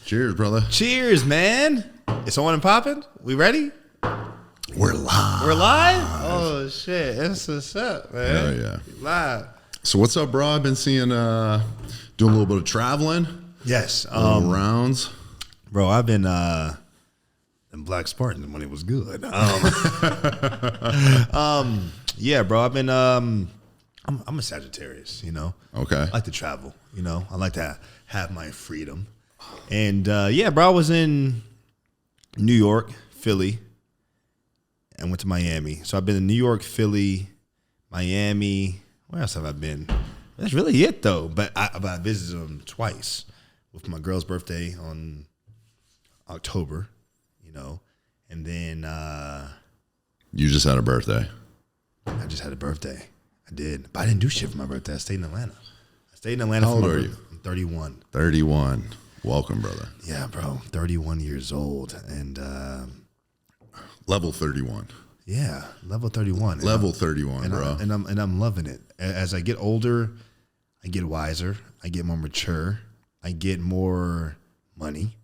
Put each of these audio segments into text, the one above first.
Cheers, brother. Cheers, man. It's on and popping. We ready? We're live. We're live? Oh, shit. That's what's up, man. Hell yeah. Live. So what's up, bro? I've been seeing, doing a little bit of traveling. Yes. Rounds. Bro, I've been in Black Spartans when it was good. Yeah, bro. I've been, I'm a Sagittarius, you know? Okay. I like to travel, you know? I like to have my freedom. And, yeah, bro, I was in New York, Philly, and went to Miami. So I've been in New York, Philly, Miami. Where else have I been? That's really it, though. But I visited them twice with my girl's birthday on October, you know. And then You just had a birthday. I just had a birthday. I did. But I didn't do shit for my birthday. I stayed in Atlanta. How old are you? I'm 31. 31. Welcome, brother. Yeah, bro. 31 years old. And Level 31. yeah, level 31. Level 31, bro. And I'm loving it. As I get older, I get wiser. I get more mature. I get more money.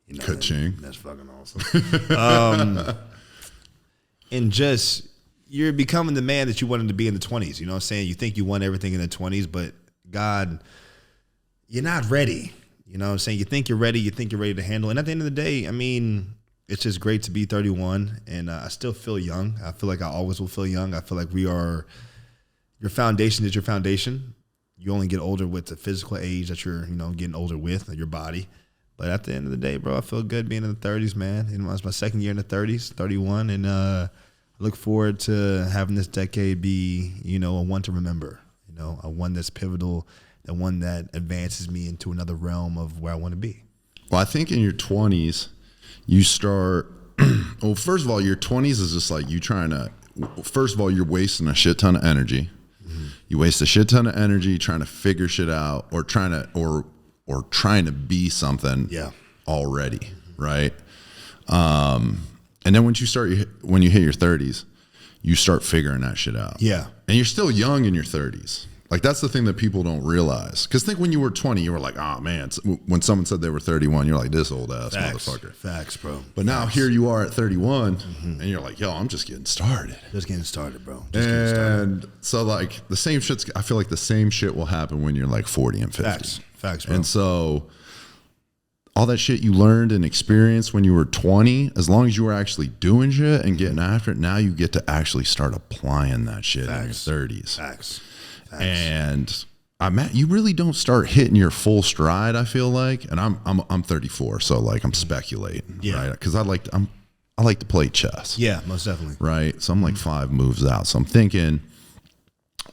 You know, Ka-ching. that's fucking awesome. And just you're becoming the man that you wanted to be in the 20s. You know what I'm saying? You think you won everything in the 20s, but God, you're not ready. You know what I'm saying? You think you're ready. You think you're ready to handle. And at the end of the day, I mean, it's just great to be 31. And I still feel young. I feel like I always will feel young. I feel like your foundation is your foundation. You only get older with the physical age that you're, you know, getting older with, your body. But at the end of the day, bro, I feel good being in the 30s, man. You know, it's my second year in the 30s, 31. And I look forward to having this decade be, you know, a one to remember, you know, a one that's pivotal, the one that advances me into another realm of where I want to be. Well, I think in your 20s, you start, well, first of all, your 20s is just like you trying to, first of all, you're wasting a shit ton of energy. Mm-hmm. You waste a shit ton of energy trying to figure shit out or trying to be something already, right? And then when you hit your 30s, you start figuring that shit out. Yeah. And you're still young in your 30s. Like, that's the thing that people don't realize. Because think when you were 20, you were like, oh, man. When someone said they were 31, you're like, this old-ass motherfucker. Facts, bro. But now here you are at 31, and you're like, yo, I'm just getting started. Just getting started, bro. So, like, the same shit's, I feel like the same shit will happen when you're, like, 40 and 50. Facts, bro. And so all that shit you learned and experienced when you were 20, as long as you were actually doing shit and getting after it, now you get to actually start applying that shit in your 30s. Facts. And you really don't start hitting your full stride, I feel like. And I'm 34, so like I'm speculating, right? Because I like to play chess. Yeah, most definitely. Right. So I'm like 5 moves out. So I'm thinking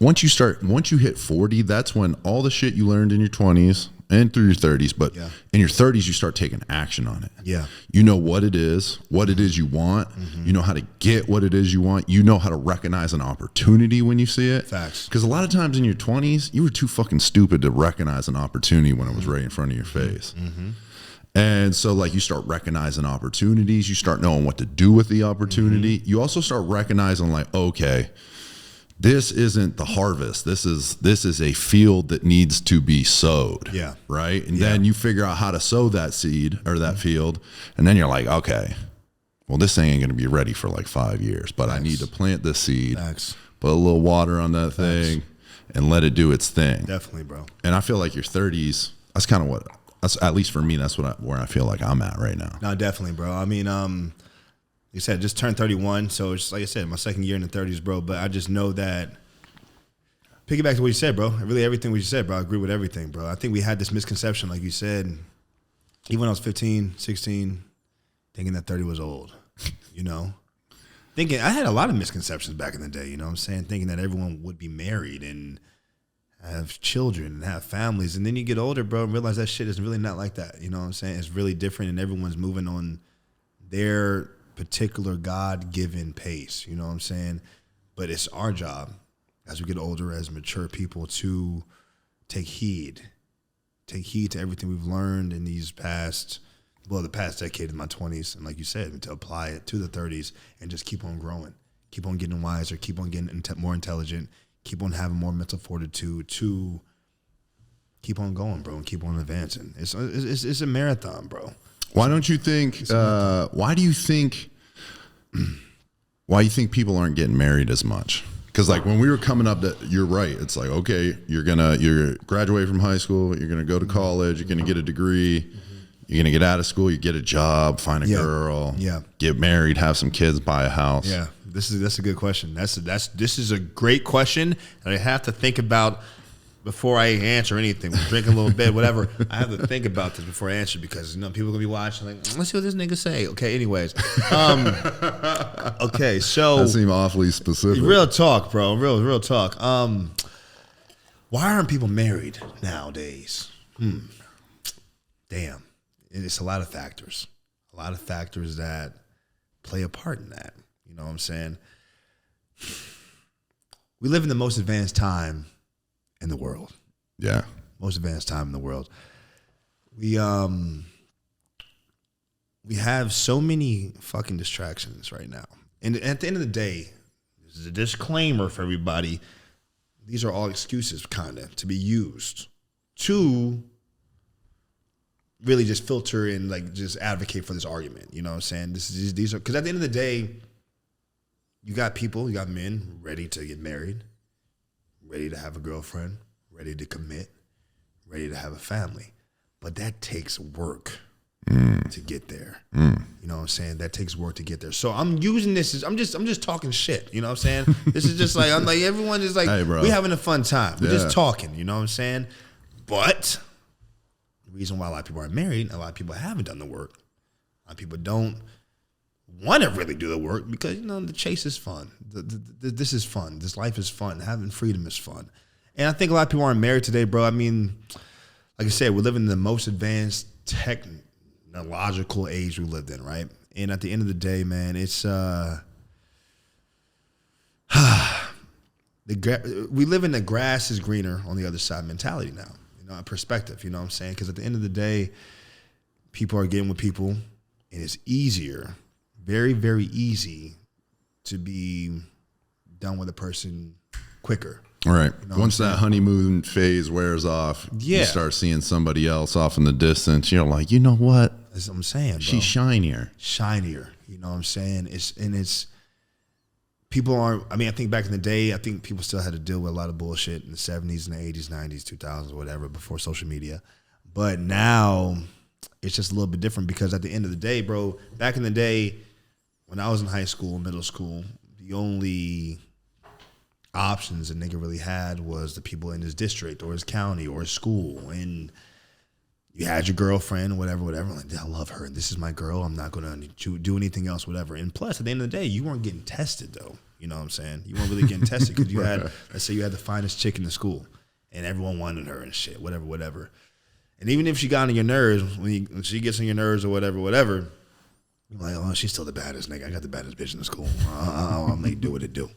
once you hit 40, that's when all the shit you learned in your 20s and through your 30s, but in your 30s, you start taking action on it. Yeah. You know what it is you want. You know how to get what it is you want. You know how to recognize an opportunity when you see it. Facts. Because a lot of times in your 20s, you were too fucking stupid to recognize an opportunity when it was right in front of your face. And so like you start recognizing opportunities. You start knowing what to do with the opportunity. You also start recognizing like, okay, this isn't the harvest. This is a field that needs to be sowed. Yeah. Right. And then you figure out how to sow that seed or that field. And then you're like, okay, well, this thing ain't going to be ready for like 5 years, but I need to plant this seed, put a little water on that thing and let it do its thing. Definitely, bro. And I feel like your 30s, that's kind of at least for me, that's where I feel like I'm at right now. No, definitely, bro. I mean, like I said, just turned 31, so it's like I said, my second year in the 30s, bro. But I just know that, piggyback to what you said, bro. Really, everything what you said, bro. I agree with everything, bro. I think we had this misconception, like you said, even when I was 15, 16, thinking that 30 was old, you know? I had a lot of misconceptions back in the day, you know what I'm saying? Thinking that everyone would be married and have children and have families. And then you get older, bro, and realize that shit is really not like that, you know what I'm saying? It's really different, and everyone's moving on their particular God-given pace, you know what I'm saying? But it's our job as we get older, as mature people, to take heed to everything we've learned in the past decade in my 20s, and like you said, to apply it to the 30s and just keep on growing, keep on getting wiser, keep on getting more intelligent, keep on having more mental fortitude to keep on going, bro, and keep on advancing. It's a marathon, bro. Why don't you think? Why do you think people aren't getting married as much? Because like when we were coming up, you're right. It's like, okay, you're graduate from high school, you're gonna go to college, you're gonna get a degree, you're gonna get out of school, you get a job, find a girl, get married, have some kids, buy a house. Yeah, that's a good question. This is a great question that I have to think about before I answer anything. We're drinking a little bit, whatever. I have to think about this before I answer because people are gonna be watching. Like, let's see what this nigga say. Okay, anyways. Okay, so that seemed awfully specific. Real talk, bro. Real talk. Why aren't people married nowadays? Damn, it's a lot of factors. A lot of factors that play a part in that. You know what I'm saying? We live in the most advanced time in the world. Yeah. Most advanced time in the world. We have so many fucking distractions right now. And at the end of the day, this is a disclaimer for everybody. These are all excuses kind of to be used to really just filter and like just advocate for this argument. You know what I'm saying? These are because at the end of the day, you got men ready to get married, ready to have a girlfriend, ready to commit, ready to have a family. But that takes work to get there. You know what I'm saying? That takes work to get there. So I'm using this as I'm just talking shit. You know what I'm saying? This is just like I'm like everyone is like, hey, we having a fun time. We're just talking, you know what I'm saying? But the reason why a lot of people aren't married, a lot of people haven't done the work. A lot of people don't want to really do the work because the chase is fun. This is fun. This life is fun. Having freedom is fun. And I think a lot of people aren't married today, bro. I mean, like I said, we're living in the most advanced technological age we lived in, right? And at the end of the day, man, it's we live in the grass is greener on the other side mentality now. A perspective. You know what I'm saying? Because at the end of the day, people are getting with people, and it's easier. Very, very easy to be done with a person quicker. All right. Once that honeymoon phase wears off, you start seeing somebody else off in the distance. You're like, you know what? That's what I'm saying, bro. She's shinier. You know what I'm saying? It's people aren't. I mean, I think back in the day, I think people still had to deal with a lot of bullshit in the 70s and the 80s, 90s, 2000s, whatever, before social media. But now it's just a little bit different because at the end of the day, bro, back in the day, when I was in high school, middle school, the only options a nigga really had was the people in his district or his county or his school. And you had your girlfriend, whatever. Like, I love her. This is my girl. I'm not going to do anything else, whatever. And plus, at the end of the day, you weren't getting tested, though. You know what I'm saying? You weren't really getting tested because you had, let's say you had the finest chick in the school and everyone wanted her and shit, whatever. And even if she got on your nerves, when she gets on your nerves or whatever, you're like, oh, she's still the baddest nigga. I got the baddest bitch in the school. I'll make do what it do.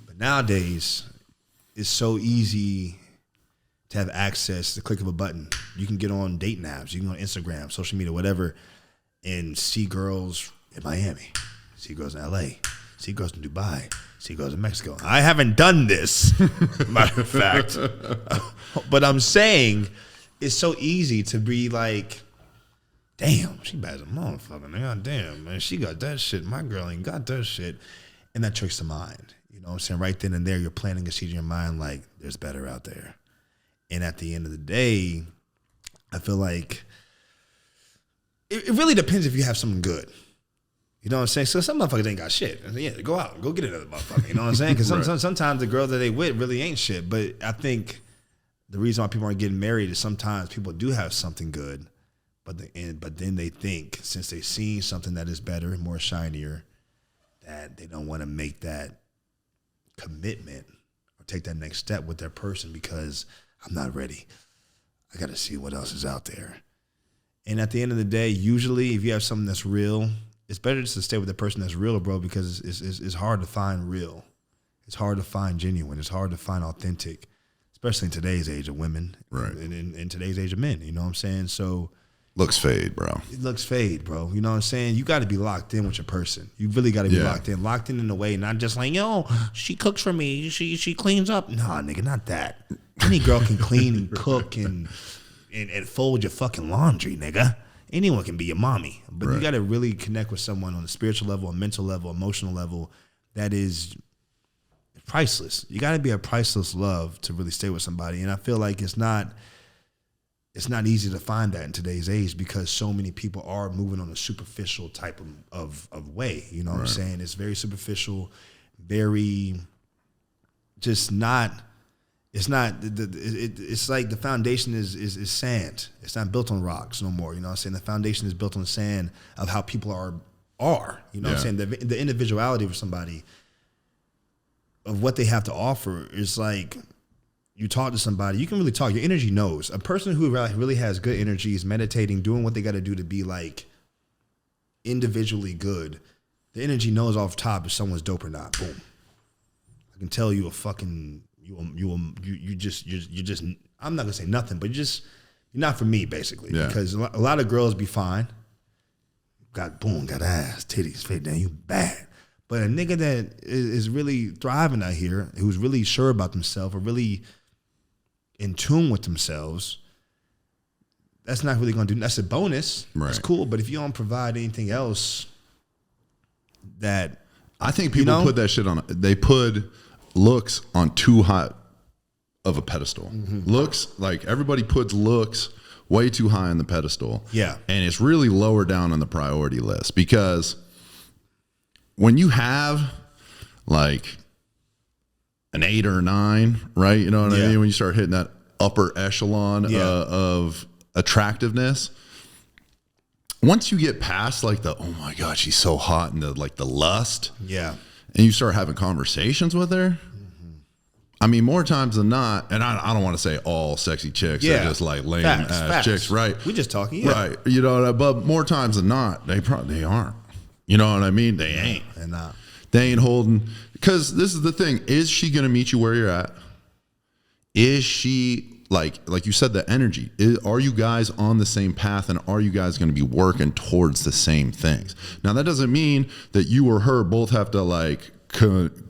But nowadays, it's so easy to have access, the click of a button. You can get on dating apps. You can go on Instagram, social media, whatever, and see girls in Miami, see girls in L.A., see girls in Dubai, see girls in Mexico. I haven't done this, matter of fact. But I'm saying it's so easy to be like, damn, she bad as a motherfucker. God damn, man, she got that shit. My girl ain't got that shit. And that tricks the mind. You know what I'm saying? Right then and there, you're planting a seed in your mind like, there's better out there. And at the end of the day, I feel like it really depends if you have something good. You know what I'm saying? So some motherfuckers ain't got shit. Yeah, go out and go get another motherfucker. You know what I'm saying? Because sometimes the girl that they with really ain't shit. But I think the reason why people aren't getting married is sometimes people do have something good. But then they think, since they've seen something that is better and more shinier, that they don't want to make that commitment or take that next step with their person because I'm not ready. I got to see what else is out there. And at the end of the day, usually if you have something that's real, it's better just to stay with the person that's real, bro, because it's hard to find real. It's hard to find genuine. It's hard to find authentic, especially in today's age of women, right? And in today's age of men, you know what I'm saying? So Looks fade, bro. It looks fade, bro. You know what I'm saying? You got to be locked in with your person. You really got to be locked in a way, not just like, yo, she cooks for me, she cleans up. Nah, nigga, not that. Any girl can clean and cook and fold your fucking laundry, nigga. Anyone can be your mommy, but you got to really connect with someone on a spiritual level, a mental level, emotional level that is priceless. You got to be a priceless love to really stay with somebody, and I feel like it's not easy to find that in today's age because so many people are moving on a superficial type of way. You know what I'm saying? It's very superficial, very just not. It's not. It's like the foundation is sand. It's not built on rocks no more. You know what I'm saying? The foundation is built on sand of how people are. You know what I'm saying? The individuality of somebody, of what they have to offer is like. You talk to somebody, you can really talk. Your energy knows. A person who really has good energy is meditating, doing what they got to do to be like individually good. The energy knows off top if someone's dope or not. Boom. I can tell you a fucking you just. I'm not gonna say nothing, but you're not for me basically because a lot of girls be fine. Got ass, titties, fit down, you bad. But a nigga that is really thriving out here, who's really sure about themselves, or really in tune with themselves, that's not really going to do. That's a bonus. Right. It's cool, but if you don't provide anything else, that I think people put that shit on. They put looks on too high of a pedestal. Mm-hmm. Looks, like everybody puts looks way too high on the pedestal. Yeah, and it's really lower down on the priority list because when you have like an 8 or a 9, right? You know what I mean? When you start hitting that upper echelon of attractiveness, once you get past like the, oh my God, she's so hot, and the lust, and you start having conversations with her, I mean, more times than not, and I don't want to say all sexy chicks are just like lame ass chicks, right? We just talking, right? You know, but more times than not, they aren't. You know what I mean? They ain't. They're not. They ain't holding. Because this is the thing. Is she going to meet you where you're at? Is she, like you said, the energy? Are you guys on the same path, and are you guys going to be working towards the same things? Now, that doesn't mean that you or her both have to like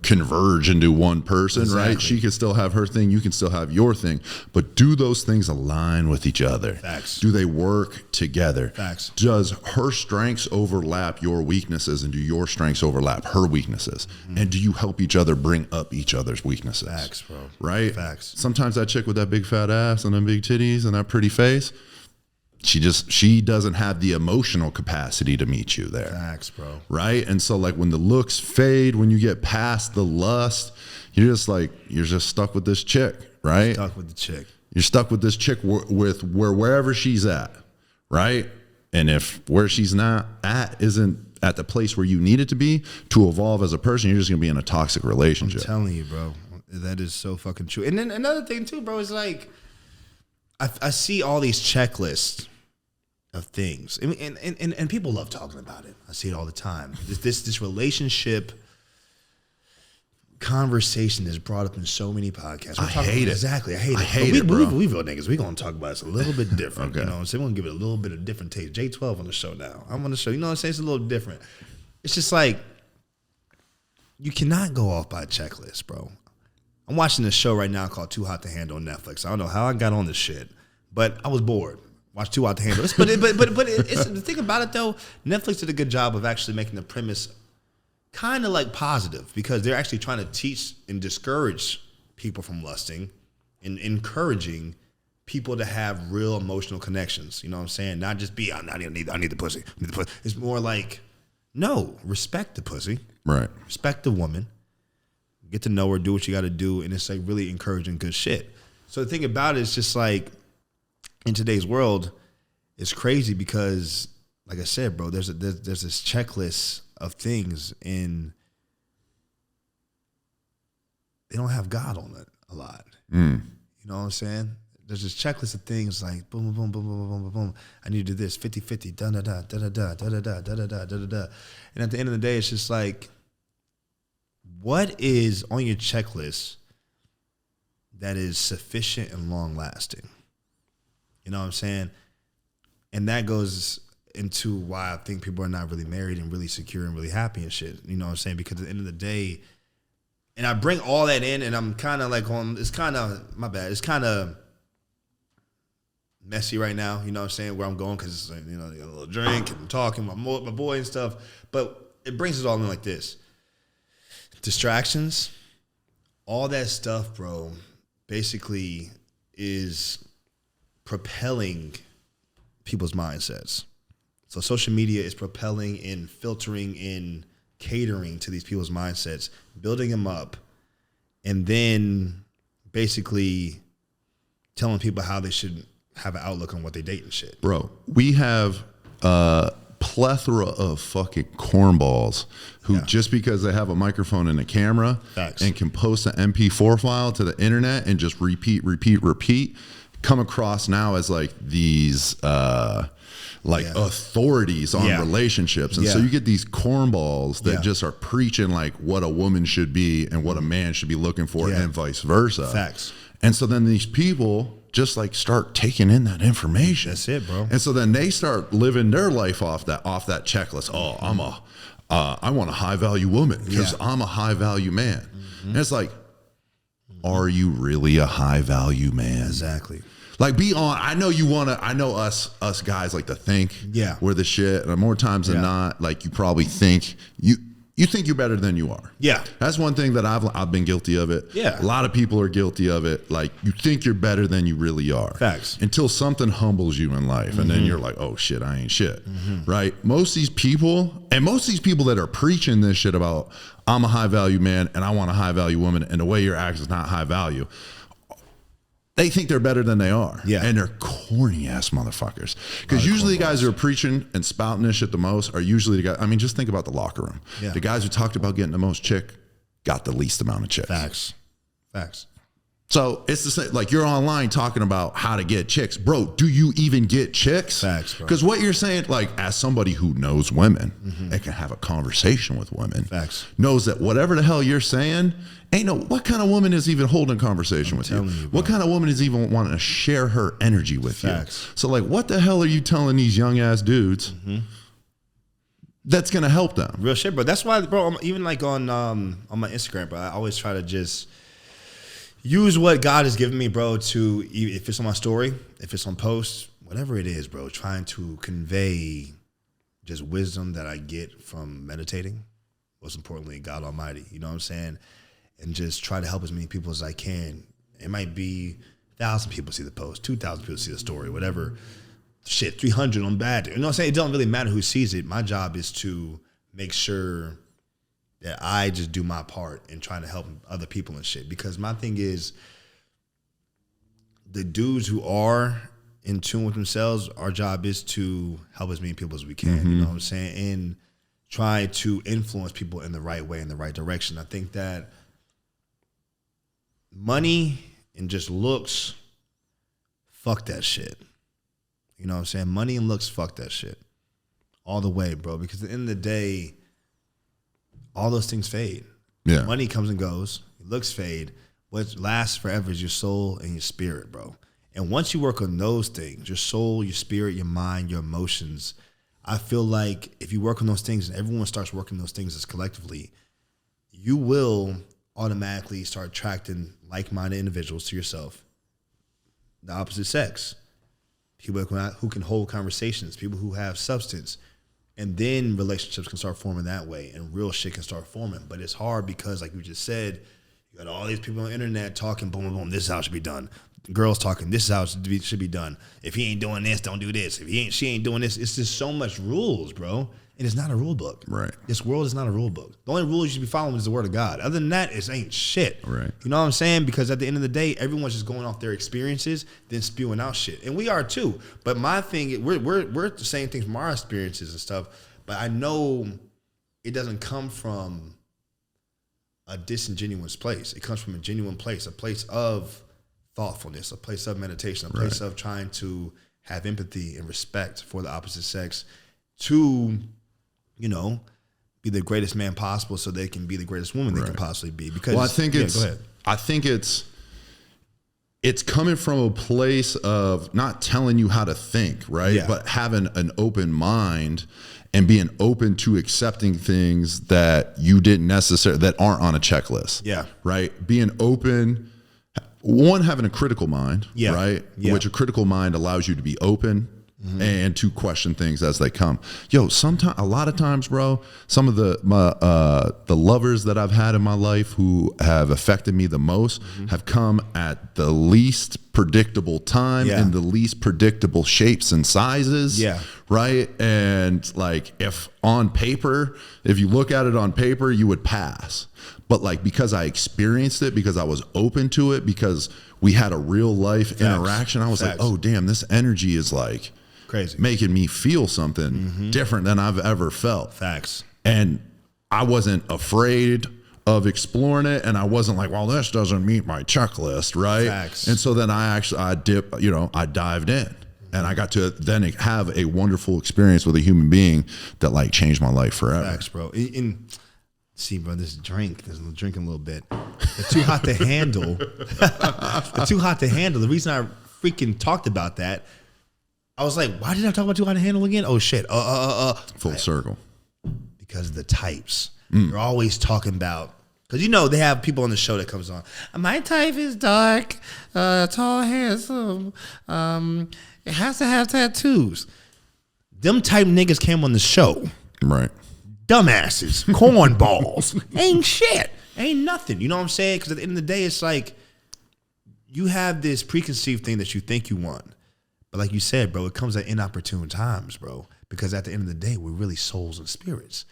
converge into one person, right? She can still have her thing, you can still have your thing, but do those things align with each other? Facts. Do they work together? Facts. Does her strengths overlap your weaknesses, and do your strengths overlap her weaknesses? Mm-hmm. And do you help each other bring up each other's weaknesses? Facts, bro. Right? Facts. Sometimes that chick with that big fat ass and them big titties and that pretty face, she doesn't have the emotional capacity to meet you there. Facts, bro. Right? And so like when the looks fade, when you get past the lust, you're just stuck with this chick, right? Stuck with the chick. You're stuck with this chick wherever she's at, right? And if where she's not at isn't at the place where you need it to be to evolve as a person, you're just gonna be in a toxic relationship. I'm telling you, bro. That is so fucking true. And then another thing too, bro, is like I see all these checklists of things, and people love talking about it. I see it all the time. This relationship conversation is brought up in so many podcasts. I hate it. Exactly, I hate it. I hate it, bro. We real niggas. We gonna talk about it a little bit different. Okay. You know, so we're gonna give it a little bit of different taste. J12 on the show now. I'm on the show. You know what I'm saying? It's a little different. It's just like you cannot go off by a checklist, bro. I'm watching this show right now called Too Hot to Handle on Netflix. I don't know how I got on this shit, but I was bored. Watch Too Hot to Handle. But it's the thing about it though, Netflix did a good job of actually making the premise kind of like positive, because they're actually trying to teach and discourage people from lusting and encouraging people to have real emotional connections. You know what I'm saying? Not just I need the pussy. It's more like, no, respect the pussy. Right. Respect the woman. Get to know her, do what you got to do, and it's like really encouraging good shit. So the thing about it is just like, in today's world, it's crazy because, like I said, bro, there's this checklist of things, and they don't have God on it a lot. You know what I'm saying? There's this checklist of things like boom, boom, boom, boom, boom, boom, boom, boom. I need to do this 50-50, da da da da da da da da da da da da da. And at the end of the day, it's just like, what is on your checklist that is sufficient and long lasting? You know what I'm saying? And that goes into why I think people are not really married and really secure and really happy and shit. You know what I'm saying? Because at the end of the day, and I bring all that in, and I'm kind of like it's kind of, my bad, it's kind of messy right now, you know what I'm saying, where I'm going, because, you know, a little drink and I'm talking, my boy and stuff. But it brings us all in like this. Distractions, all that stuff, bro, basically is propelling people's mindsets. So social media is propelling and filtering and catering to these people's mindsets, building them up, and then basically telling people how they should have an outlook on what they date and shit. Bro, we have a plethora of fucking cornballs who just because they have a microphone and a camera and can post an MP4 file to the internet and just repeat, come across now as like these authorities on relationships. And so you get these cornballs that just are preaching like what a woman should be and what a man should be looking for and vice versa. Facts. And so then these people just like start taking in that information. That's it, bro. And so then they start living their life off that checklist. Oh, I want a high value woman because I'm a high value man. Mm-hmm. And it's like, are you really a high value man? Exactly. Like, be on. I know you want to. I know us guys like to think we're the shit, and more times than not, like you probably think you think you're better than you are. Yeah, that's one thing that I've been guilty of it. Yeah, a lot of people are guilty of it. Like you think you're better than you really are. Facts. Until something humbles you in life, and then you're like, oh shit, I ain't shit. Right? Most of these people that are preaching this shit about I'm a high value man and I want a high value woman, and the way you're acting is not high value. They think they're better than they are. Yeah. And they're corny ass motherfuckers. Because usually the guys who are preaching and spouting this shit the most are usually the guys. I mean, just think about the locker room. Yeah. The guys who talked about getting the most chick got the least amount of chicks. Facts. So it's the same. Like you're online talking about how to get chicks. Bro, do you even get chicks? Facts, bro. Because what you're saying, like as somebody who knows women and can have a conversation with women, knows that whatever the hell you're saying, ain't no, what kind of woman is even holding conversation with you? What kind of woman is even wanting to share her energy with you? So like, what the hell are you telling these young ass dudes that's going to help them? Real shit, bro. That's why, bro, even like on my Instagram, bro, I always try to just use what God has given me, bro, to, if it's on my story, if it's on posts, whatever it is, bro, trying to convey just wisdom that I get from meditating, most importantly, God Almighty, you know what I'm saying? And just try to help as many people as I can. It might be 1,000 people see the post, 2,000 people see the story, whatever. Shit, 300 on bad. You know what I'm saying? It doesn't really matter who sees it. My job is to make sure that I just do my part in trying to help other people and shit. Because my thing is, the dudes who are in tune with themselves, our job is to help as many people as we can. You know what I'm saying? And try to influence people in the right way, in the right direction. I think that money and just looks, fuck that shit. You know what I'm saying? Money and looks, fuck that shit. All the way, bro. Because at the end of the day, all those things fade. Yeah. Money comes and goes. Looks fade. What lasts forever is your soul and your spirit, bro. And once you work on those things, your soul, your spirit, your mind, your emotions, I feel like if you work on those things and everyone starts working those things as collectively, you will automatically start attracting like-minded individuals to yourself. The opposite sex. People who can hold conversations, people who have substance. And then relationships can start forming that way and real shit can start forming. But it's hard because, like you just said, you got all these people on the internet talking, boom, boom, boom, this is how it should be done. Girls talking, this is how it should be done. If he ain't doing this, don't do this. If she ain't doing this, it's just so much rules, bro. And it's not a rule book. Right. This world is not a rule book. The only rule you should be following is the word of God. Other than that, it ain't shit. Right. You know what I'm saying? Because at the end of the day, everyone's just going off their experiences, then spewing out shit. And we are too. But my thing, we're saying things from our experiences and stuff. But I know it doesn't come from a disingenuous place. It comes from a genuine place, a place of thoughtfulness, a place of meditation, a place of trying to have empathy and respect for the opposite sex to, you know, be the greatest man possible so they can be the greatest woman they can possibly be. Because I think it's it's coming from a place of not telling you how to think, right? Yeah. But having an open mind and being open to accepting things that you didn't necessarily, that aren't on a checklist. Yeah. Right? Being open, one, having a critical mind, right? Yeah. Which a critical mind allows you to be open and to question things as they come. Yo, sometimes, a lot of times, bro, some of the lovers that I've had in my life who have affected me the most have come at the least predictable time in the least predictable shapes and sizes. Yeah. Right. And like, if on paper, if you look at it on paper, you would pass. But like, because I experienced it, because I was open to it, because we had a real life interaction, I was like, oh damn, this energy is like crazy, making me feel something different than I've ever felt. Facts. And I wasn't afraid of exploring it, and I wasn't like, well, this doesn't meet my checklist, right? Facts. And so then I dived in, and I got to then have a wonderful experience with a human being that like changed my life forever. Facts, bro. See, bro, this drink, there's drinking a little bit. They're too hot to handle. They're too hot to handle. The reason I freaking talked about that, I was like, why did I talk about too hot to handle again? Oh shit. Full circle. Because of the types. They're always talking about, because you know they have people on the show that comes on. My type is dark, tall, handsome. It has to have tattoos. Them type niggas came on the show. Right. Dumbasses, cornballs, ain't shit, ain't nothing. You know what I'm saying? Because at the end of the day, it's like you have this preconceived thing that you think you want. But like you said, bro, it comes at inopportune times, bro. Because at the end of the day, we're really souls and spirits.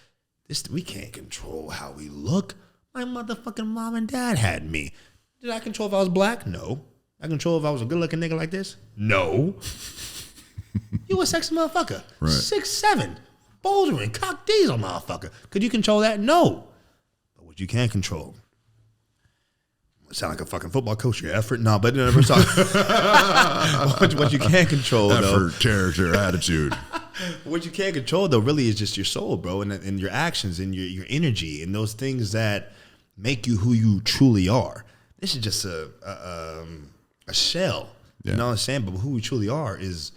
We can't control how we look. My motherfucking mom and dad had me. Did I control if I was black? No. I control if I was a good-looking nigga like this? No. You a sexy motherfucker. Right. 6'7", bouldering, cock diesel motherfucker. Could you control that? No. But what you can control. Sound like a fucking football coach. Your effort? No, but never talk. What you can't control, effort, character, attitude. What you can't control, though, really is just your soul, bro, and your actions and your energy and those things that make you who you truly are. This is just a shell. You know what I'm saying? But who we truly are is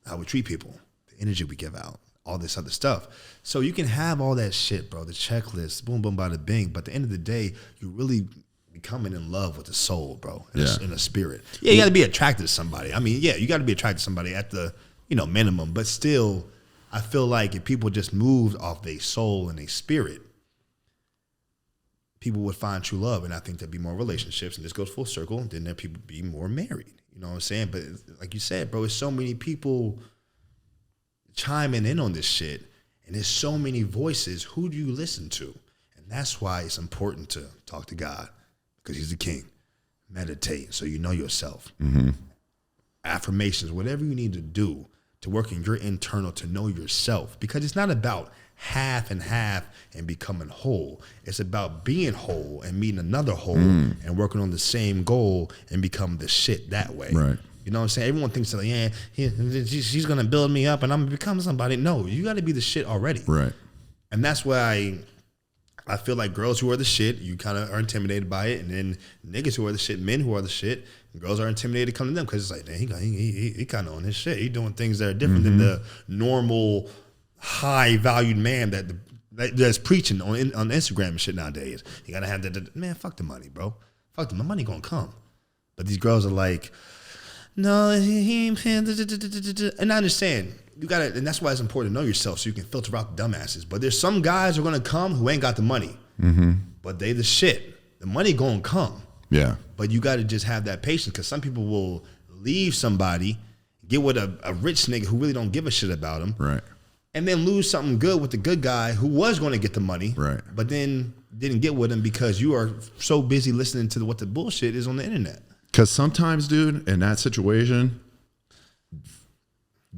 how we treat people, the energy we give out, all this other stuff. So you can have all that shit, bro, the checklist, boom, boom, bada, bing. But at the end of the day, you really becoming in love with the soul, bro, and a spirit. Yeah, you got to be attracted to somebody. I mean, yeah, you got to be attracted to somebody at the, minimum. But still, I feel like if people just moved off their soul and their spirit, people would find true love. And I think there'd be more relationships, and this goes full circle, then there people be more married. You know what I'm saying? But like you said, bro, it's so many people chiming in on this shit, and there's so many voices. Who do you listen to? And that's why it's important to talk to God, because he's the king. Meditate so you know yourself. Affirmations, whatever you need to do to work in your internal to know yourself, because it's not about half and half and becoming whole. It's about being whole and meeting another whole and working on the same goal and become the shit that way. Right. You know what I'm saying? Everyone thinks like, yeah, she's going to build me up and I'm going to become somebody. No, you got to be the shit already. Right. And that's why I feel like girls who are the shit, you kind of are intimidated by it. And then niggas who are the shit, men who are the shit, girls are intimidated to come to them because it's like, dang, he kind of on his shit. He doing things that are different than the normal high-valued man that's preaching on Instagram and shit nowadays. You got to have that. Man, fuck the money, bro. Fuck the money going to come. But these girls are like, no, he ain't paying. And I understand. You got to, and that's why it's important to know yourself so you can filter out the dumbasses. But there's some guys who are going to come who ain't got the money. But they the shit. The money going to come. Yeah. But you got to just have that patience, because some people will leave somebody, get with a rich nigga who really don't give a shit about him. Right. And then lose something good with the good guy who was going to get the money. Right. But then didn't get with him because you are so busy listening to what the bullshit is on the internet. Because sometimes, dude, in that situation,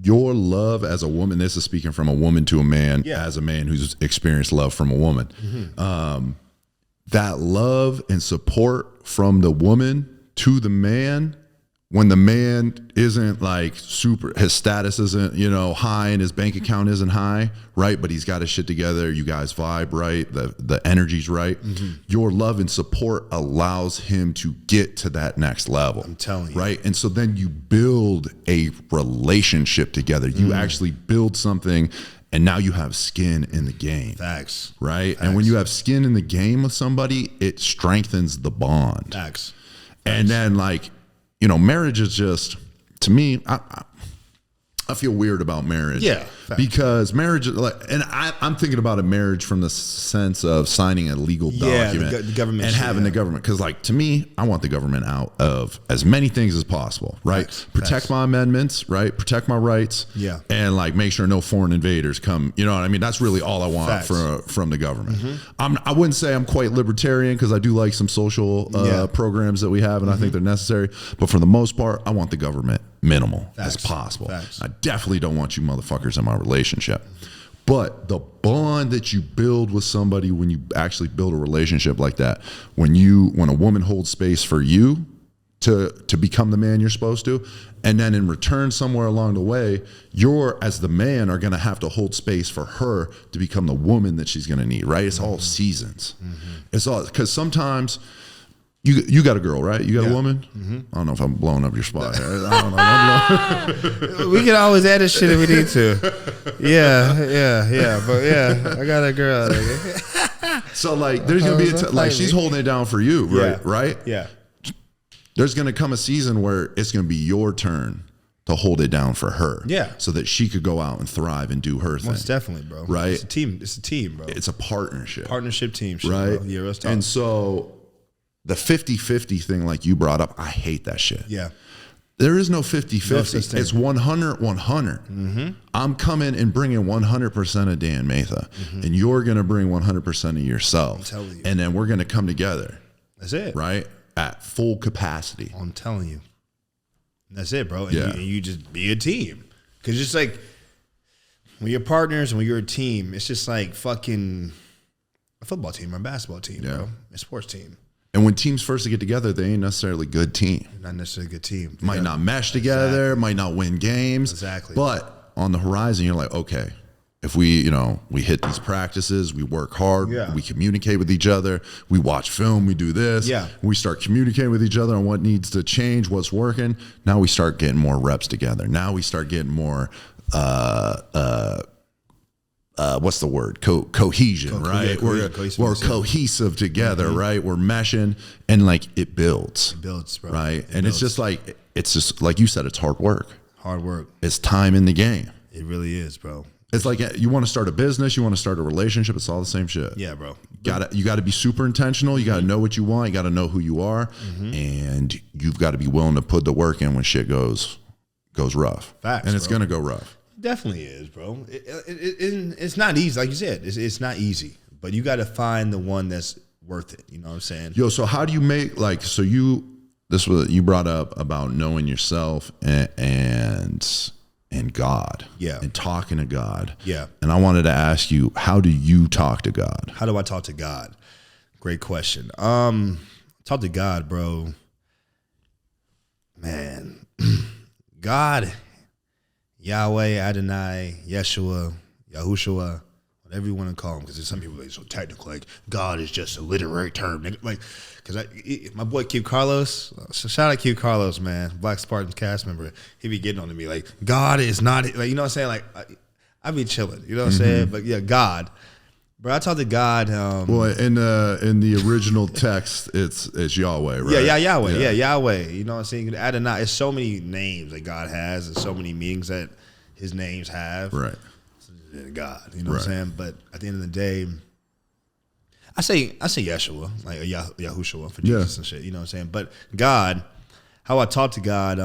your love as a woman, this is speaking from a woman to a man, as a man who's experienced love from a woman. That love and support from the woman to the man when the man isn't like super, his status isn't, high and his bank account isn't high, right? But he's got his shit together. You guys vibe right. The energy's right. Mm-hmm. Your love and support allows him to get to that next level. I'm telling you. Right. And so then you build a relationship together. You actually build something, and now you have skin in the game. Facts. Right. Facts. And when you have skin in the game with somebody, it strengthens the bond. Facts. And then marriage is just, to me, I feel weird about marriage. Yeah. Because marriage, and I'm thinking about a marriage from the sense of signing a legal document the government and having the government. Because to me, I want the government out of as many things as possible, right? Protect my amendments, right? Protect my rights. Yeah. And make sure no foreign invaders come. You know what I mean? That's really all I want from the government. Mm-hmm. I wouldn't say I'm quite libertarian, because I do like some social programs that we have, and I think they're necessary. But for the most part, I want the government minimal as possible. I definitely don't want you motherfuckers in my relationship. But the bond that you build with somebody when you actually build a relationship like that, when a woman holds space for you to become the man you're supposed to, and then in return somewhere along the way, you're, as the man, are going to have to hold space for her to become the woman that she's going to need, right? It's all seasons. It's all, because sometimes you got a girl, right? You got a woman? I don't know if I'm blowing up your spot. I don't know. We can always add this shit if we need to. Yeah. But yeah, I got a girl. So there's going to be she's holding it down for you, right? Right? Yeah. There's going to come a season where it's going to be your turn to hold it down for her. Yeah. So that she could go out and thrive and do her thing. Most definitely, bro. Right? It's a team, bro. It's a partnership. Partnership team shit, right? Bro. Yeah, let's talk. And so the 50-50 thing, like you brought up, I hate that shit. Yeah. There is no 50-50. It's 100-100. I'm coming and bringing 100% of Dan Matha, and you're going to bring 100% of yourself. I'm telling you. And then we're going to come together. That's it. Right? At full capacity. I'm telling you. That's it, bro. And, yeah. you just be a team. Because just when you're partners and when you're a team, it's just like fucking a football team or a basketball team, bro. A sports team. And when teams first get together, they ain't necessarily a good team. Not necessarily a good team. Might not mesh together, might not win games. Exactly. But on the horizon, you're like, okay, if we hit these practices, we work hard, we communicate with each other, we watch film, we do this, we start communicating with each other on what needs to change, what's working. Now we start getting more reps together. Now we start getting more what's the word? Cohesion, right? We're cohesive together, right? We're meshing, and it builds. It builds, bro. Right? And it's just like you said, it's hard work. Hard work. It's time in the game. It really is, bro. It's like you want to start a business, you want to start a relationship, it's all the same shit. Yeah, bro. You got to be super intentional. You got to know what you want. You got to know who you are, and you've got to be willing to put the work in when shit goes rough. Facts, and it's bro. going to go rough. Definitely is, bro. It's not easy, like you said. It's not easy, but you got to find the one that's worth it. You know what I'm saying? Yo, so how do you make you brought up about knowing yourself and God, and talking to God, and I wanted to ask you, how do you talk to God? How do I talk to God? Great question. Talk to God, bro. Man, God. Yahweh, Adonai, Yeshua, Yahushua, whatever you want to call him, because there's some people that are so technical, God is just a literary term. Because my boy Q Carlos, so shout out Q Carlos, man, Black Spartans cast member, he be getting on to me, God is not, you know what I'm saying? I be chilling, you know what I'm saying? But yeah, God. Bro, I talk to God. Well, in the original text, it's Yahweh, right? Yeah, Yahweh. Yeah, Yahweh. You know what I'm saying? Adonai. There's so many names that God has, and so many meanings that His names have. Right. God. You know what I'm saying? But at the end of the day, I say Yeshua, Yahushua for Jesus and shit. You know what I'm saying? But God, how I talk to God,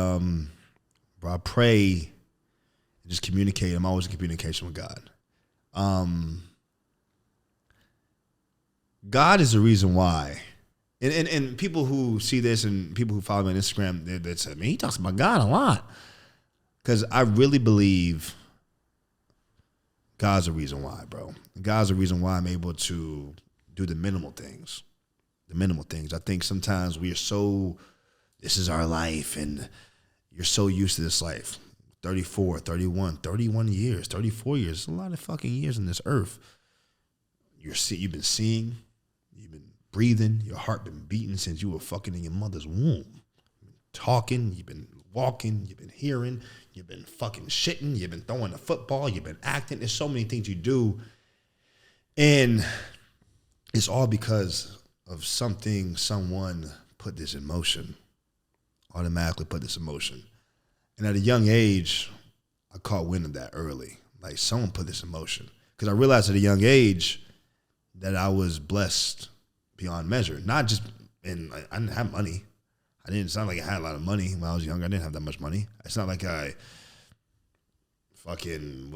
bro, I pray and just communicate. I'm always in communication with God. God is the reason why. And people who see this and people who follow me on Instagram, they say, man, he talks about God a lot. Because I really believe God's the reason why, bro. God's the reason why I'm able to do the minimal things. The minimal things. I think sometimes we are so, this is our life and you're so used to this life. 34, 31, 31 years, 34 years. It's a lot of fucking years on this earth. You've been seeing, you've been breathing, your heart been beating since you were fucking in your mother's womb. You've been talking, you've been walking, you've been hearing, you've been fucking shitting, you've been throwing the football, you've been acting. There's so many things you do. And it's all because of someone put this in motion, automatically put this in motion. And at a young age, I caught wind of that early. Like, someone put this in motion. Because I realized at a young age that I was blessed beyond measure. Not just, and I didn't have money. It's not like I had a lot of money when I was younger. I didn't have that much money. It's not like I fucking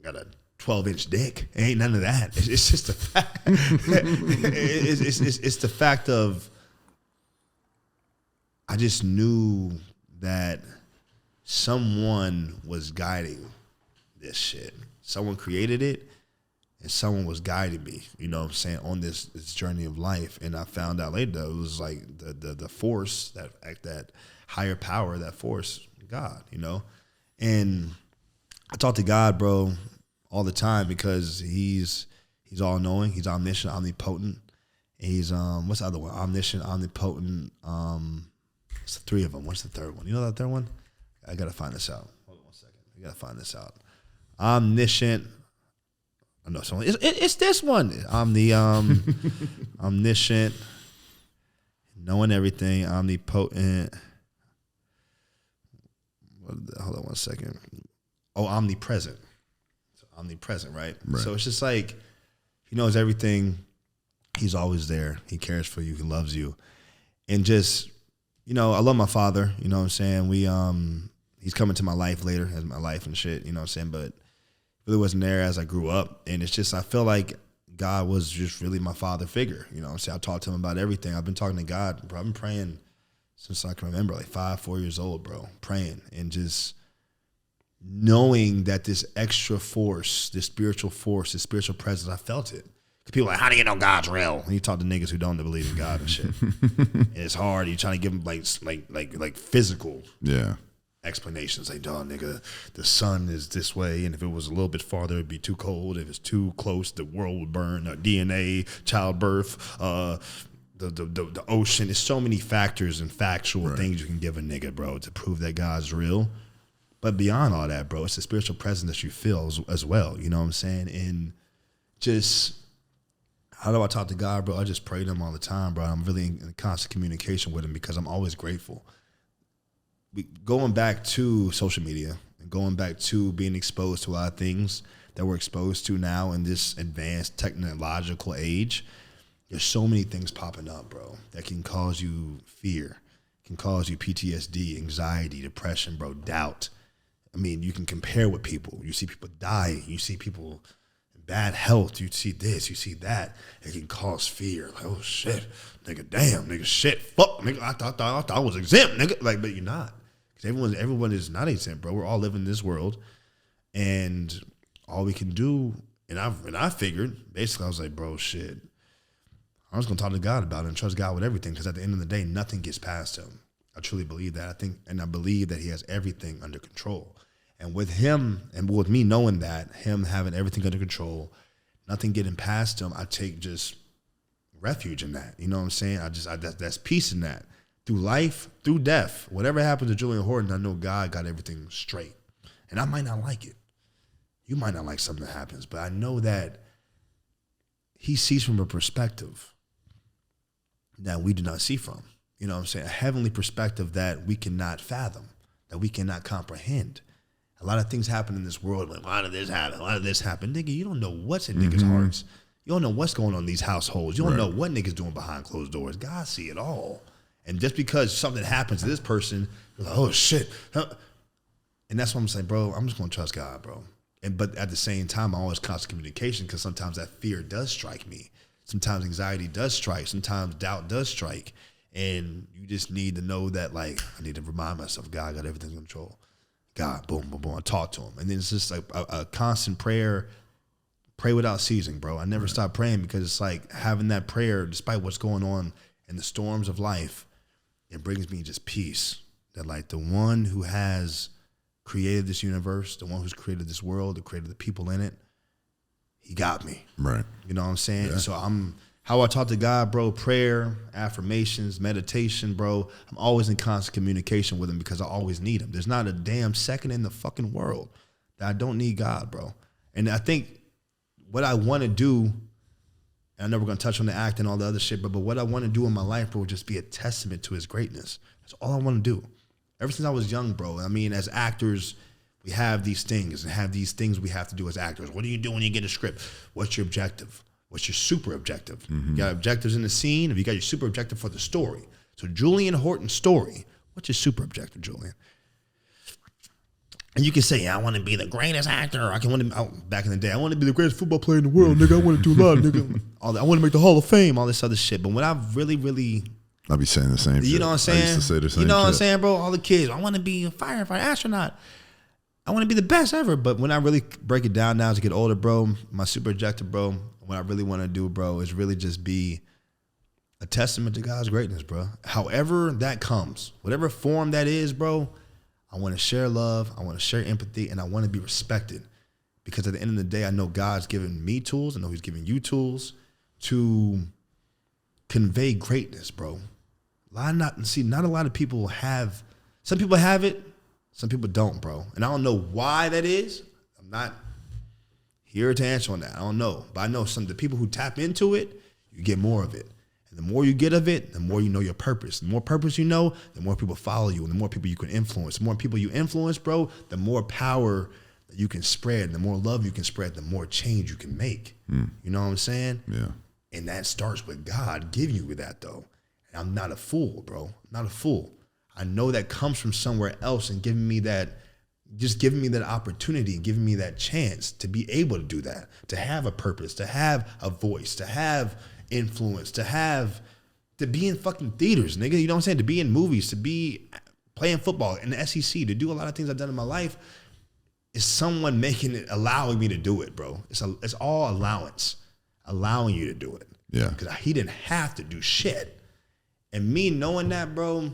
got a 12-inch dick. It ain't none of that. It's just the fact. It's the fact of, I just knew that someone was guiding this shit. Someone created it, and someone was guiding me, you know what I'm saying, on this journey of life. And I found out later it was like the force, that higher power, that force, God, you know. And I talk to God, bro, all the time, because he's all-knowing, he's omniscient, omnipotent. He's what's the other one? Omniscient, omnipotent. It's the three of them. What's the third one? You know that third one? I gotta find this out. Hold on 1 second. I gotta find this out. Omniscient. I know someone. It's this one. I'm the omniscient, knowing everything. Omnipotent. Hold on 1 second. Oh, omnipresent. So omnipresent, right? So it's just like, he knows everything. He's always there. He cares for you. He loves you. And just, you know, I love my father. You know what I'm saying? He's come into my life later as my life and shit. You know what I'm saying? But really wasn't there as I grew up. And it's just, I feel like God was just really my father figure. You know what I'm saying? I talked to him about everything. I've been talking to God, bro. I've been praying since I can remember, like 4 years old, bro. Praying and just knowing that this extra force, this spiritual presence, I felt it. People are like, how do you know God's real? And you talk to niggas who don't believe in God and shit. And it's hard. You're trying to give them like physical explanations. Like, oh, nigga, the sun is this way, and if it was a little bit farther, it'd be too cold. If it's too close, the world would burn. DNA, childbirth, the ocean. There's so many factors and factual things you can give a nigga, bro, to prove that God's real. But beyond all that, bro, it's the spiritual presence that you feel as well. You know what I'm saying? And just, how do I talk to God, bro? I just pray to him all the time, bro. I'm really in constant communication with him because I'm always grateful. Going back to social media and going back to being exposed to a lot of things that we're exposed to now in this advanced technological age, there's so many things popping up, bro, that can cause you fear, can cause you PTSD, anxiety, depression, bro, doubt. I mean, you can compare with people. You see people dying. You see people in bad health. You see this. You see that. It can cause fear. Like, oh, shit. Nigga, damn. Nigga, shit. Fuck. Nigga, I thought I was exempt, nigga. Like, but you're not. Because everyone is not exempt, bro. We're all living in this world. And all we can do, and I figured, basically, I was like, bro, shit. I'm just going to talk to God about it and trust God with everything. Because at the end of the day, nothing gets past him. I truly believe that. I believe that he has everything under control. And with him, and with me knowing that, him having everything under control, nothing getting past him, I take just refuge in that. You know what I'm saying? That's peace in that. Through life, through death, whatever happens to Julian Horton, I know God got everything straight. And I might not like it. You might not like something that happens, but I know that he sees from a perspective that we do not see from. You know what I'm saying? A heavenly perspective that we cannot fathom, that we cannot comprehend. A lot of things happen in this world. Like, why did this happen? Why did this happen? Nigga, you don't know what's in niggas' hearts. You don't know what's going on in these households. You don't know what niggas doing behind closed doors. God see it all. And just because something happens to this person, you're like, oh, shit. And that's what I'm saying, bro. I'm just going to trust God, bro. But at the same time, I always constant communication because sometimes that fear does strike me. Sometimes anxiety does strike. Sometimes doubt does strike. And you just need to know that, like, I need to remind myself, God got everything in control. God, boom, boom, boom. I talk to him. And then it's just like a constant prayer, pray without ceasing, bro. I never stop praying because it's like having that prayer, despite what's going on in the storms of life, it brings me just peace that like the one who has created this universe, the one who's created this world, who created the people in it, he got me. Right. You know what I'm saying? Yeah. So how I talk to God, bro, prayer, affirmations, meditation, bro. I'm always in constant communication with him because I always need him. There's not a damn second in the fucking world that I don't need God, bro. And I think what I want to do, and I know we're going to touch on the act and all the other shit, but what I want to do in my life, bro, would just be a testament to his greatness. That's all I want to do. Ever since I was young, bro. I mean, as actors, we have these things and have these things we have to do as actors. What do you do when you get a script? What's your objective? What's your super objective? You got objectives in the scene, if you got your super objective for the story. So Julian Horton's story, what's your super objective, Julian? And you can say, yeah, I want to be the greatest actor. Back in the day, I want to be the greatest football player in the world, nigga. I want to do a lot, nigga. I want to make the Hall of Fame, all this other shit. But when I really I'll be saying the same shit. You know what I'm saying? I used to say the same You know shit. what I'm saying, bro? All the kids, I want to be a firefighter, astronaut. I want to be the best ever. But when I really break it down now as I get older, bro, my super objective, bro, what I really want to do, bro, is really just be a testament to God's greatness, bro. However that comes, whatever form that is, bro, I want to share love, I want to share empathy, and I want to be respected. Because at the end of the day, I know God's given me tools. I know he's giving you tools to convey greatness, bro. Not a lot of people have, some people have it, some people don't, bro. And I don't know why that is. I'm not here to answer on that. I don't know. But I know the people who tap into it, you get more of it. And the more you get of it, the more you know your purpose. The more purpose you know, the more people follow you, and the more people you can influence. The more people you influence, bro, the more power that you can spread, the more love you can spread, the more change you can make. You know what I'm saying? Yeah. And that starts with God giving you that, though. And I'm not a fool, bro. I'm not a fool. I know that comes from somewhere else and giving me that opportunity, giving me that chance to be able to do that, to have a purpose, to have a voice, to have influence, to be in fucking theaters, nigga. You know what I'm saying? To be in movies, to be playing football in the SEC, to do a lot of things I've done in my life. Is someone allowing me to do it, bro. It's all allowance, allowing you to do it. Yeah. Because he didn't have to do shit. And me knowing that, bro,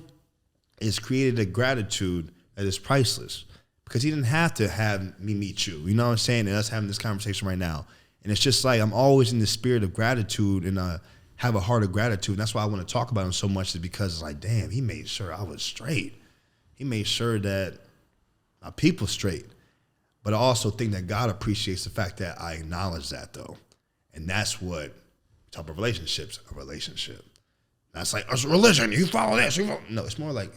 it's created a gratitude that is priceless. Because he didn't have to have me meet you. You know what I'm saying? And us having this conversation right now. And it's just like I'm always in the spirit of gratitude and have a heart of gratitude. And that's why I want to talk about him so much, is because it's like, damn, he made sure I was straight. He made sure that my people straight. But I also think that God appreciates the fact that I acknowledge that, though. And that's what we talk about relationships, a relationship. That's like, it's a religion. You follow this. No, it's more like,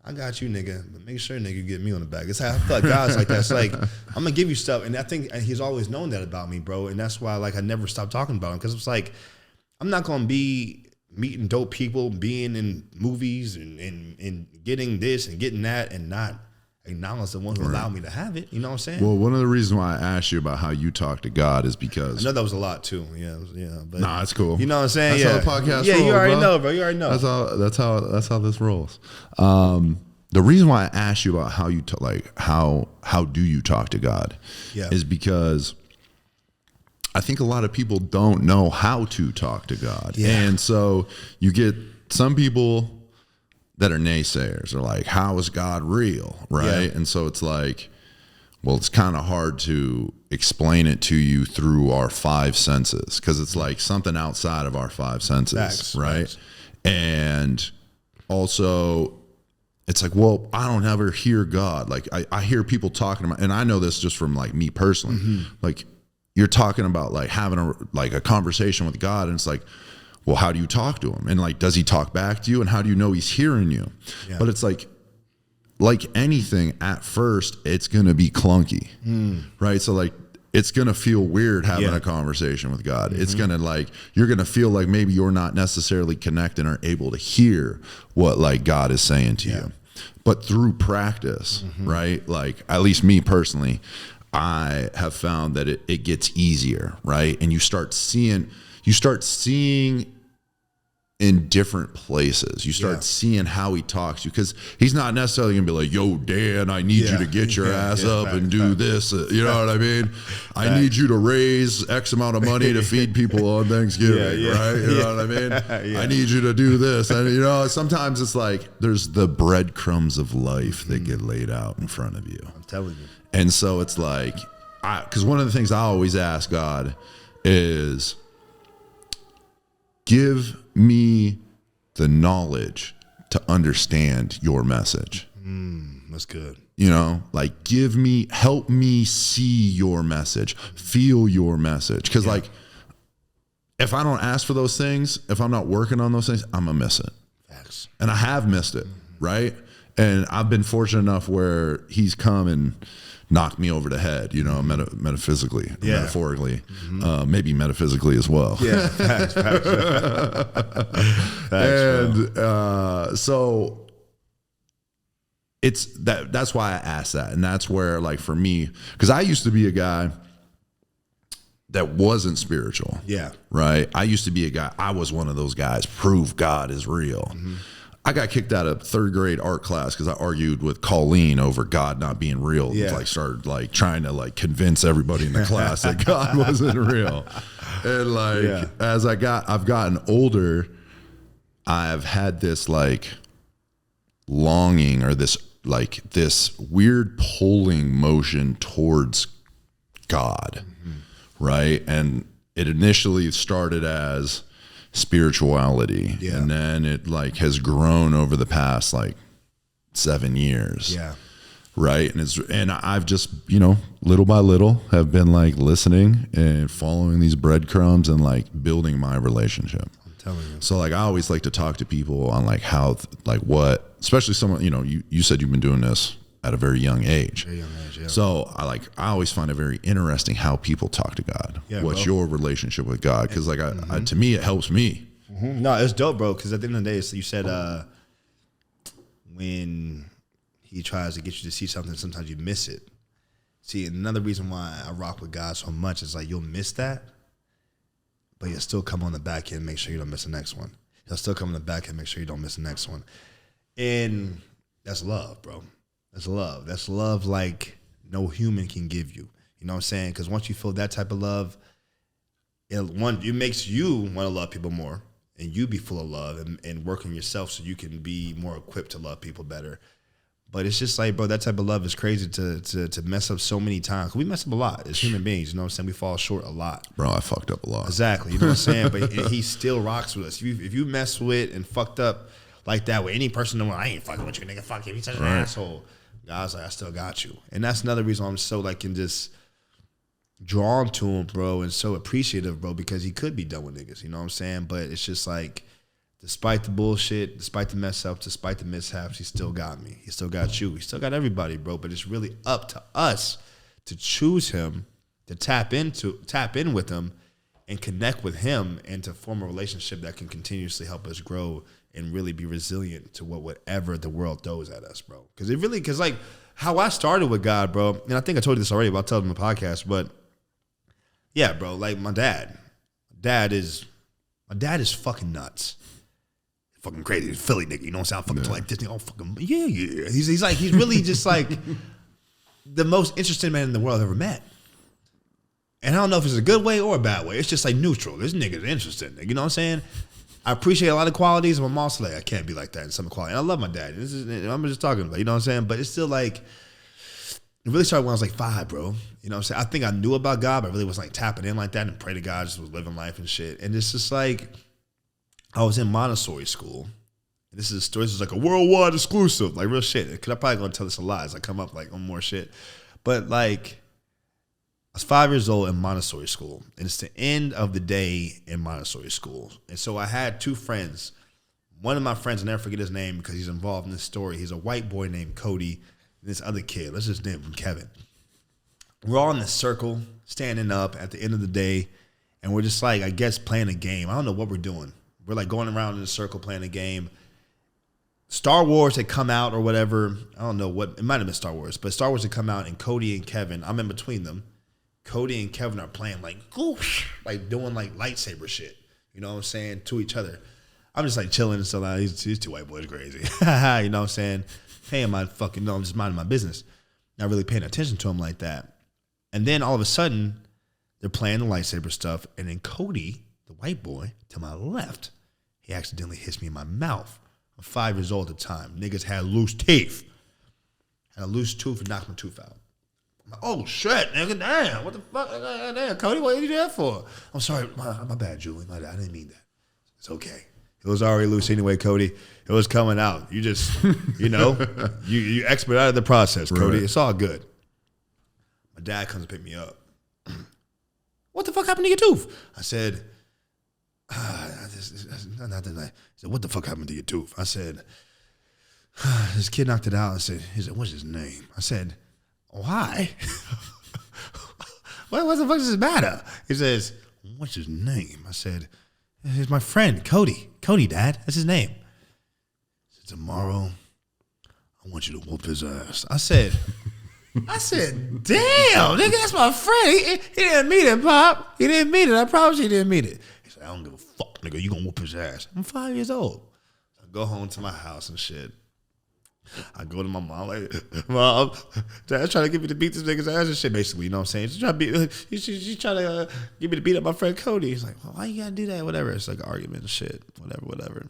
I got you, nigga, but make sure, nigga, you get me on the back. It's how I feel like God's like that. It's like, I'm going to give you stuff. And I think he's always known that about me, bro. And that's why, like, I never stop talking about him. Because it's like, I'm not going to be meeting dope people, being in movies and getting this and getting that and not acknowledge the one who allowed me to have it. You know what I'm saying? Well, one of the reasons why I asked you about how you talk to God is because I know that was a lot too. Yeah. But nah, it's cool. You know what I'm saying? That's how the podcast rolls, you already bro. know, bro. You already know. That's how this rolls. The reason why I asked you about how you how do you talk to God is because I think a lot of people don't know how to talk to God. Yeah. And so you get some people that are naysayers are like, how is God real? Right. Yeah. And so it's like, well, it's kind of hard to explain it to you through our five senses. Cause it's like something outside of our five senses. Facts, right. Facts. And also it's like, well, I don't ever hear God. Like I hear people talking about, and I know this just from like me personally, like you're talking about like having a conversation with God. And it's like, well, how do you talk to him? And like, does he talk back to you? And how do you know he's hearing you? Yeah. But it's like anything at first, it's going to be clunky, right? So like, it's going to feel weird having a conversation with God. It's going to you're going to feel like maybe you're not necessarily connected or able to hear what like God is saying to you. But through practice, right? Like at least me personally, I have found that it gets easier, right? And you start seeing in different places. You start seeing how he talks to you, because he's not necessarily gonna be like, yo, Dan, I need you to get your ass up and do this. You know what I mean? I need you to raise X amount of money to feed people on Thanksgiving, right? You know what I mean? I need you to do this. And you know, sometimes it's like there's the breadcrumbs of life that get laid out in front of you. I'm telling you. And so it's like, because one of the things I always ask God is, give me the knowledge to understand your message. That's good. You know, like help me see your message, feel your message. Because like, if I don't ask for those things, if I'm not working on those things, I'm gonna miss it. Facts. And I have missed it, right? And I've been fortunate enough where he's come and knocked me over the head, you know, metaphysically, metaphorically, maybe metaphysically as well. Yeah, facts. And so it's that's why I asked that. And that's where, like, for me, because I used to be a guy that wasn't spiritual. Yeah. Right? I used to be a guy, I was one of those guys, prove God is real. I got kicked out of third grade art class because I argued with Colleen over God not being real. Yeah. Like, started like trying to like convince everybody in the class that God wasn't real. And like, as I've gotten older, I've had this like longing, or this weird pulling motion towards God. Right. And it initially started as spirituality, and then it like has grown over the past like 7 years, right? And I've just, you know, little by little have been like listening and following these breadcrumbs and like building my relationship. I'm telling you. So like, I always like to talk to people on like how, like what, especially someone, you know, you said you've been doing this at a very young age. So I always find it very interesting how people talk to God. What's your relationship with God? Because like to me, it helps me. No, it's dope, bro. Because at the end of the day, so you said when he tries to get you to see something, sometimes you miss it. See, another reason why I rock with God so much is like, you'll miss that, but you'll still come on the back end and make sure you don't miss the next one. He'll still come on the back end and make sure you don't miss the next one. And that's love, bro. That's love. That's love like no human can give you. You know what I'm saying? Because once you feel that type of love, it makes you want to love people more, and you be full of love and work on yourself so you can be more equipped to love people better. But it's just like, bro, that type of love is crazy to mess up so many times. We mess up a lot as human beings. You know what I'm saying? We fall short a lot. Bro, I fucked up a lot. Exactly. You know what I'm saying? But he still rocks with us. If you mess with and fucked up like that with any person, I ain't fucking with you, nigga. Fuck you. He's such an asshole. God's like, I still got you. And that's another reason I'm so like just drawn to him, bro, and so appreciative, bro, because he could be done with niggas, you know what I'm saying? But it's just like, despite the bullshit, despite the mess ups, despite the mishaps, he still got me. He still got you. He still got everybody, bro. But it's really up to us to choose him, to tap in with him and connect with him, and to form a relationship that can continuously help us grow and really be resilient to whatever the world throws at us, bro. Because like how I started with God, bro, and I think I told you this already, but I'll tell them in the podcast, but yeah, bro, like my dad is fucking nuts. Fucking crazy. He's Philly nigga, you know what I'm saying? I'm fucking like Disney. Oh, fucking, yeah. He's really just like the most interesting man in the world I've ever met. And I don't know if it's a good way or a bad way. It's just like neutral. This nigga's interesting. You know what I'm saying? I appreciate a lot of qualities, but I'm also like, I can't be like that in some quality. And I love my dad. I'm just talking about, you know what I'm saying? But it's still like, it really started when I was like 5, bro. You know what I'm saying? I think I knew about God, but I really wasn't like tapping in like that and pray to God, just was living life and shit. And it's just like, I was in Montessori school. And this is a story. This is like a worldwide exclusive, like real shit. Because I'm probably going to tell this a lot as I come up like on more shit. But like, I was 5 years old in Montessori school, and it's the end of the day in Montessori school. And so I had 2 friends. One of my friends, I'll never forget his name because he's involved in this story. He's a white boy named Cody, and this other kid, let's just name him Kevin. We're all in this circle, standing up at the end of the day, and we're just like, I guess, playing a game. I don't know what we're doing. We're like going around in a circle playing a game. Star Wars had come out or whatever. I don't know what, it might have been Star Wars, but Star Wars had come out, and Cody and Kevin, I'm in between them. Cody and Kevin are playing like doing like lightsaber shit, you know what I'm saying, to each other. I'm just like chilling and stuff. Like, these two white boys crazy. You know what I'm saying? Paying my fucking, no, I'm just minding my business. Not really paying attention to them like that. And then all of a sudden, they're playing the lightsaber stuff. And then Cody, the white boy, to my left, he accidentally hits me in my mouth. I'm 5 years old at the time. Niggas had loose teeth. Had a loose tooth and knocked my tooth out. I'm like, oh shit, nigga, damn. What the fuck? Damn, Cody, what did you do that for? I'm sorry, my bad, Julian. My bad. I didn't mean that. It's okay. It was already loose anyway, Cody. It was coming out. You just, you expedited the process, Cody. Right. It's all good. My dad comes to pick me up. What the fuck happened to your tooth? I said, nothing. He said, what the fuck happened to your tooth? I said, this kid knocked it out. He said, what's his name? I said, why? What the fuck does this matter? He says, what's his name? I said, he's my friend, Cody. Cody, Dad. That's his name. He said, tomorrow, I want you to whoop his ass. I said, damn, nigga, that's my friend. He didn't mean it, Pop. He didn't mean it. I promise he didn't mean it. He said, I don't give a fuck, nigga. You gonna whoop his ass. I'm 5 years old. I go home to my house and shit. I go to my mom, like, Mom, Dad's trying to get me to beat this nigga's ass and shit, basically, you know what I'm saying? She's trying to get me to beat up my friend Cody. He's like, well, why you gotta do that? Whatever. It's like an argument and shit. Whatever.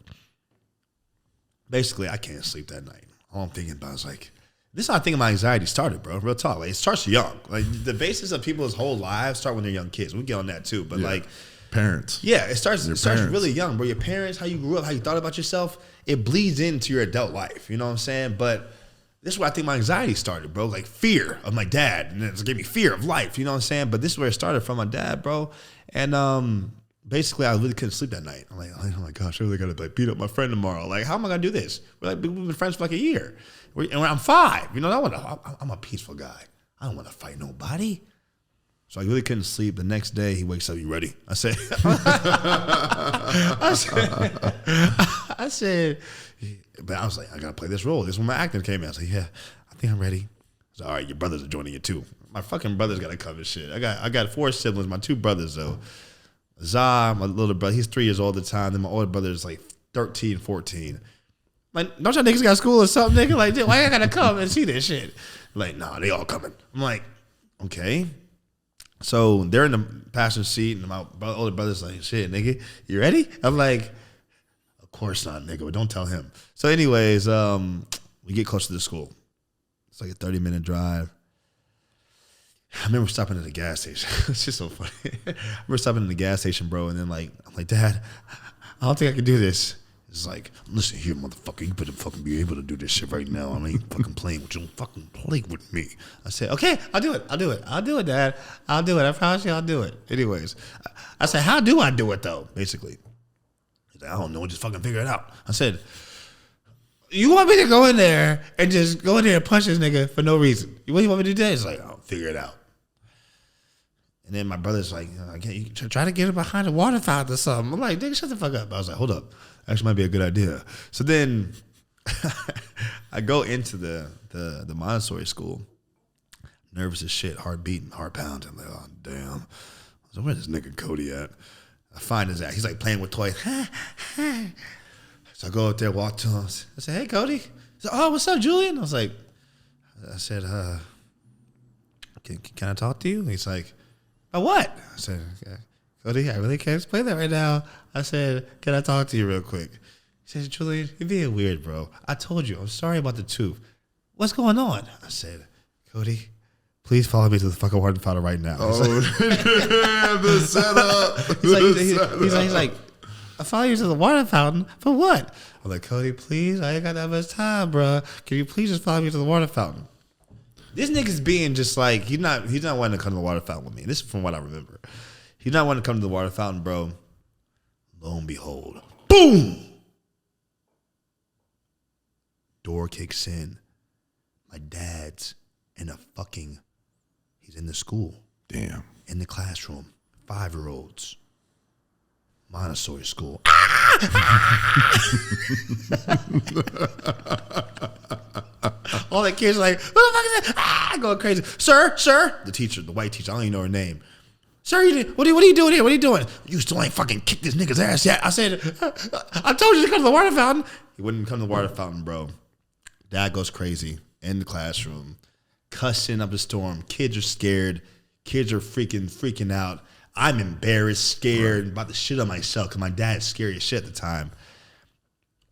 Basically, I can't sleep that night. All I'm thinking about is like, this is how I think my anxiety started, bro. Real talk. Like, it starts young. Like, the basis of people's whole lives start when they're young kids. We get on that too. But like, parents. Yeah, it starts really young, bro. Your parents, how you grew up, how you thought about yourself, it bleeds into your adult life. You know what I'm saying? But this is where I think my anxiety started, bro. Like fear of my dad. And it gave me fear of life. You know what I'm saying? But this is where it started from my dad, bro. And basically, I really couldn't sleep that night. I'm like, oh my gosh, I really got to like beat up my friend tomorrow. Like, how am I going to do this? We've been friends for like a year. And when I'm 5, you know, I'm a peaceful guy. I don't want to fight nobody. So I really couldn't sleep. The next day, he wakes up, you ready? I said, but I was like, I got to play this role. This is when my acting came in. I was like, yeah, I think I'm ready. I was like, all right, your brothers are joining you too. My fucking brothers got to come and shit. I got 4 siblings. My 2 brothers, though. Zah, my little brother, he's 3 years old at the time. Then my older brother is like 13, 14. Like, don't y'all niggas got school or something, nigga? Like, why I got to come and see this shit? Like, nah, they all coming. I'm like, okay. So they're in the passenger seat, and my older brother's like, shit, nigga, you ready? I'm like, of course not, nigga, but don't tell him. So anyways, we get close to the school. It's like a 30-minute drive. I remember stopping at the gas station. It's just so funny. I remember stopping at the gas station, bro, and then like, I'm like, Dad, I don't think I can do this. It's like, listen here, motherfucker, you better fucking be able to do this shit right now. I ain't fucking playing with you. Don't fucking play with me. I said, okay, I'll do it, Dad. I'll do it. I promise you I'll do it. Anyways, I said, how do I do it, though, basically? He's like, I don't know, just fucking figure it out. I said, you want me to go in there and just go in there and punch this nigga for no reason? What do you want me to do? He's like, I'll figure it out. And then my brother's like, you try to get him behind a water fountain or something. I'm like, nigga, shut the fuck up. I was like, hold up. Actually might be a good idea. So then I go into the Montessori school, nervous as shit, heart beating, heart pounding. Like, oh, damn. I was like, where's this nigga Cody at? I find his ass. He's like playing with toys. So I go up there, walk to him. I said, hey, Cody. He said, oh, what's up, Julian? I said, can I talk to you? He's like, oh, what? I said, okay. Cody, I really can't explain that right now. I said, can I talk to you real quick? He says, Julian, you're being weird, bro. I told you, I'm sorry about the tooth. What's going on? I said, Cody, please follow me to the fucking water fountain right now. Oh, the setup. He's like, I follow you to the water fountain for what? I'm like, Cody, please, I ain't got that much time, bro. Can you please just follow me to the water fountain? This nigga's being just like, he's not wanting to come to the water fountain with me. This is from what I remember. He's not wanting to come to the water fountain, bro. Lo and behold, boom! Door kicks in. My dad's in he's in the school. Damn. In the classroom. 5-year-olds. Montessori school. All the kids are like, what the fuck is that? Going crazy. Sir. The teacher, the white teacher, I don't even know her name. Sir, what are you doing here? What are you doing? You still ain't fucking kicked this nigga's ass yet. I said, I told you to come to the water fountain. He wouldn't come to the water fountain, bro. Dad goes crazy in the classroom, cussing up a storm. Kids are scared. Kids are freaking out. I'm embarrassed, scared, about to shit on myself because my dad's scary as shit at the time.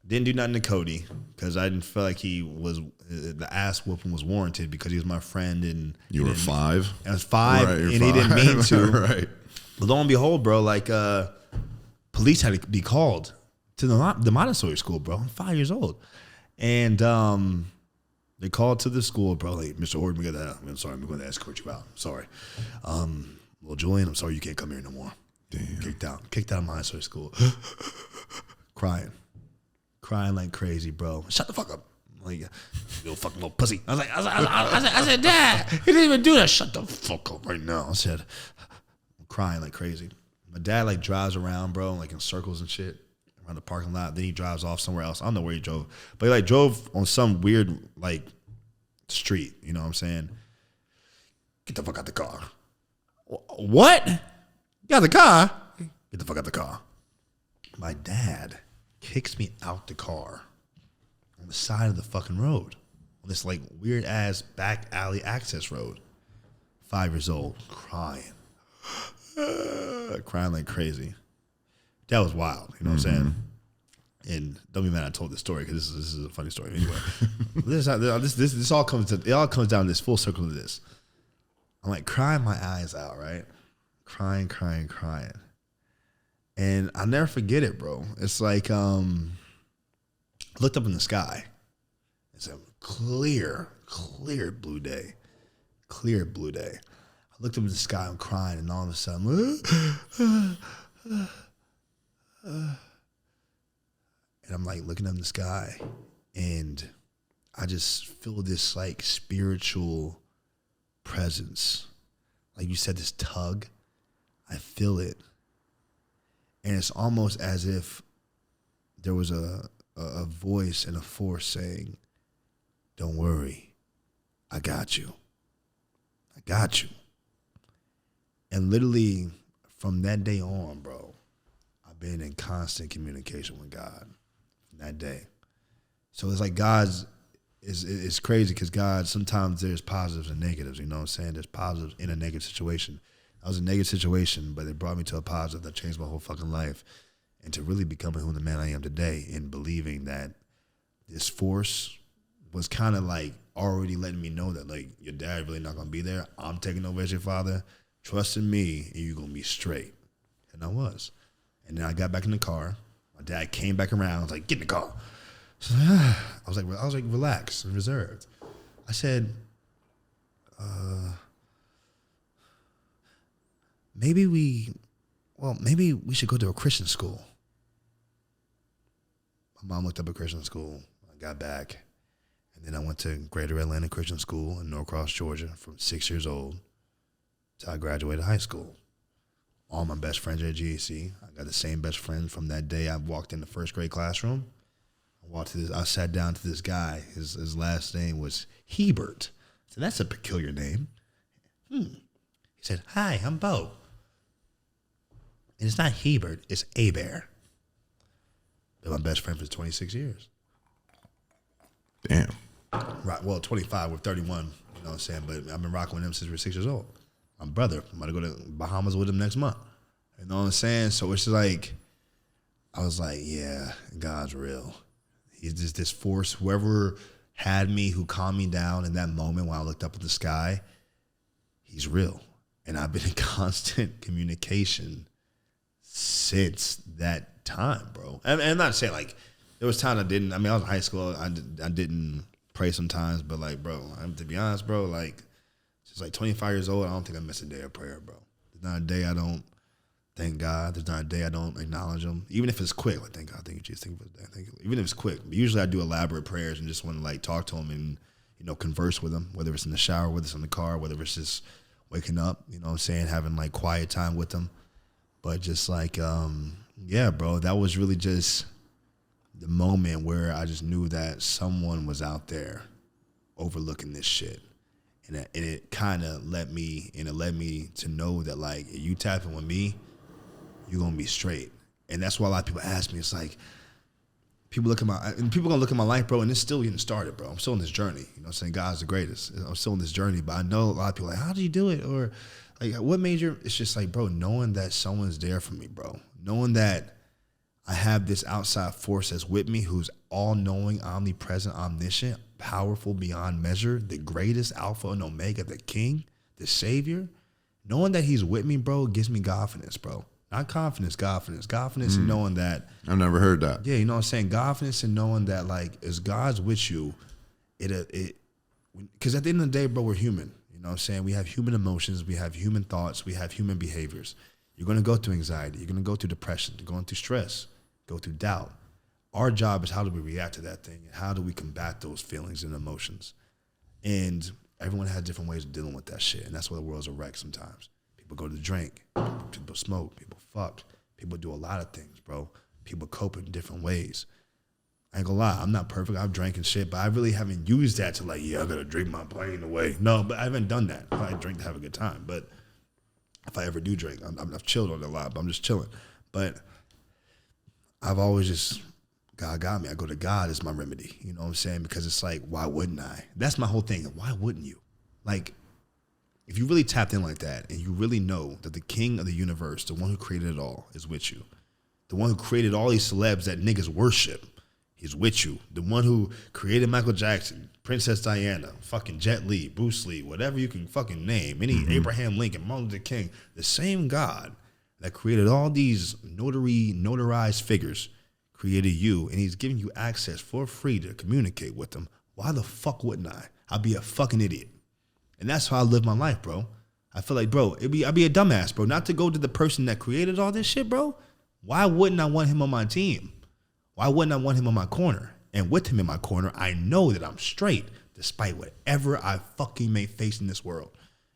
Didn't do nothing to Cody because I didn't feel like the ass whooping was warranted because he was my friend. And you were 5? I was 5, right, and 5. he didn't mean to. Right. But lo and behold, bro, like police had to be called to the Montessori school, bro. I'm 5 years old. And they called to the school, bro, like, Mr. Horton, I'm sorry, I'm going to escort you out. I'm sorry. Well, Julian, I'm sorry you can't come here no more. Damn. Kicked out of Montessori school. Crying like crazy, bro. Shut the fuck up. Like, you little pussy. I said, Dad, he didn't even do that. Shut the fuck up right now. I said, I'm crying like crazy. My dad like drives around, bro, like in circles and shit around the parking lot. Then he drives off somewhere else. I don't know where he drove, but he like drove on some weird like street. You know what I'm saying? Get the fuck out the car. What? Get out the car? Get the fuck out the car. My dad kicks me out the car on the side of the fucking road on this like weird ass back alley access road. 5 years old, crying like crazy. That was wild. You know what I'm saying? And don't be mad I told this story because this is a funny story. Anyway, this all comes down to this full circle of this. I'm like crying my eyes out, right? Crying. And I'll never forget it, bro. It's like, I looked up in the sky. It's a clear blue day. Clear blue day. I looked up in the sky, I'm crying, and all of a sudden, and I'm like looking up in the sky, and I just feel this like spiritual presence. Like you said, this tug. I feel it. And it's almost as if there was a voice and a force saying, don't worry, I got you. I got you. And literally from that day on, bro, I've been in constant communication with God from that day. So it's like it's crazy because God, sometimes there's positives and negatives, you know what I'm saying? There's positives in a negative situation. I was in a negative situation, but it brought me to a positive that changed my whole fucking life. And to really becoming who the man I am today and believing that this force was kind of like already letting me know that like your dad really not going to be there. I'm taking over as your father. Trust in me and you're going to be straight. And I was. And then I got back in the car. My dad came back around. I was like, get in the car. So, I was like relaxed and reserved. I said, maybe we should go to a Christian school. My mom looked up a Christian school. I got back. And then I went to Greater Atlanta Christian School in Norcross, Georgia from 6 years old till I graduated high school. All my best friends are at GAC. I got the same best friend from that day I walked in the first grade classroom. I sat down to this guy. His last name was Hebert. So that's a peculiar name. He said, hi, I'm Bo. And it's not Hebert, it's Abear. Been my best friend for 26 years. Damn. Right, well, 25, we're 31, you know what I'm saying? But I've been rocking with him since we were 6 years old. My brother, I'm about to go to Bahamas with him next month. You know what I'm saying? So it's like, I was like, yeah, God's real. He's just this force, whoever had me, who calmed me down in that moment when I looked up at the sky, he's real. And I've been in constant communication since that time, bro. And I'm not saying like there was times I was in high school, I didn't pray sometimes, but like, bro, to be honest, bro, like since like 25 years old, I don't think I missed a day of prayer, bro. There's not a day I don't thank God. There's not a day I don't acknowledge him, even if it's quick. Like, thank God, thank you, Jesus, thank you for that. Thank you. Even if it's quick, but usually I do elaborate prayers and just want to like talk to him and converse with him, whether it's in the shower, whether it's in the car, whether it's just waking up, you know what I'm saying, having like quiet time with him. But just like, yeah, bro, that was really just the moment where I just knew that someone was out there overlooking this shit. And it kind of led me to know that, like, if you tap in with me, you're going to be straight. And that's why a lot of people ask me, it's like, people gonna look at my life, bro, and it's still getting started, bro. I'm still on this journey. You know what I'm saying? God's the greatest. I'm still on this journey, but I know a lot of people are like, how did you do it? Or like, what made you? It's just like, bro, knowing that someone's there for me, bro. Knowing that I have this outside force that's with me, who's all-knowing, omnipresent, omniscient, powerful beyond measure, the greatest, Alpha and Omega, the King, the Savior. Knowing that he's with me, bro, gives me confidence, bro. Not confidence, confidence. Confidence in knowing that. I've never heard that. Yeah, you know what I'm saying? Confidence in knowing that, like, as God's with you, because at the end of the day, bro, we're human. You know what I'm saying? We have human emotions. We have human thoughts. We have human behaviors. You're going to go through anxiety. You're going to go through depression. You're going through stress. Go through doubt. Our job is how do we react to that thing? And how do we combat those feelings and emotions? And everyone has different ways of dealing with that shit. And that's why the world's a wreck sometimes. People go to drink, people smoke, people fuck, people do a lot of things, bro. People cope in different ways. I ain't gonna lie, I'm not perfect. I've drank and shit, but I really haven't used that to like, yeah, I gotta drink my pain away. No, but I haven't done that. I drink to have a good time, but if I ever do drink, I've chilled on it a lot, but I'm just chilling. But I've always just, God got me. I go to God as my remedy, you know what I'm saying? Because it's like, why wouldn't I? That's my whole thing. Why wouldn't you? Like, if you really tapped in like that and you really know that the king of the universe, the one who created it all, is with you, the one who created all these celebs that niggas worship, he's with you, the one who created Michael Jackson, Princess Diana, fucking Jet Li, Bruce Lee, whatever you can fucking name, any Abraham Lincoln, Martin Luther King, the same God that created all these notarized figures created you, and he's giving you access for free to communicate with them. Why the fuck wouldn't I? I'd be a fucking idiot. And that's how I live my life, bro. I feel like, bro, I'd be a dumbass, bro, not to go to the person that created all this shit, bro. Why wouldn't I want him on my team? Why wouldn't I want him on my corner? And with him in my corner, I know that I'm straight, despite whatever I fucking may face in this world.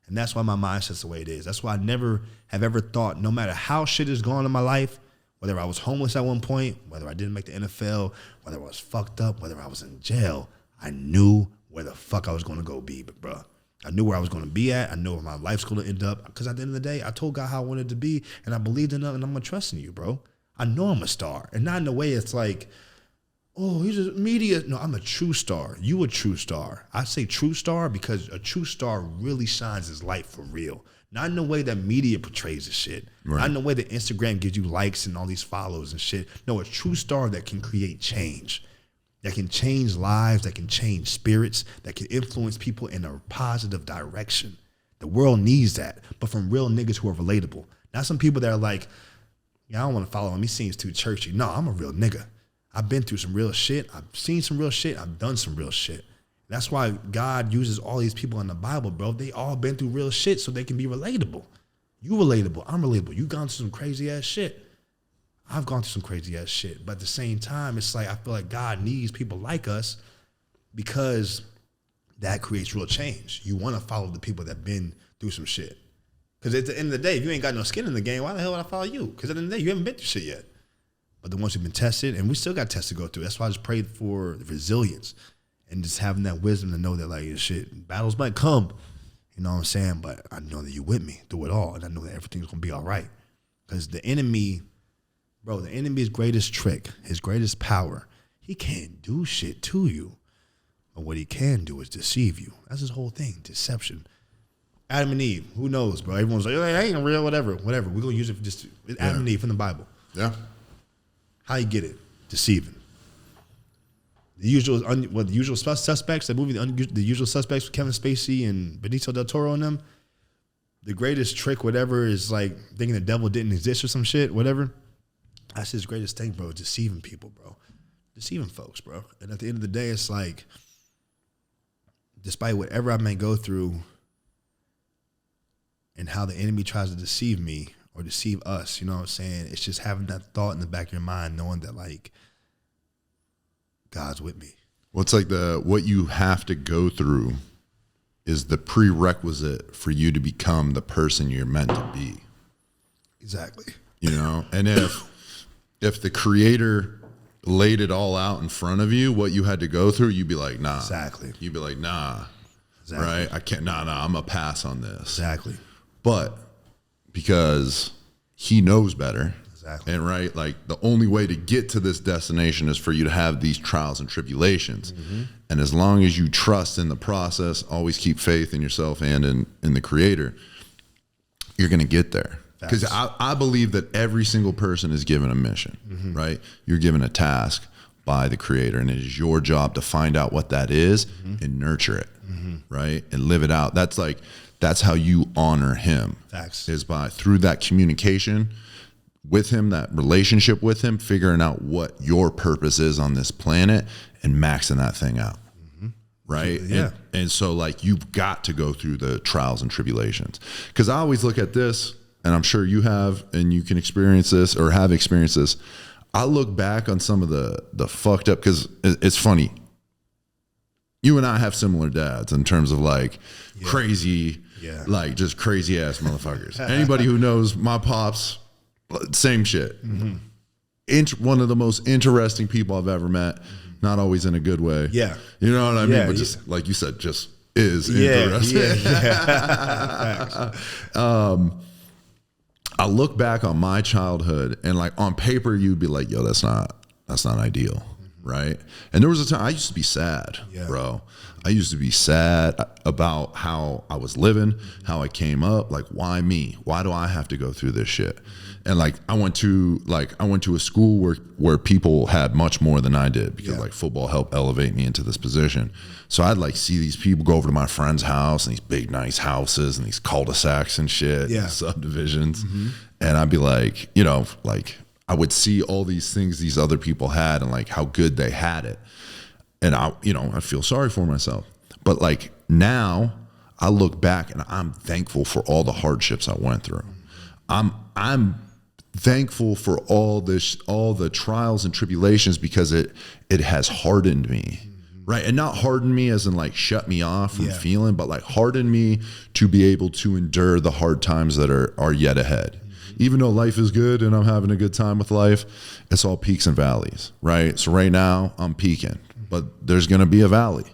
And that's why my mindset's the way it is. That's why I never have ever thought, no matter how shit is going in my life, whether I was homeless at one point, whether I didn't make the NFL, whether I was fucked up, whether I was in jail, I knew where the fuck I was going to go be, but bro. I knew where I was going to be at. I knew where my life's going to end up. Because at the end of the day, I told God how I wanted to be, and I believed in it, and I'm going to trust in you, bro. I know I'm a star. And not in a way it's like, oh, he's a media. No, I'm a true star. You a true star. I say true star because a true star really shines his light for real. Not in the way that media portrays the shit. Right. Not in the way that Instagram gives you likes and all these follows and shit. No, a true star that can create change. That can change lives, that can change spirits, that can influence people in a positive direction. The world needs that, but from real niggas who are relatable. Not some people that are like, yeah, I don't want to follow him. He seems too churchy. No, I'm a real nigga. I've been through some real shit. I've seen some real shit. I've done some real shit. That's why God uses all these people in the Bible, bro. They all been through real shit so they can be relatable. You relatable. I'm relatable. You gone through some crazy ass shit. I've gone through some crazy ass shit, but at the same time, it's like I feel like God needs people like us because that creates real change. You want to follow the people that been through some shit. Because at the end of the day, if you ain't got no skin in the game, why the hell would I follow you? Because at the end of the day, you haven't been through shit yet. But the ones who've been tested, and we still got tests to go through. That's why I just prayed for resilience and just having that wisdom to know that, like, shit, battles might come. You know what I'm saying? But I know that you're with me through it all, and I know that everything's going to be all right. Because the enemy... Bro, the enemy's greatest trick, his greatest power, he can't do shit to you. But what he can do is deceive you. That's his whole thing, deception. Adam and Eve, who knows, bro? Everyone's like, hey, that ain't real, whatever. We're going to use it for just Adam and Eve from the Bible. Yeah. How you get it? Deceiving. The usual suspects, that movie, The Usual Suspects with Kevin Spacey and Benicio del Toro and them, the greatest trick, whatever, is like thinking the devil didn't exist or some shit, whatever. That's his greatest thing, bro, deceiving people, bro. Deceiving folks, bro. And at the end of the day, it's like, despite whatever I may go through and how the enemy tries to deceive me or deceive us, you know what I'm saying? It's just having that thought in the back of your mind, knowing that, like, God's with me. Well, it's like what you have to go through is the prerequisite for you to become the person you're meant to be. Exactly. You know, and if the creator laid it all out in front of you, what you had to go through, you'd be like, nah. Exactly. You'd be like, nah. Exactly. right? I can't, I'm a pass on this. Exactly. But because he knows better. Exactly. And right, like the only way to get to this destination is for you to have these trials and tribulations. And as long as you trust in the process, always keep faith in yourself and in the Creator, you're going to get there. Because I believe that every single person is given a mission, right? You're given a task by the Creator, and it is your job to find out what that is and nurture it, right? And live it out. That's how you honor Him. Facts. Is through that communication with Him, that relationship with Him, figuring out what your purpose is on this planet and maxing that thing out. Right. Yeah. And so like, you've got to go through the trials and tribulations, because I always look at this, and I'm sure you have, and you can experience this or have experienced this. I look back on some of the fucked up, because it's funny. You and I have similar dads in terms of like crazy, like just crazy ass motherfuckers. Anybody who knows my pops, same shit. One of the most interesting people I've ever met. Not always in a good way. Yeah. You know what I mean? But just like you said, just is interesting. I look back on my childhood, and like on paper, you'd be like, yo, that's not ideal. Right. And there was a time I used to be sad, bro. I used to be sad about how I was living, how I came up. Like, why me? Why do I have to go through this shit? And like, I went to a school where people had much more than I did, because like football helped elevate me into this position. So I'd like see these people go over to my friend's house, and these big nice houses and these cul-de-sacs and shit, and subdivisions. And I'd be like, you know, like I would see all these things these other people had and like how good they had it. And I feel sorry for myself. But like now I look back and I'm thankful for all the hardships I went through. I'm thankful for all the trials and tribulations, because it has hardened me, right? And not hardened me as in like shut me off from feeling, but like hardened me to be able to endure the hard times that are yet ahead. Even though life is good and I'm having a good time with life, it's all peaks and valleys, right? So right now I'm peaking, but there's going to be a valley,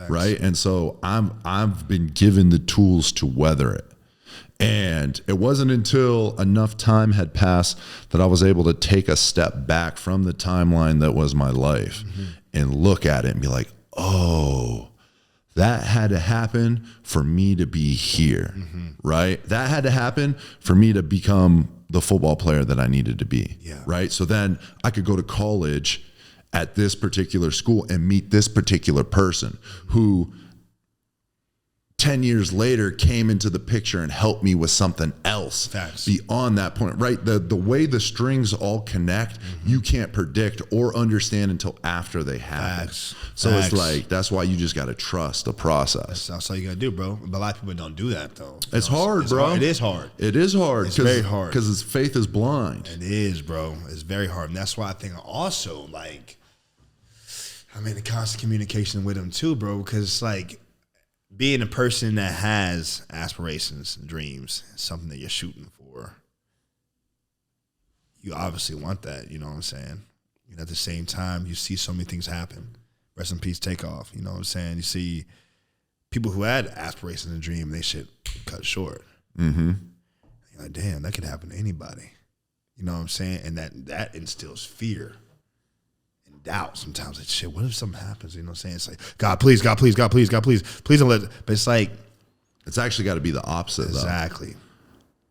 right? And so I've been given the tools to weather it. And it wasn't until enough time had passed that I was able to take a step back from the timeline that was my life and look at it and be like, oh, that had to happen for me to be here, right? That had to happen for me to become the football player that I needed to be, right? So then I could go to college at this particular school and meet this particular person who 10 years later came into the picture and helped me with something else beyond that point, right? The way the strings all connect, you can't predict or understand until after they happen. So it's like, that's why you just got to trust the process. That's all you got to do, bro. But a lot of people don't do that, though. It's hard, bro. It is hard. It is hard. It's very hard. Because faith is blind. It is, bro. It's very hard. And that's why I think also, like, I'm in constant communication with them too, bro, because it's like, being a person that has aspirations and dreams, something that you're shooting for, you obviously want that, you know what I'm saying? And at the same time, you see so many things happen. Rest in peace, Takeoff, you know what I'm saying? You see people who had aspirations and dreams, they shit cut short. You're like, damn, that could happen to anybody. You know what I'm saying? And that instills fear. Doubt sometimes. Like, shit, what if something happens? You know what I'm saying? It's like, God, please, God, please, God, please, God, please don't let it. But it's like, it's actually got to be the opposite, exactly. Though.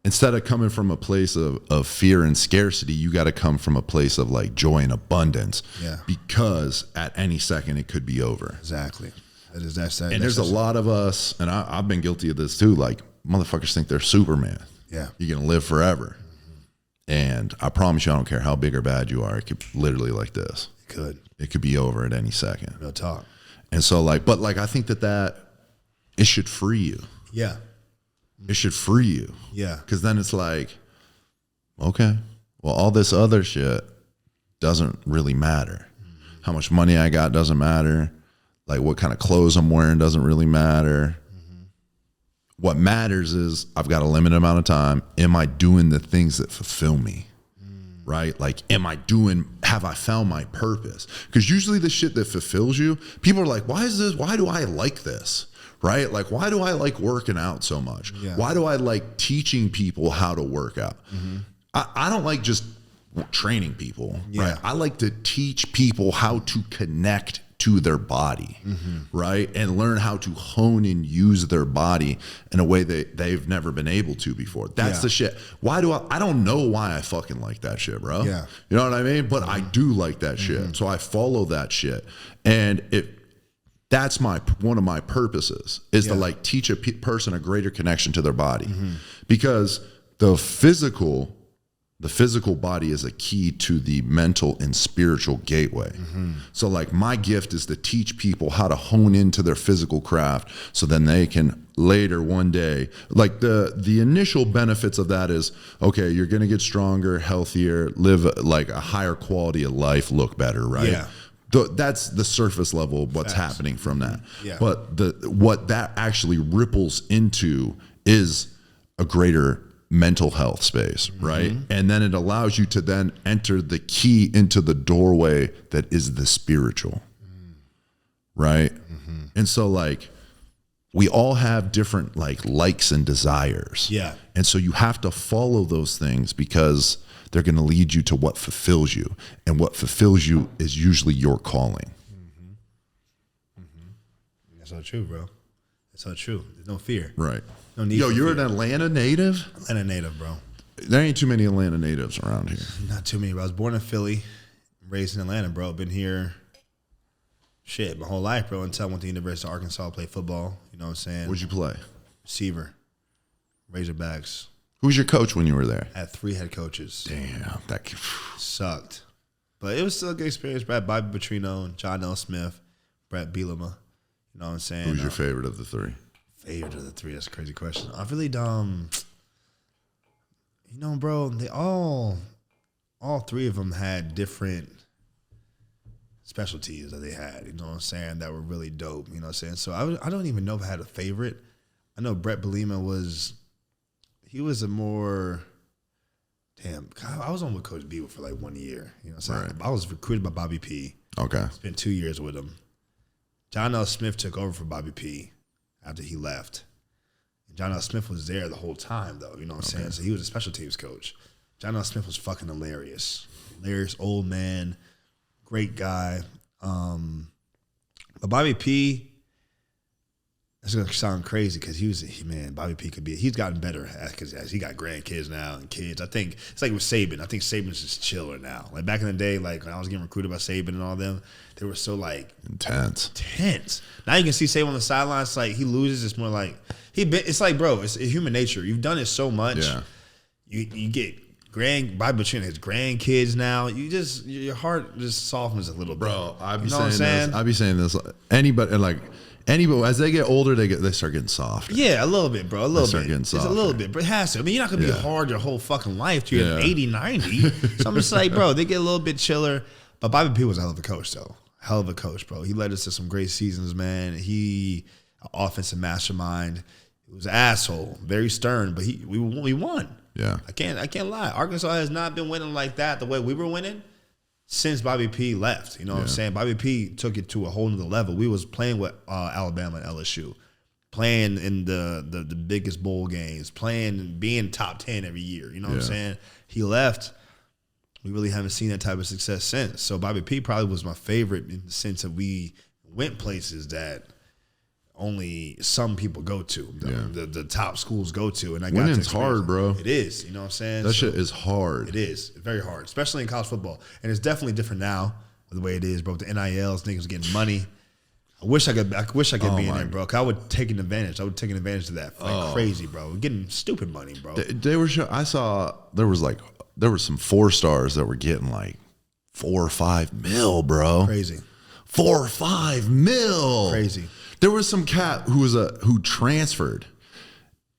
Instead of coming from a place of fear and scarcity, you got to come from a place of like joy and abundance. Because at any second it could be over. Exactly. And there's a lot of us, and I've been guilty of this too. Like, motherfuckers think they're Superman. You're gonna live forever. And I promise you, I don't care how big or bad you are. It could literally like this. It could be over at any second. Real talk. And so like, but like, I think that it should free you. It should free you. Because then it's like, okay, well, all this other shit doesn't really matter. How much money I got doesn't matter. Like what kind of clothes I'm wearing doesn't really matter. What matters is I've got a limited amount of time. Am I doing the things that fulfill me? Right? Like, have I found my purpose? Because usually the shit that fulfills you, people are like, why do I like this? right? Like, why do I like working out so much? Yeah. Why do I like teaching people how to work out? I don't like just training people, right? I like to teach people how to connect to their body, right? And learn how to hone and use their body in a way that they've never been able to before. That's the shit. Why do I don't know why I fucking like that shit, bro. Yeah. You know what I mean? But I do like that shit. So I follow that shit. And that's one of my purposes is to like teach a person a greater connection to their body, because the physical body is a key to the mental and spiritual gateway. So like my gift is to teach people how to hone into their physical craft so then they can later one day, like the initial benefits of that is, okay, you're going to get stronger, healthier, live like a higher quality of life, look better, right? Yeah. That's the surface level of what's happening from that. Yeah. But what that actually ripples into is a greater mental health space, right? And then it allows you to then enter the key into the doorway that is the spiritual, right? And so like we all have different like likes and desires. Yeah. And so you have to follow those things because they're going to lead you to what fulfills you. And what fulfills you is usually your calling. That's so true, bro. That's so true. There's no fear. Right. No need Yo, for you're fear. an Atlanta native? Atlanta native, bro. There ain't too many Atlanta natives around here. Not too many, bro. I was born in Philly, raised in Atlanta, bro. Been here, my whole life, bro, until I went to the University of Arkansas to play football. You know what I'm saying? What'd you play? Receiver. Razorbacks. Who was your coach when you were there? Had 3 head coaches. Damn, that Sucked. But it was still a good experience. Bobby Petrino and John L. Smith, Brett Bielema. You know what I'm saying? Who's your favorite of the 3? Favorite of the 3? That's a crazy question. I really you know, bro, they all 3 of them had different specialties that they had, you know what I'm saying, that were really dope, you know what I'm saying? So I don't even know if I had a favorite. I know Brett Bielema was a more, I was on with Coach B for like 1 year, you know what I'm saying? Right. I was recruited by Bobby P. Okay. Spent 2 years with him. John L. Smith took over for Bobby P. after he left. And John L. Smith was there the whole time, though. You know what I'm saying? So he was a special teams coach. John L. Smith was fucking hilarious. Hilarious old man, great guy. But Bobby P, that's gonna sound crazy because Bobby P he's gotten better because he got grandkids now and kids. I think it's like with Saban. I think Saban's just chiller now. Like back in the day, like when I was getting recruited by Saban and all them, they were so like intense. Now you can see Saban on the sidelines. Like he loses, it's more like it's like, bro, it's human nature. You've done it so much. Yeah. You get Bobby Petrino has grandkids now. Your heart just softens a little bit. Bro, I be saying this. Anybody, as they get older, they start getting soft. Yeah, a little bit, bro. A little bit. Getting softer. It's a little bit, but it has to. I mean, you're not going to be hard your whole fucking life till you're 80, 90. So I'm just like, bro, they get a little bit chiller. But Bobby P was a hell of a coach, though. Hell of a coach, bro. He led us to some great seasons, man. He, offensive mastermind. He was an asshole, very stern, but we won. Yeah. I can't lie. Arkansas has not been winning like that the way we were winning since Bobby P left. You know what I'm saying? Bobby P took it to a whole nother level. We was playing with Alabama and LSU, playing in the biggest bowl games, being top 10 every year. You know what I'm saying? He left. We really haven't seen that type of success since. So Bobby P probably was my favorite in the sense that we went places that only some people go to, the top schools go to. And winning's hard, bro. It is, you know what I'm saying? That shit is hard. It is. It's very hard, especially in college football. And it's definitely different now the way it is, bro. The NILs, niggas getting money. I wish I could be in there, bro. 'Cause I would take advantage. I would take advantage of that like crazy, bro. We're getting stupid money, bro. I saw there was some 4-stars that were getting like 4 or 5 mil, bro. Crazy. 4 or 5 mil. Crazy. There was some cat who transferred.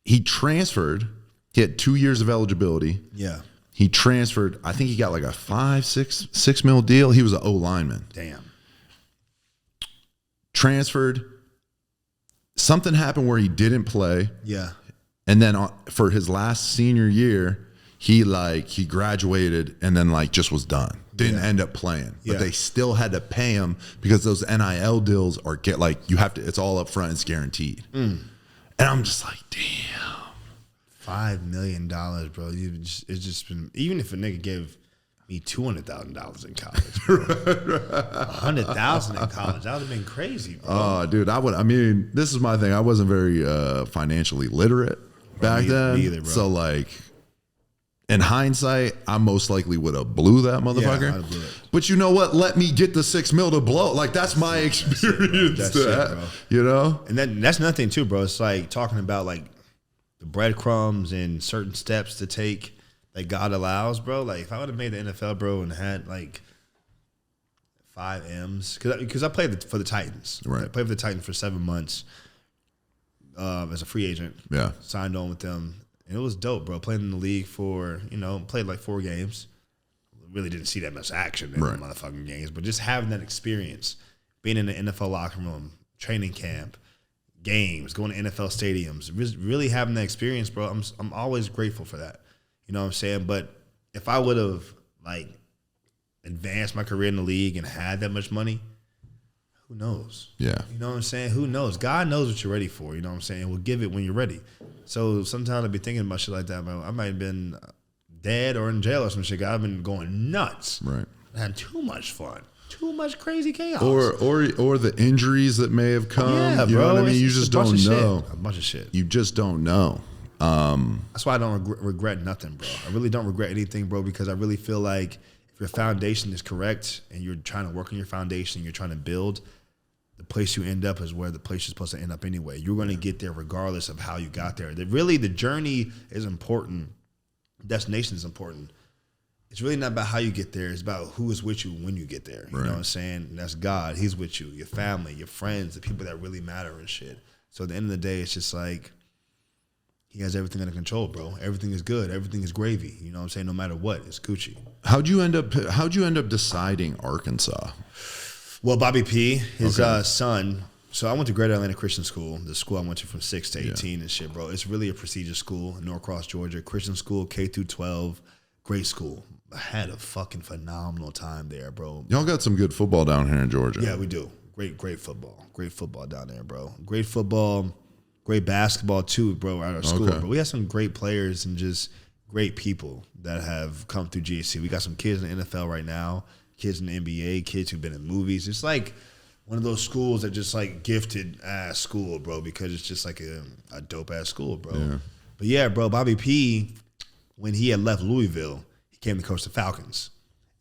He transferred. He had 2 years of eligibility. Yeah. He transferred. I think he got like a 6 mil deal. He was an O lineman. Damn. Transferred. Something happened where he didn't play. Yeah. And then for his last senior year, he graduated and then just was done. didn't end up playing, but Yeah. they still had to pay him because those NIL deals are you have to, it's all up front, it's guaranteed. And I'm just like, damn. $5 million, bro. It's just been, even if a nigga gave me $200,000 in college, bro. $100,000 in college, that would have been crazy, bro. Oh, dude, I mean, this is my thing. I wasn't very financially literate back then. Me either, bro. So like, in hindsight, I most likely would have blew that motherfucker. Yeah, I'd blew it. But you know what? Let me get the $6 million to blow. Like that's my experience. That's it, bro. You know? And that's another thing too, bro. It's like talking about like the breadcrumbs and certain steps to take that God allows, bro. Like if I would have made the NFL, bro, and had like 5 M's, because I played for the Titans. Right. I played for the Titans for 7 months as a free agent. Yeah. Signed on with them. And it was dope, bro. Played in the league for, played like 4 games. Really didn't see that much action in the motherfucking games. But just having that experience, being in the NFL locker room, training camp, games, going to NFL stadiums, really having that experience, bro, I'm always grateful for that. You know what I'm saying? But if I would have, like, advanced my career in the league and had that much money, who knows? Yeah. You know what I'm saying? Who knows? God knows what you're ready for. You know what I'm saying? We'll give it when you're ready. So sometimes I'll be thinking about shit like that, bro. I might have been dead or in jail or some shit. I've been going nuts. Right. I had too much fun. Too much crazy chaos. Or the injuries that may have come. Yeah, you bro. know what I mean? You It's just a bunch don't of shit. know. A bunch of shit. You just don't know. That's why I don't regret nothing, bro. I really don't regret anything, bro, because I really feel like if your foundation is correct and you're trying to work on your foundation, you're trying to build, the place you end up is where the place you're supposed to end up anyway. You're going to get there regardless of how you got there. Really, the journey is important. Destination is important. It's really not about how you get there. It's about who is with you when you get there. You know what I'm saying? And that's God. He's with you, your family, your friends, the people that really matter and shit. So at the end of the day, it's just like he has everything under control, bro. Everything is good. Everything is gravy. You know what I'm saying? No matter what, it's Gucci. How'd you end up deciding Arkansas? Well, Bobby P, his son. So I went to Greater Atlanta Christian School, the school I went to from 6 to 18 and shit, bro. It's really a prestigious school in Norcross, Georgia. Christian school, K through 12. Great school. I had a fucking phenomenal time there, bro. Y'all got some good football down here in Georgia. Yeah, we do. Great football. Great football down there, bro. Great football, great basketball too, bro, at our school. Bro. We have some great players and just great people that have come through GAC. We got some kids in the NFL right now, kids in the NBA, kids who've been in movies. It's like one of those schools that just like gifted ass school, bro, because it's just like a dope ass school, bro. Yeah. But yeah, bro, Bobby P, when he had left Louisville, he came to coach the Falcons.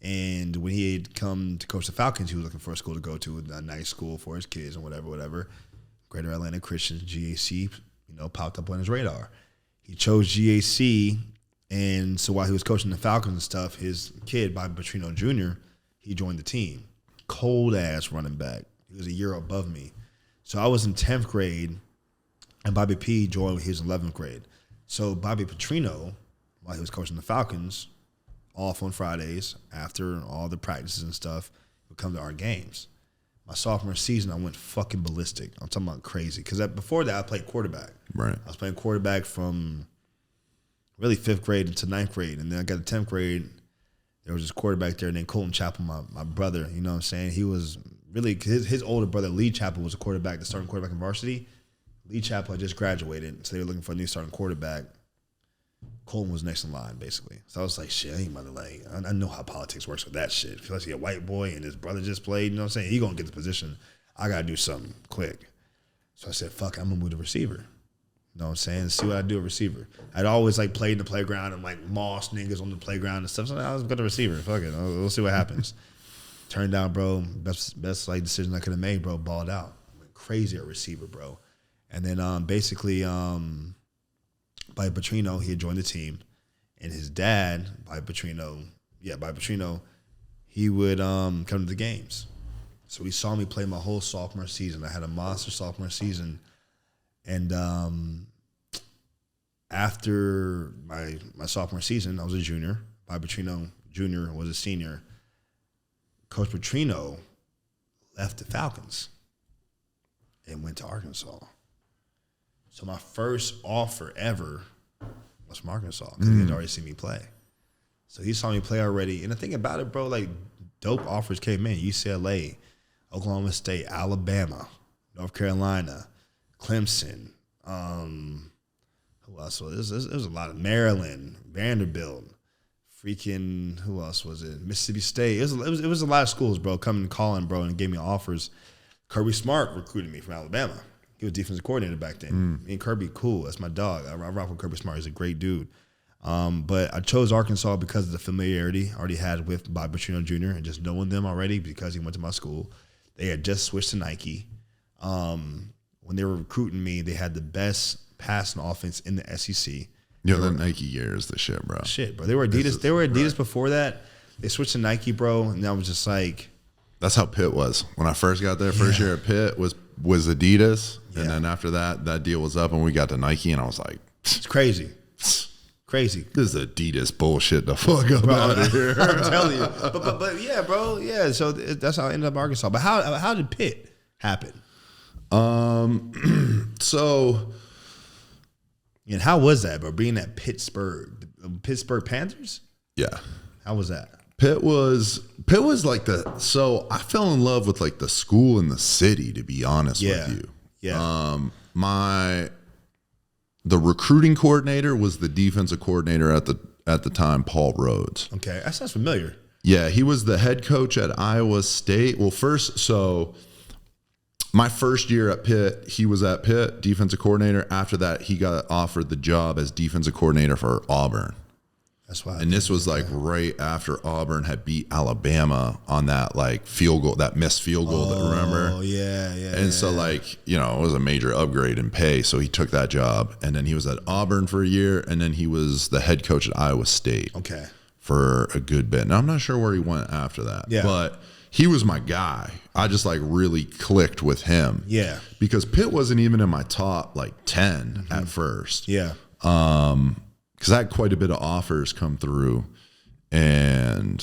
And when he had come to coach the Falcons, he was looking for a school to go to, a nice school for his kids and whatever. Greater Atlanta Christian, GAC, popped up on his radar. He chose GAC, and so while he was coaching the Falcons and stuff, his kid, Bobby Petrino Jr., he joined the team. Cold-ass running back. He was a year above me. So I was in 10th grade, and Bobby P joined his 11th grade. So Bobby Petrino, while he was coaching the Falcons, off on Fridays after all the practices and stuff, would come to our games. My sophomore season, I went fucking ballistic. I'm talking about crazy. Because before that, I played quarterback. Right. I was playing quarterback from really 5th grade into 9th grade. And then I got to 10th grade. There was this quarterback there named Colton Chappell, my brother. You know what I'm saying? He was really, his older brother, Lee Chappell, was a quarterback, the starting quarterback in varsity. Lee Chappell had just graduated, so they were looking for a new starting quarterback. Colton was next in line, basically. So I was like, shit, I ain't about to I know how politics works with that shit. If you see a white boy and his brother just played, you know what I'm saying? He gonna get the position. I gotta do something quick. So I said, fuck, I'm gonna move to receiver. You know what I'm saying? See what I do at receiver. I'd always like played in the playground and like moss niggas on the playground and stuff. So I was going to receiver. Fuck it. We'll see what happens. Turned out, bro, best like decision I could have made, bro. Balled out. Went crazy at receiver, bro. And then basically Bobby Petrino, he had joined the team. And his dad, Bobby Petrino, he would come to the games. So he saw me play my whole sophomore season. I had a monster sophomore season. And after my sophomore season, I was a junior. Bobby Petrino Jr. was a senior. Coach Petrino left the Falcons and went to Arkansas. So my first offer ever was from Arkansas because he had already seen me play. So he saw me play already. And the thing about it, bro, like dope offers came in. UCLA, Oklahoma State, Alabama, North Carolina, Clemson. Who else was it? It was a lot of Maryland, Vanderbilt, freaking who else was it? Mississippi State. It was a lot of schools, bro, coming and calling, bro, and gave me offers. Kirby Smart recruited me from Alabama. He was defensive coordinator back then. Me and Kirby, cool. That's my dog. I rock with Kirby Smart. He's a great dude. But I chose Arkansas because of the familiarity I already had with Bob Petrino Jr. and just knowing them already because he went to my school. They had just switched to Nike. When they were recruiting me, they had the best passing offense in the SEC. Yeah, the Nike year is the shit, bro. Shit, bro. They were Adidas. They were Adidas before that. They switched to Nike, bro, and I was just like, that's how Pitt was. When I first got there, first year at Pitt was Adidas, and then after that deal was up, and we got to Nike, and I was like, it's crazy. Crazy. This is Adidas bullshit the fuck up out of here. I'm telling you. But yeah, bro. Yeah, so that's how I ended up Arkansas. But how did Pitt happen? So, and how was that, bro? Being at Pittsburgh Panthers? Yeah. How was that? Pitt was like so I fell in love with like the school and the city, to be honest with you. Yeah. The recruiting coordinator was the defensive coordinator at the time, Paul Rhodes. Okay. That sounds familiar. Yeah, he was the head coach at Iowa State. Well, my first year at Pitt, he was at Pitt, defensive coordinator. After that, he got offered the job as defensive coordinator for Auburn. That's why. And this was like right after Auburn had beat Alabama on that like field goal, that missed field goal, remember? Oh, yeah. And so like, it was a major upgrade in pay. So he took that job. And then he was at Auburn for a year. And then he was the head coach at Iowa State. Okay. For a good bit. Now, I'm not sure where he went after that. Yeah. But he was my guy. I just like really clicked with him. Yeah. Because Pitt wasn't even in my top like 10 at first. Yeah. Because I had quite a bit of offers come through, and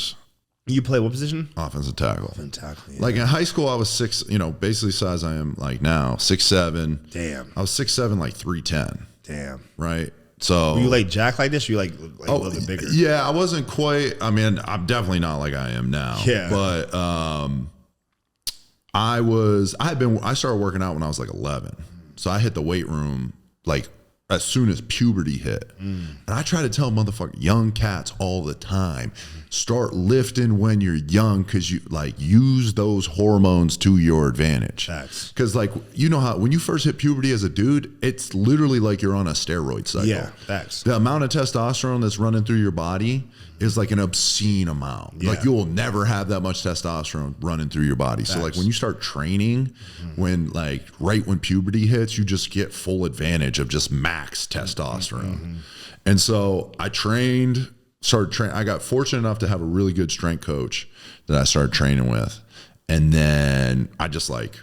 you play what position? Offensive tackle. Offensive tackle. Yeah. Like in high school, I was 6. Basically size I am like now, 6'7". Damn. I was 6'7", like 310. Damn. Right. So were you like Jack like this? Or you like a little bit bigger? Yeah, I wasn't quite. I mean, I'm definitely not like I am now. Yeah. But I started working out when I was like 11. So I hit the weight room like as soon as puberty hit. And I try to tell young cats all the time, start lifting when you're young, because you like use those hormones to your advantage. Because like, how when you first hit puberty as a dude, it's literally like you're on a steroid cycle. Yeah, facts. The amount of testosterone that's running through your body is like an obscene amount. Yeah. Like you will never have that much testosterone running through your body. Facts. So like when you start training, right when puberty hits, you just get full advantage of just max testosterone. And so I started training. I got fortunate enough to have a really good strength coach that I started training with. And then I just like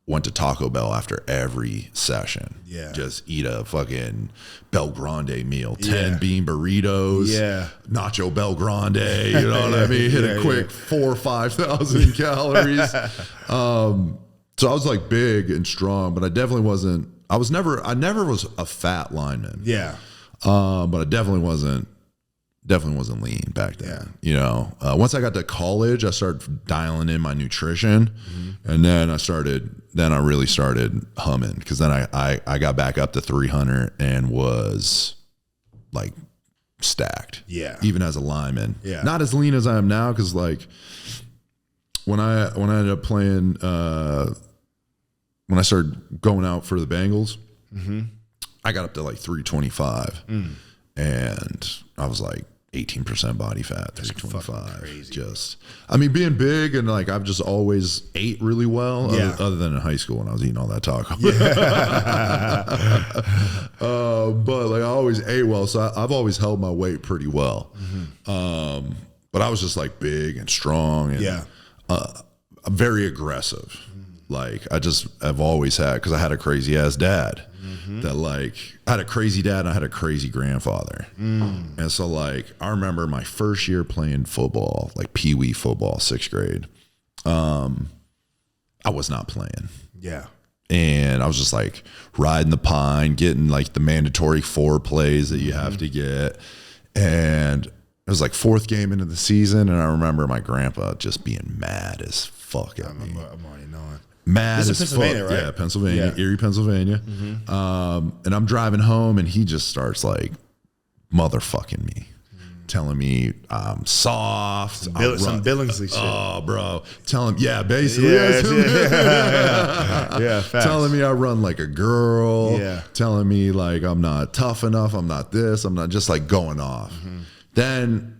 went to Taco Bell after every session. Yeah. Just eat a fucking Bel Grande meal, 10 bean burritos. Yeah. Nacho Bel Grande, you know what I mean? Hit a quick 4,000 or 5,000 calories. So I was like big and strong, but I definitely wasn't, I never was a fat lineman. Yeah. But I definitely wasn't lean back then. Once I got to college, I started dialing in my nutrition, and then I really started humming, because then I got back up to 300 and was like stacked. Yeah. Even as a lineman. Yeah. Not as lean as I am now, because like when I ended up playing, when I started going out for the Bengals, I got up to like 325, and I was like 18% body fat, 325. Just, I mean, being big, and like I've just always ate really well. Other than in high school when I was eating all that taco. But like I always ate well, so I've always held my weight pretty well. But I was just like big and strong, and very aggressive. Like I've always had, because I had a crazy ass dad. That like, I had a crazy dad and I had a crazy grandfather. And so like, I remember my first year playing football, like pee-wee football, 6th grade. I was not playing. Yeah. And I was just like riding the pine, getting like the mandatory 4 plays that you have to get. And was like 4th game into the season, and I remember my grandpa just being mad as fuck at me. I'm already knowing. Mad This as is Pennsylvania, fuck. right? Yeah, Pennsylvania, Yeah. Erie, Pennsylvania. And I'm driving home, and he just starts like motherfucking me. Telling me I'm soft. Some Billingsley shit. Oh, bro. Telling, basically. Yeah, facts. Telling me I run like a girl. Yeah. Telling me like I'm not tough enough. I'm not this. I'm not, just like going off. Then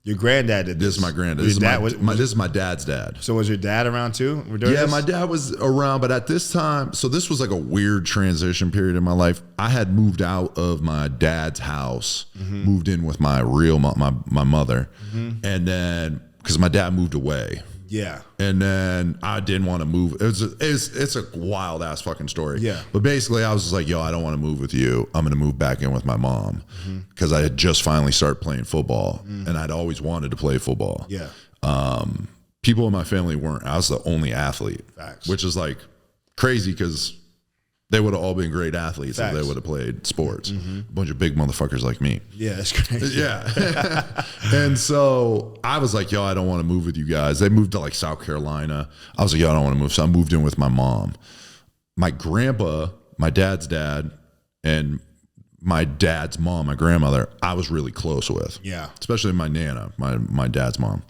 Your granddad did this. this is my granddad. Your This, dad this is my dad's dad. So was your dad around too? We're doing Yeah, this? my dad was around, but at this time, so this was like a weird transition period in my life. I had moved out of my dad's house, moved in with my real my mother, and then because my dad moved away. Yeah. And then I didn't want to move. It's a wild ass fucking story. Yeah. But basically, I was just like, yo, I don't want to move with you. I'm going to move back in with my mom because I had just finally started playing football, and I'd always wanted to play football. Yeah. People in my family weren't. I was the only athlete, Facts. which is like crazy because they would have all been great athletes if Facts. they would have played sports. A bunch of big motherfuckers like me. Yeah, that's crazy. Yeah. And so I was like, yo, I don't want to move with you guys. They moved to like South Carolina. I was like, yo, I don't want to move. So I moved in with my mom. My grandpa, my dad's dad, and my dad's mom, my grandmother, I was really close with. Yeah. Especially my Nana, my dad's mom.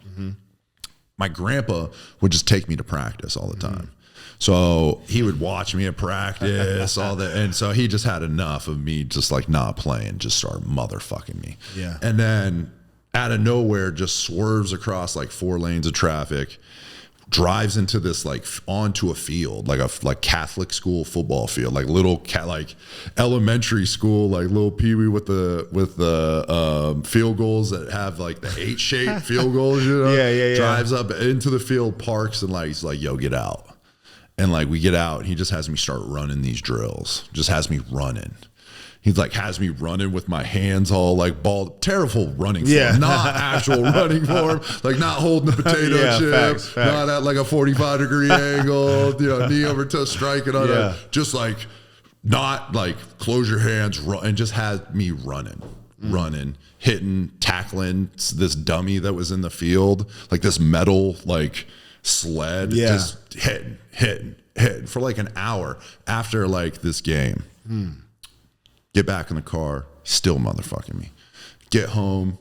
My grandpa would just take me to practice all the time. So he would watch me at practice, all that. And so he just had enough of me just like not playing, just start motherfucking me. Yeah. And then out of nowhere, just swerves across like 4 lanes of traffic, drives into this like onto a field, like Catholic school football field, like little like elementary school, like little peewee with the field goals that have like the 8-shaped field goals, you know? Yeah. Drives up into the field, parks, and like he's like, yo, get out. And like we get out, he just has me start running these drills. Just has me running. He's like has me running with my hands all like bald, terrible running form, not actual running form, like not holding the potato chip, facts. not at like a 45-degree angle, you know, knee over toe, striking on Yeah. it, just like not like close your hands, run, and just had me running, hitting, tackling this dummy that was in the field, like this metal like sled, just hitting for like an hour after like this game. Get back in the car, still motherfucking me. Get home.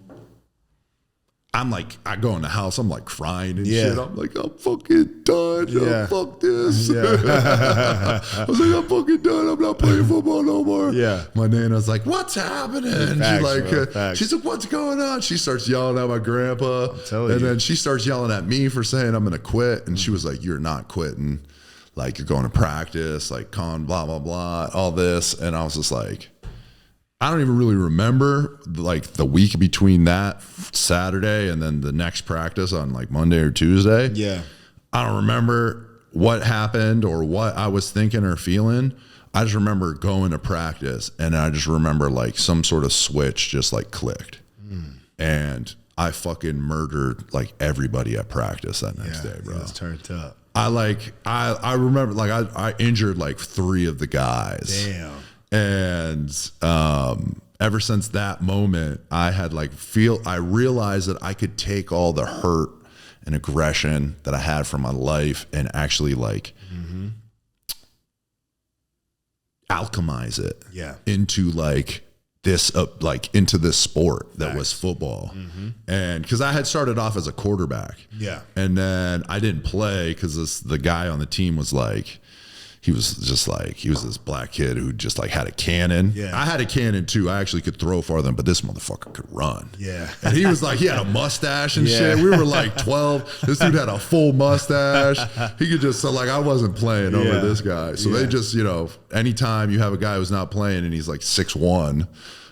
I'm like, I go in the house, I'm like crying and shit. I'm like, I'm fucking done. Yeah. Fuck this. I was like, I'm fucking done. I'm not playing football no more. Yeah. My Nana's like, what's happening? Facts, She's bro, like, facts. she's like, what's going on? She starts yelling at my grandpa. telling and you. then she starts yelling at me for saying I'm going to quit. And she was like, you're not quitting. Like, you're going to practice, like, blah, blah, blah, all this. And I was just like, I don't even really remember like the week between that Saturday and then the next practice on like Monday or Tuesday. Yeah. I don't remember what happened or what I was thinking or feeling. I just remember going to practice and I just remember like some sort of switch just like clicked. And I fucking murdered like everybody at practice that next day, bro. It's turned up. I remember like I injured like 3 of the guys. Damn. And ever since that moment, I had like I realized that I could take all the hurt and aggression that I had from my life and actually like alchemize it into like this into this sport that was football. And because I had started off as a quarterback, and then I didn't play because the guy on the team was like, he was this black kid who just like had a cannon. I had a cannon too. I actually could throw farther than, but this motherfucker could run. And he was like, he had a mustache and shit. We were like 12. This dude had a full mustache. He could just, so like, I wasn't playing over this guy. So they just, you know, anytime you have a guy who's not playing and he's like 6'1",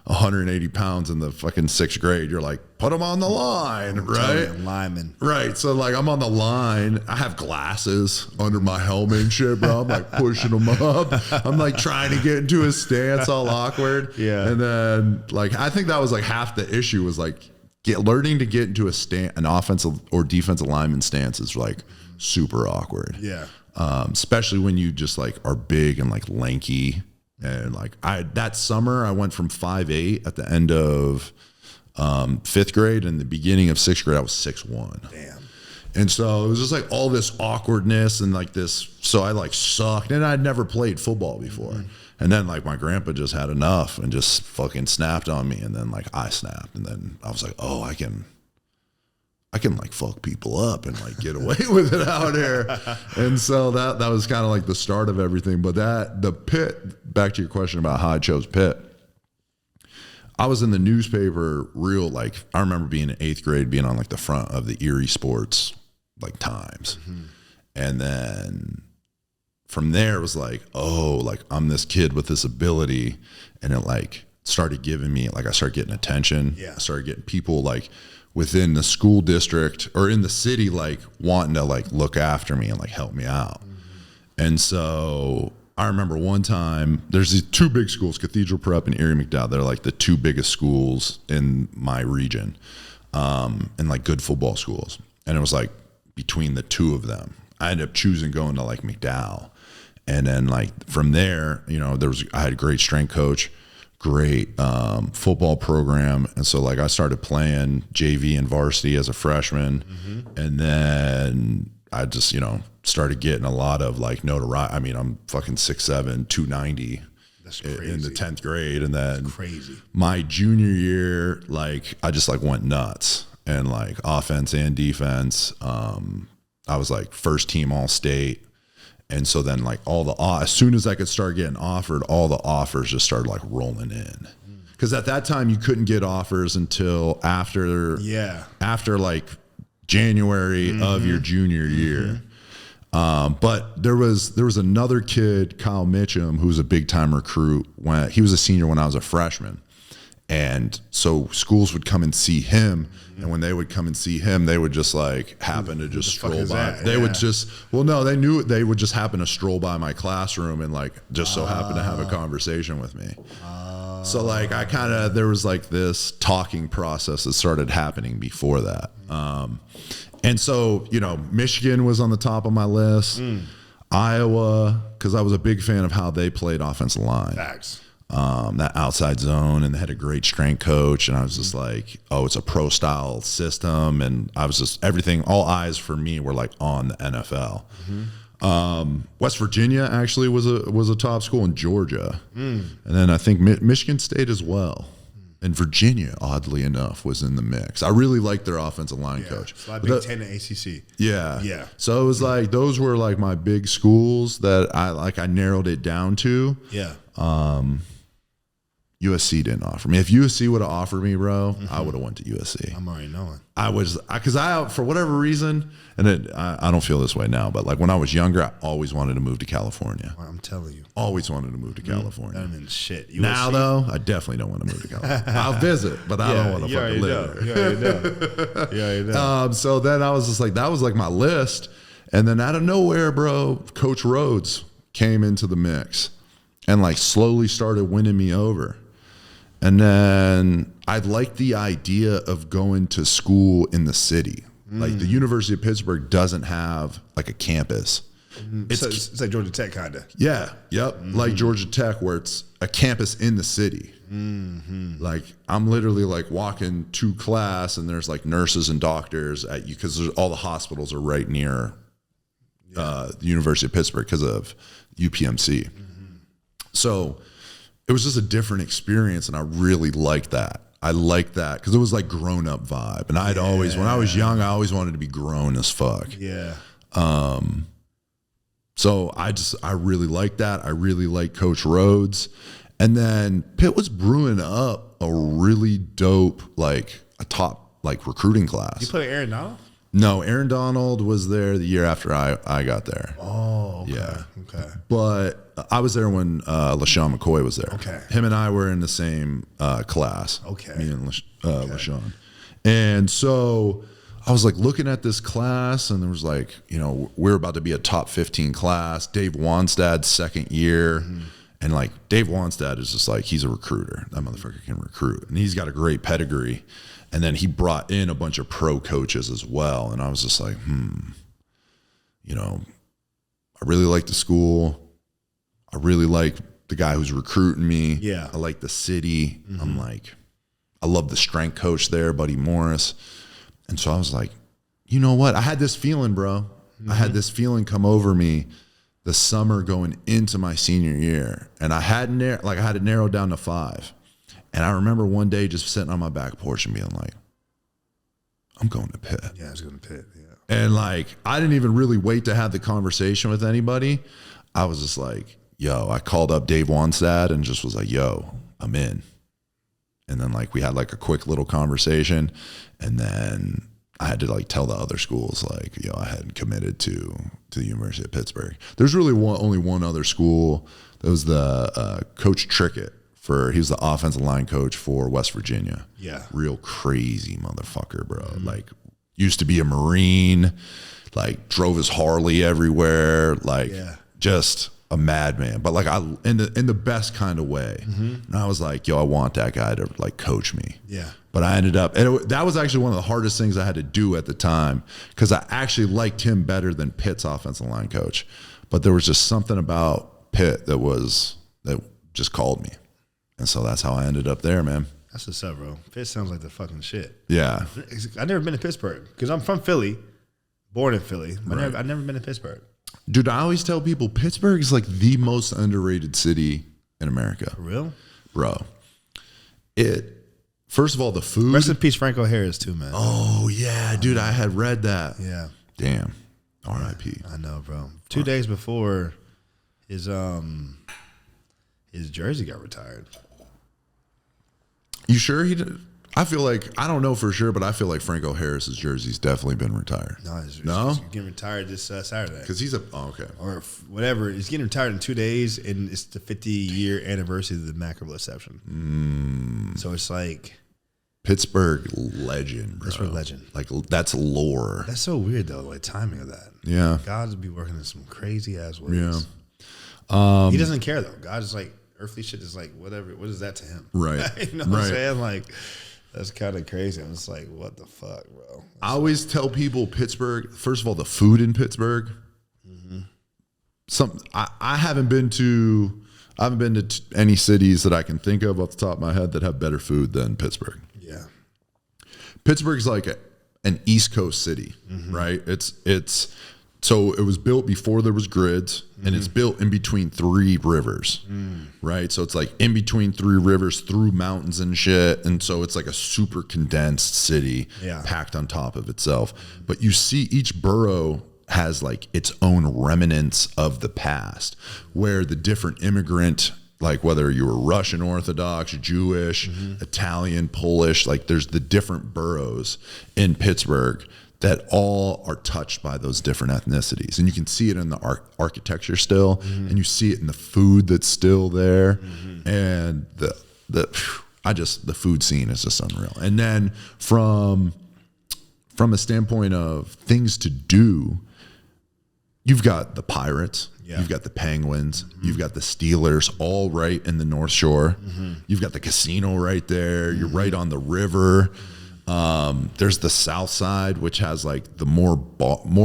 180 pounds in the fucking 6th grade, you're like, put him on the line, right? Lineman. Right. So like I'm on the line. I have glasses under my helmet and shit, bro. I'm like pushing him up. I'm like trying to get into his stance all awkward. And then like I think that was like half the issue was like learning to get into an offensive or defensive lineman stance is like super awkward. Especially when you just like are big and like lanky. And like that summer I went from 5'8" at the end of fifth grade and the beginning of sixth grade, I was 6'1". Damn. And so it was just like all this awkwardness and like this. So I like sucked, and I'd never played football before. Mm-hmm. And then like my grandpa just had enough and just fucking snapped on me. And then like I snapped, and then I was like, oh, I can like fuck people up and like get away with it out here. And so that was kind of like the start of everything. But the Pitt, back to your question about how I chose Pitt. I was in the newspaper I remember being in 8th grade, being on like the front of the Erie Sports like Times. Mm-hmm. And then from there it was like, oh, like I'm this kid with this ability. And it like started giving me, like I started getting attention. Yeah. I started getting people like within the school district or in the city, like wanting to like look after me and like help me out. Mm-hmm. And so I remember one time, there's these 2 big schools, Cathedral Prep and Erie McDowell. They're like the 2 biggest schools in my region, and like good football schools. And it was like between the 2 of them, I ended up choosing going to like McDowell. And then like from there, you know, I had a great strength coach, great football program. And so like I started playing JV and varsity as a freshman. Mm-hmm. And then I just, you know, started getting a lot of like notoriety. I mean, I'm fucking 6'7", 290. That's crazy. In the 10th grade. And then that's crazy. My junior year, like I just like went nuts and like offense and defense. I was like first team All-State. And so then like as soon as I could start getting offered, all the offers just started like rolling in. Because at that time you couldn't get offers until after like January mm-hmm. of your junior year. Mm-hmm. But there was another kid, Kyle Mitchum, who was a big time recruit when he was a senior when I was a freshman. And so schools would come and see him. Mm-hmm. And when they would come and see him, they would just like happen to just stroll by. They would just, they knew they would just happen to stroll by my classroom and like just so happen to have a conversation with me. So like there was like this talking process that started happening before that. And so, you know, Michigan was on the top of my list. Iowa, because I was a big fan of how they played offensive line. Facts. That outside zone, and they had a great strength coach, and I was just like, oh, it's a pro style system, and I was just all eyes for me were like on the NFL. Mm-hmm. West Virginia actually was a top school in Georgia, and then I think Michigan State as well. And Virginia, oddly enough, was in the mix. I really liked their offensive line coach. So like Big Ten and ACC. Yeah. Yeah. So it was like, those were like my big schools that I narrowed it down to. Yeah. USC didn't offer me. If USC would have offered me, bro, mm-hmm. I would have went to USC. I'm already knowing. Because for whatever reason, and I don't feel this way now, but like when I was younger, I always wanted to move to California. Well, I'm telling you. Always wanted to move to California. I mean, shit. USC? Now, though, I definitely don't want to move to California. I'll visit, but I don't want to fucking live there. You already know. So then I was just like, that was like my list. And then out of nowhere, bro, Coach Rhodes came into the mix and like slowly started winning me over. And then I liked the idea of going to school in the city. Like the University of Pittsburgh doesn't have like a campus. It's like Georgia Tech kind of. Yeah. Yep. Like Georgia Tech, where it's a campus in the city. Mm-hmm. Like I'm literally like walking to class and there's like nurses and doctors at you because all the hospitals are right near the University of Pittsburgh because of UPMC. Mm-hmm. So it was just a different experience, and I really liked that. I liked that because it was like grown up vibe, and I'd always, when I was young, I always wanted to be grown as fuck. Yeah. So I really liked that. I really liked Coach Rhodes, and then Pitt was brewing up a really dope, like a top like recruiting class. You play Aaron Donald? No, Aaron Donald was there the year after I got there. Oh, okay. Yeah. Okay. But I was there when LaShawn McCoy was there. Okay. Him and I were in the same class. Okay. Me and LaShawn. And so I was like looking at this class, and there was like, you know, we're about to be a top 15 class. Dave Wanstad's second year. Mm-hmm. And like Dave Wanstad is just like, he's a recruiter. That motherfucker can recruit. And he's got a great pedigree. And then he brought in a bunch of pro coaches as well. And I was just like, you know, I really like the school. I really like the guy who's recruiting me. Yeah. I like the city. Mm-hmm. I'm like, I love the strength coach there, Buddy Morris. And so I was like, you know what? I had this feeling, bro. I had this feeling come over me the summer going into my senior year. And I had it narrowed down to 5. And I remember one day just sitting on my back porch and being like, I'm going to Pitt. Yeah, I was going to Pitt, yeah. And like, I didn't even really wait to have the conversation with anybody. I was just like, yo, I called up Dave Wanstad and just was like, yo, I'm in. And then like, we had like a quick little conversation. And then I had to like tell the other schools like, yo, I hadn't committed to the University of Pittsburgh. There's really only one other school. That was the Coach Trickett. He was the offensive line coach for West Virginia. Yeah. Real crazy motherfucker, bro. Like, used to be a Marine, like drove his Harley everywhere, like just a madman. But like in the best kind of way. And I was like, yo, I want that guy to like coach me. Yeah. But I ended up, and that was actually one of the hardest things I had to do at the time, because I actually liked him better than Pitt's offensive line coach. But there was just something about Pitt that just called me. And so that's how I ended up there, man. That's what's up, bro. Pitt sounds like the fucking shit. Yeah. I've never been to Pittsburgh because I'm from Philly, born in Philly. Right. I've never been to Pittsburgh. Dude, I always tell people Pittsburgh is like the most underrated city in America. For real? Bro. First of all, the food. Rest in peace, Franco Harris, too, man. Oh, yeah, dude. I had read that. Yeah. Damn. R.I.P. I know, bro. 2 days before his jersey got retired. You sure he did? I feel like, I don't know for sure, but I feel like Franco Harris's jersey's definitely been retired. No, he's getting retired this Saturday. Because he's okay. Or whatever. He's getting retired in 2 days, and it's the 50-year anniversary of the Immaculate Reception. So it's like Pittsburgh legend, bro. Pittsburgh legend. Like, that's lore. That's so weird, though, like timing of that. Yeah. God would be working in some crazy-ass ways. Yeah. He doesn't care, though. God is like, earthly shit is like, whatever. What is that to him? Right. You know what I'm saying? Like, that's kind of crazy. I'm just like, what the fuck, bro? I always tell people Pittsburgh, first of all, the food in Pittsburgh. I haven't been to any cities that I can think of off the top of my head that have better food than Pittsburgh. Yeah. Pittsburgh's like an East Coast city, right? So it was built before there was grids, and it's built in between 3 rivers, right? So it's like in between 3 rivers through mountains and shit. And so it's like a super condensed city packed on top of itself. But you see each borough has like its own remnants of the past, where the different immigrant, like whether you were Russian Orthodox, Jewish, Italian, Polish, like there's the different boroughs in Pittsburgh that all are touched by those different ethnicities. And you can see it in the architecture still, and you see it in the food that's still there. And the food scene is just unreal. And then from a standpoint of things to do, you've got the Pirates, you've got the Penguins, you've got the Steelers, all right in the North Shore. You've got the casino right there. You're right on the river. There's the South Side, which has like the more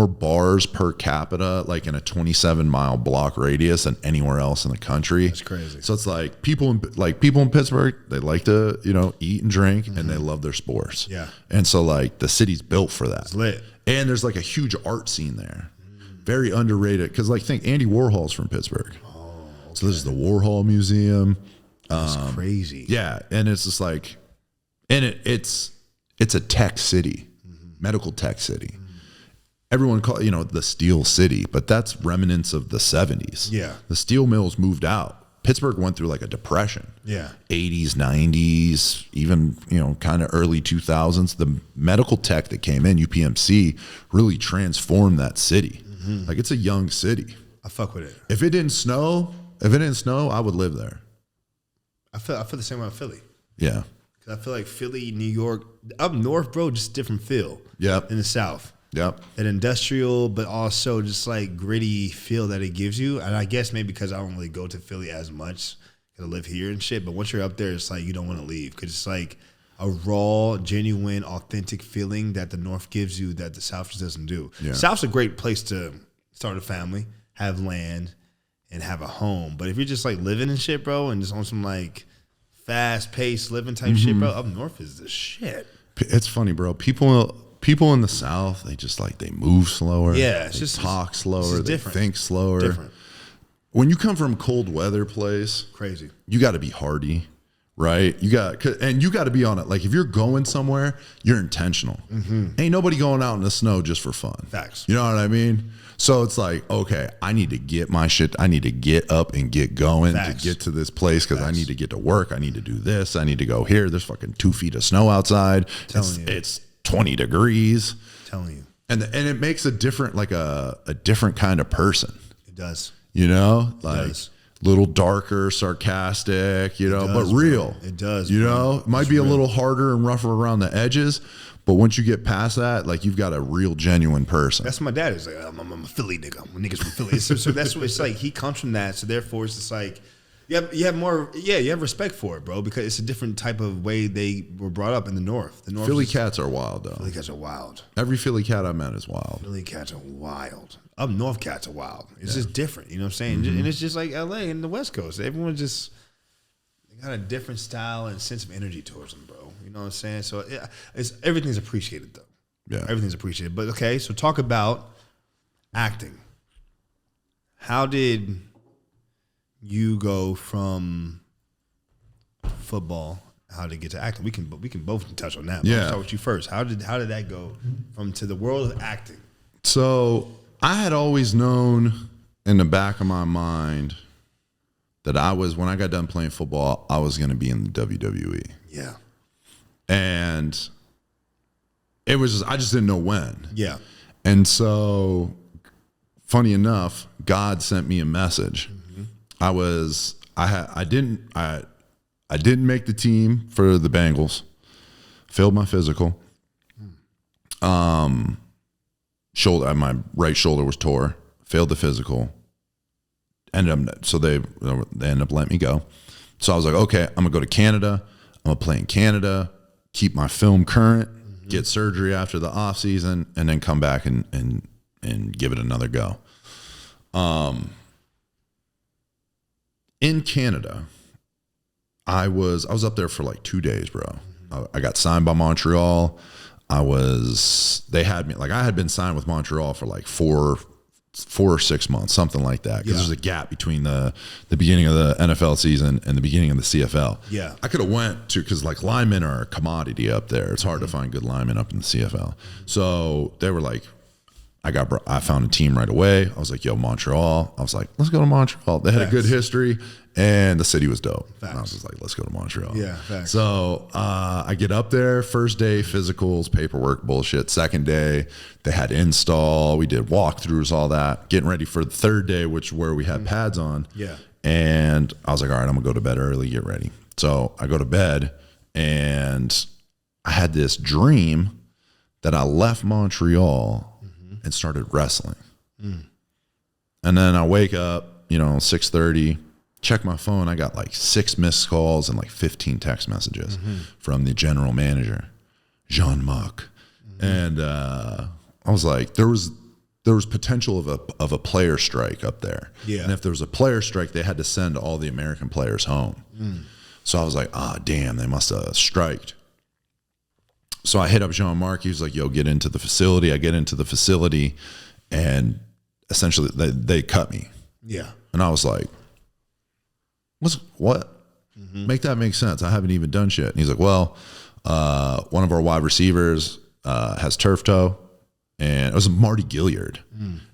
bars per capita, like in a 27-mile block radius than anywhere else in the country. That's crazy. So it's like people in Pittsburgh, they like to, eat and drink, and they love their sports. Yeah. And so like the city's built for that. It's lit. And there's like a huge art scene there. Very underrated. Cause like think Andy Warhol's from Pittsburgh. Oh, okay. So this is the Warhol Museum. That's crazy. Yeah. And it's just like, and it's a tech city, medical tech city. Everyone call the Steel City, but that's remnants of the 70s. Yeah. The steel mills moved out. Pittsburgh went through like a depression. Yeah. 80s, 90s, even, kind of early 2000s. The medical tech that came in, UPMC, really transformed that city. Like it's a young city. I fuck with it. If it didn't snow, I would live there. I feel the same way about Philly. Yeah. I feel like Philly, New York, up north, bro, just different feel. Yep. In the South. Yep. An industrial, but also just like gritty feel that it gives you. And I guess maybe because I don't really go to Philly as much because I live here and shit. But once you're up there, it's like you don't want to leave because it's like a raw, genuine, authentic feeling that the North gives you that the South just doesn't do. Yeah. South's a great place to start a family, have land, and have a home. But if you're just like living and shit, bro, and just on some like fast paced living type shit, bro. Up north is the shit. It's funny, bro. People in the South, they move slower. Yeah, it's they just talk slower. They think slower. Different. When you come from a cold weather place, Crazy. You got to be hardy, right? You got to be on it. Like if you're going somewhere, you're intentional. Ain't nobody going out in the snow just for fun. Facts. You know what I mean? So it's like, okay, I need to get my shit. I need to get up and get going Facts. to get to this place because I need to get to work. I need to do this. I need to go here. There's fucking 2 feet of snow outside. It's 20 degrees. Telling you. And it makes a different, like a different kind of person. It does. You know, like little darker, sarcastic, you know, but real. Bro. It does. You know, it might be real. A little harder and rougher around the edges, but once you get past that, like you've got a real, genuine person. That's what my dad is like. I'm a Philly nigga. I'm niggas from Philly. So that's what it's like. He comes from that. So therefore, it's just like you have more. Yeah, you have respect for it, bro, because it's a different type of way they were brought up in the North. The North. Philly cats are wild, though. Philly cats are wild. Every Philly cat I met is wild. Philly cats are wild. Up north cats are wild. It's just different. You know what I'm saying? And it's just like LA and the West Coast. Everyone just they got a different style and sense of energy towards them, bro. You know what I'm saying? So everything's appreciated, though. Yeah, everything's appreciated. But okay, so talk about acting. How did you go from football? How to get to acting? We can both touch on that. But I'll start with you first. How did that go to the world of acting? So I had always known in the back of my mind that when I got done playing football, I was going to be in the WWE. Yeah. And it was I just didn't know when. Yeah. And so, funny enough, God sent me a message. I didn't make the team for the Bengals. Failed my physical. My right shoulder was tore. Failed the physical. They ended up letting me go. So I was like, okay, I'm gonna go to Canada. I'm gonna play in Canada, keep my film current, get surgery after the off season, and then come back and give it another go. In Canada, I was up there for like 2 days, bro. I got signed by Montreal. I had been signed with Montreal for like 4 or 6 months, something like that. Because there's a gap between the beginning of the NFL season and the beginning of the CFL. Yeah. I could have went to, because like linemen are a commodity up there. It's hard to find good linemen up in the CFL. So they were like, I found a team right away. I was like, yo, Montreal. I was like, let's go to Montreal. They had a good history and the city was dope. And I was just like, let's go to Montreal. Yeah, facts. So I get up there, first day, physicals, paperwork, bullshit. Second day, they had install. We did walkthroughs, all that. Getting ready for the third day, where we had pads on. Yeah. And I was like, all right, I'm going to go to bed early, get ready. So I go to bed and I had this dream that I left Montreal and started wrestling. And then I wake up, 6:30, check my phone. I got like 6 missed calls and like 15 text messages from the general manager, Jean-Marc. And I was like, there was potential of a player strike up there. Yeah. And if there was a player strike, they had to send all the American players home. So I was like, damn, they must have striked. So I hit up Jean-Marc. He was like, yo, get into the facility. I get into the facility, and essentially they cut me. Yeah. And I was like, what? Make that make sense. I haven't even done shit. And he's like, well, one of our wide receivers has turf toe, and it was Marty Gilliard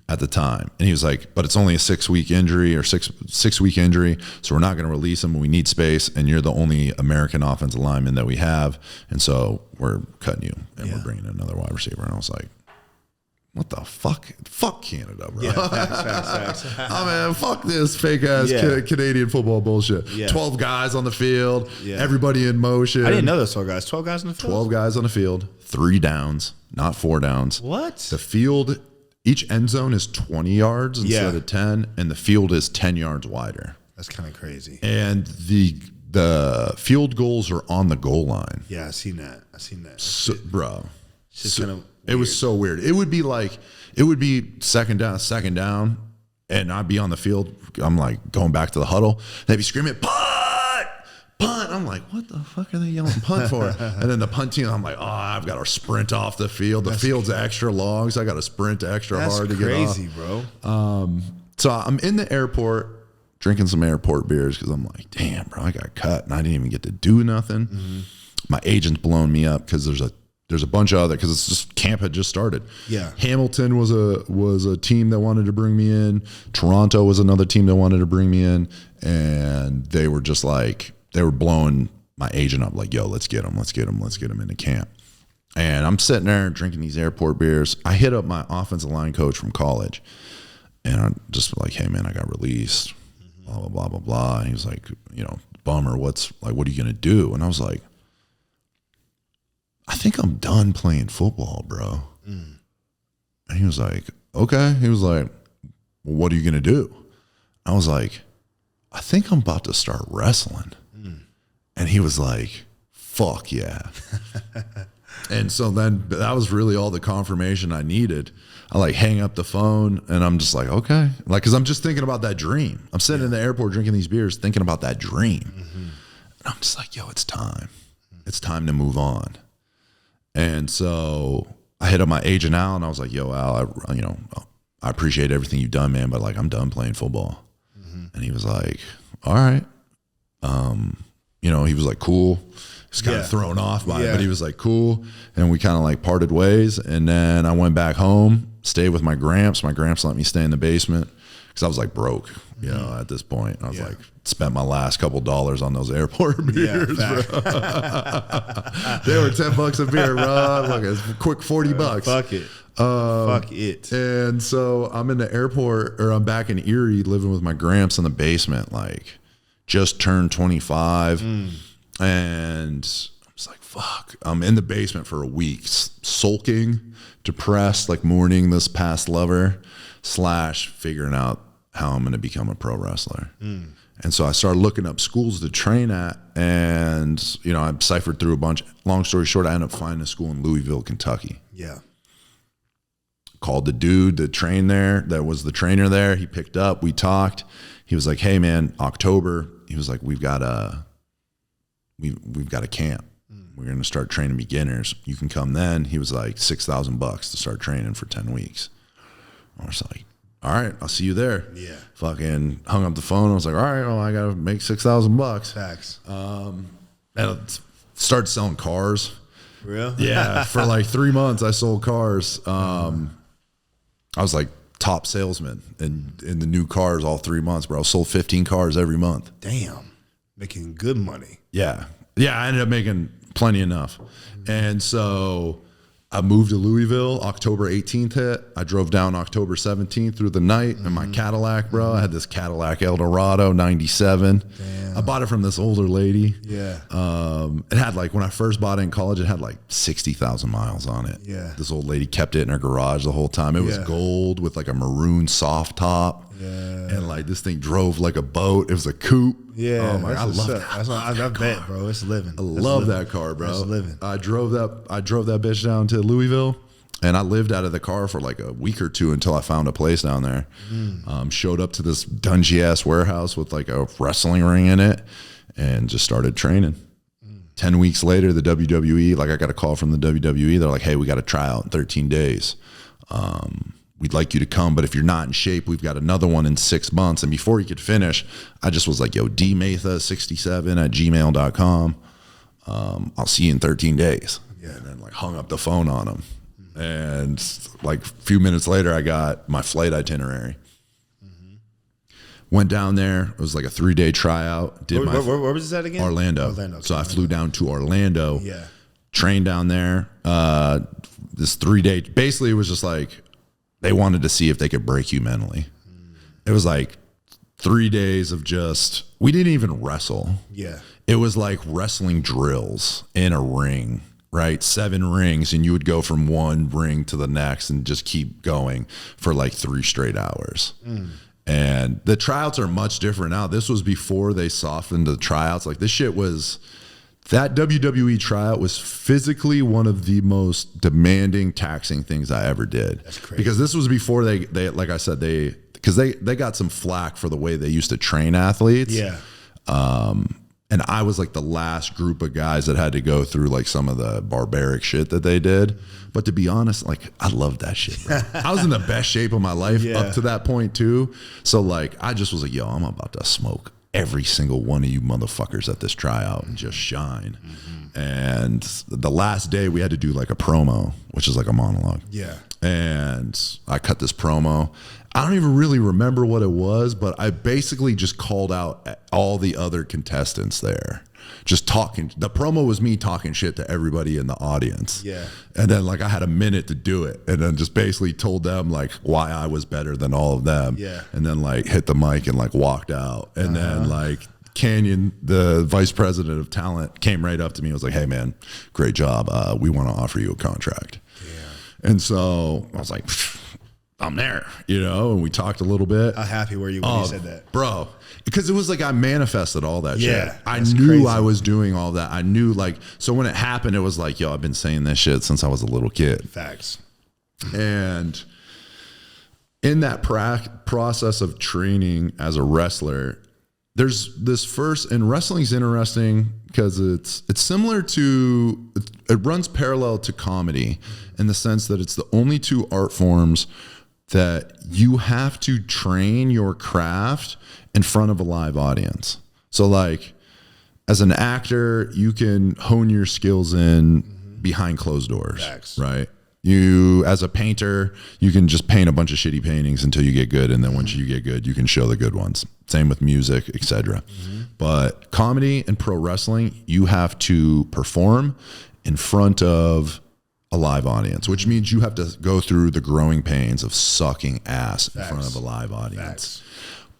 at the time. And he was like, but it's only a 6-week injury or six week injury, so we're not going to release him. We need space, and you're the only American offensive lineman that we have, and so we're cutting you, and we're bringing in another wide receiver. And I was like, what the fuck? Fuck Canada, bro. Yeah, facts. I mean, fuck this fake ass Canadian football bullshit. Yeah. 12 guys on the field, everybody in motion. I didn't know those 12 guys. 12 guys on the field? 12 guys on the field, 3 downs, not 4 downs. What? The field, each end zone is 20 yards instead of 10, and the field is 10 yards wider. That's kind of crazy. And the field goals are on the goal line. Yeah, I seen that. So, bro. It's just kind of it was so weird. It would be second down, and I'd be on the field. I'm like going back to the huddle. They'd be screaming, putt, punt. I'm like, what the fuck are they yelling punt for? And then the punt team, I'm like, oh, I've got to sprint off the field. The field's extra long, so I got to sprint extra hard to get off. That's crazy, bro. So I'm in the airport drinking some airport beers because I'm like, damn, bro, I got cut and I didn't even get to do nothing. Mm-hmm. My agent's blowing me up because there's a bunch of other, because it's just camp had just started. Yeah. Hamilton was a team that wanted to bring me in. Toronto was another team that wanted to bring me in, and they were just like, they were blowing my agent up like, yo, let's get him into camp. And I'm sitting there drinking these airport beers. I hit up my offensive line coach from college, and I'm just like, hey man, I got released, blah blah blah blah blah. And he was like, bummer. What are you gonna do? And I was like, I think I'm done playing football, bro. Mm. And he was like, okay. He was like, well, what are you going to do? I was like, I think I'm about to start wrestling. Mm. And he was like, fuck yeah. And so then that was really all the confirmation I needed. I like hang up the phone and I'm just like, okay. Like, cause I'm just thinking about that dream. I'm sitting in the airport drinking these beers, thinking about that dream. Mm-hmm. And I'm just like, yo, it's time. It's time to move on. And so I hit up my agent Al, and I was like, "Yo, Al, I appreciate everything you've done, man, but like I'm done playing football." Mm-hmm. And he was like, "All right," he was like, "Cool." He's kind of thrown off by it, but he was like, "Cool," and we kind of like parted ways. And then I went back home, stayed with my gramps. My gramps let me stay in the basement because I was like broke, at this point. I was like, spent my last couple dollars on those airport beers, bro. They were $10 a beer, bro. Like a quick $40. Fuck it. Fuck it. And so I'm in the airport, or I'm back in Erie living with my gramps in the basement, like just turned 25. And I was like, fuck. I'm in the basement for a week, sulking, depressed, like mourning this past lover / figuring out how I'm going to become a pro wrestler. And so I started looking up schools to train at, and I ciphered through a bunch. Long story short, I ended up finding a school in Louisville, Kentucky. Yeah. Called the dude that trained there, that was the trainer there. He picked up, we talked. He was like, hey man, October. He was like, we've got a camp. We're going to start training beginners. You can come then. He was like $6,000 to start training for 10 weeks. I was like, all right, I'll see you there. Yeah. Fucking hung up the phone. I was like, all right, well, I got to make $6,000. Facts. And I started selling cars. Really? Yeah. For like 3 months, I sold cars. I was like top salesman in the new cars all 3 months, bro. I sold 15 cars every month. Damn. Making good money. Yeah. Yeah. I ended up making plenty enough. And so I moved to Louisville, October 18th hit. I drove down October 17th through the night in my Cadillac, bro. I had this Cadillac Eldorado 97. Damn. I bought it from this older lady. Yeah. It had like, when I first bought it in college, it had like 60,000 miles on it. Yeah. This old lady kept it in her garage the whole time. It was gold with like a maroon soft top. Yeah. And like this thing drove like a boat. It was a coupe. Yeah. Oh my God, I love that. I bet, bro. It's living. I love that car, bro. It's living. I drove that bitch down to Louisville, and I lived out of the car for like a week or two until I found a place down there. Showed up to this dungy ass warehouse with like a wrestling ring in it, and just started training. 10 weeks later, the WWE, like I got a call from the WWE. They're like, hey, we got a tryout in 13 days. We'd like you to come, but if you're not in shape, we've got another one in 6 months. And before he could finish, I just was like, yo, dmatha67@gmail.com. I'll see you in 13 days. Yeah. And then like hung up the phone on him. And like a few minutes later, I got my flight itinerary. Went down there. It was like a 3-day tryout. Where was this at again? Orlando. So I flew down to Orlando. Yeah. Trained down there. This 3-day, basically it was just like, they wanted to see if they could break you mentally. It was like 3 days of just, we didn't even wrestle. Yeah. It was like wrestling drills in a ring, right? 7 rings, and you would go from one ring to the next and just keep going for like 3 straight hours. And the tryouts are much different now. This was before they softened the tryouts. Like this shit was, that WWE tryout was physically one of the most demanding, taxing things I ever did. That's crazy. Because this was before they like I said, because they got some flack for the way they used to train athletes. Yeah. And I was like the last group of guys that had to go through like some of the barbaric shit that they did. But to be honest, like I loved that shit, bro. I was in the best shape of my life up to that point too. So like, I just was like, yo, I'm about to smoke every single one of you motherfuckers at this tryout and just shine. And the last day we had to do like a promo, which is like a monologue. Yeah. And I cut this promo. I don't even really remember what it was, but I basically just called out all the other contestants there. Just talking. The promo was me talking shit to everybody in the audience. Yeah. And then like I had a minute to do it. And then just basically told them like why I was better than all of them. Yeah. And then like hit the mic and like walked out. And then like Canyon, the vice president of talent, came right up to me and was like, hey man, great job. We want to offer you a contract. Yeah. And so I was like, I'm there, you know, and we talked a little bit. How happy were you when you said that? Bro, because it was like I manifested all that shit. I knew crazy. I was doing all that. I knew like, so when it happened, it was like, yo, I've been saying this shit since I was a little kid. Facts. And in that process of training as a wrestler, there's this first, and wrestling's interesting because it's similar to, it runs parallel to comedy in the sense that it's the only two art forms that you have to train your craft in front of a live audience. So like as an actor, you can hone your skills in behind closed doors, right? You, as a painter, you can just paint a bunch of shitty paintings until you get good. And then once you get good, you can show the good ones. Same with music, etc. But comedy and pro wrestling, you have to perform in front of a live audience, which means you have to go through the growing pains of sucking ass in front of a live audience.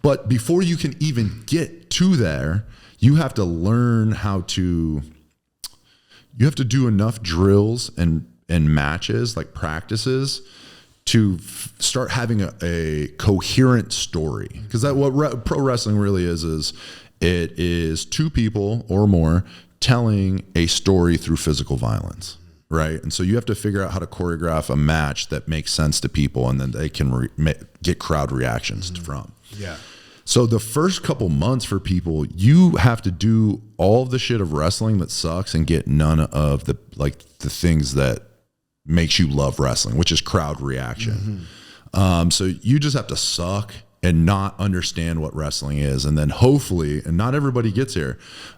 But before you can even get to there, you have to learn how to, you have to do enough drills and matches, like practices, to start having a coherent story. Because that what pro wrestling really is it is two people or more telling a story through physical violence, right? And so you have to figure out how to choreograph a match that makes sense to people, and then they can get crowd reactions from. Yeah. So the first couple months for people, you have to do all of the shit of wrestling that sucks and get none of the things that makes you love wrestling, which is crowd reaction. So you just have to suck and not understand what wrestling is. And then hopefully, and not everybody gets here,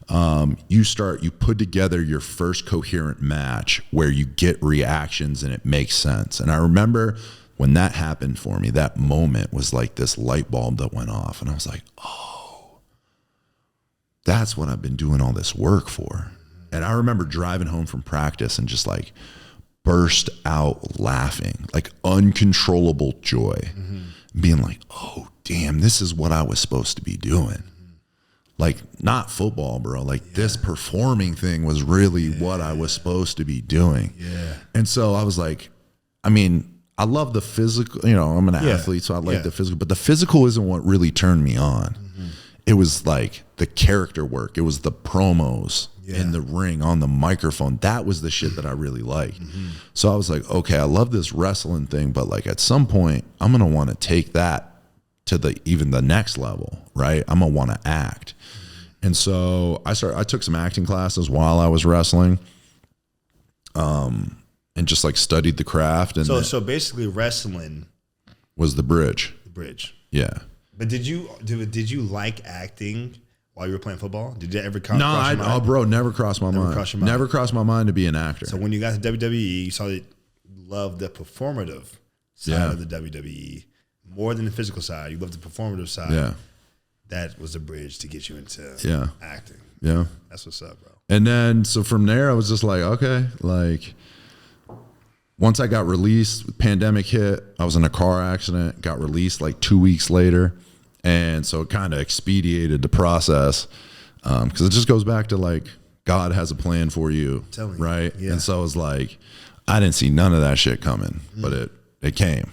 you put together your first coherent match where you get reactions and it makes sense. And I remember when that happened for me, that moment was like this light bulb that went off. And I was like, oh, that's what I've been doing all this work for. And I remember driving home from practice and just like burst out laughing, like uncontrollable joy, being like, oh, damn, this is what I was supposed to be doing. Like, not football, bro. Like, this performing thing was really what I was supposed to be doing. And so I was like, I mean, I love the physical, you know, I'm an athlete, so I like the physical, but the physical isn't what really turned me on. It was like the character work. It was the promos in the ring, on the microphone. That was the shit that I really liked. So I was like, okay, I love this wrestling thing, but like at some point I'm going to want to take that to even the next level, right? I'm going to want to act. And so I took some acting classes while I was wrestling. And just like studied the craft. And so basically wrestling was the bridge. The bridge. Yeah. But did you like acting while you were playing football? Did it ever cross your mind? Oh, bro, never crossed my mind. Never crossed my mind to be an actor. So when you got to WWE, you saw that you loved the performative side of the WWE more than the physical side. You loved the performative side. Yeah. That was the bridge to get you into acting. Yeah. That's what's up, bro. And then, so from there, I was just like, okay, like, once I got released, pandemic hit, I was in a car accident, got released like 2 weeks later. And so it kind of expedited the process, because it just goes back to like, God has a plan for you, right? Yeah. And so I was like, I didn't see none of that shit coming, but it came.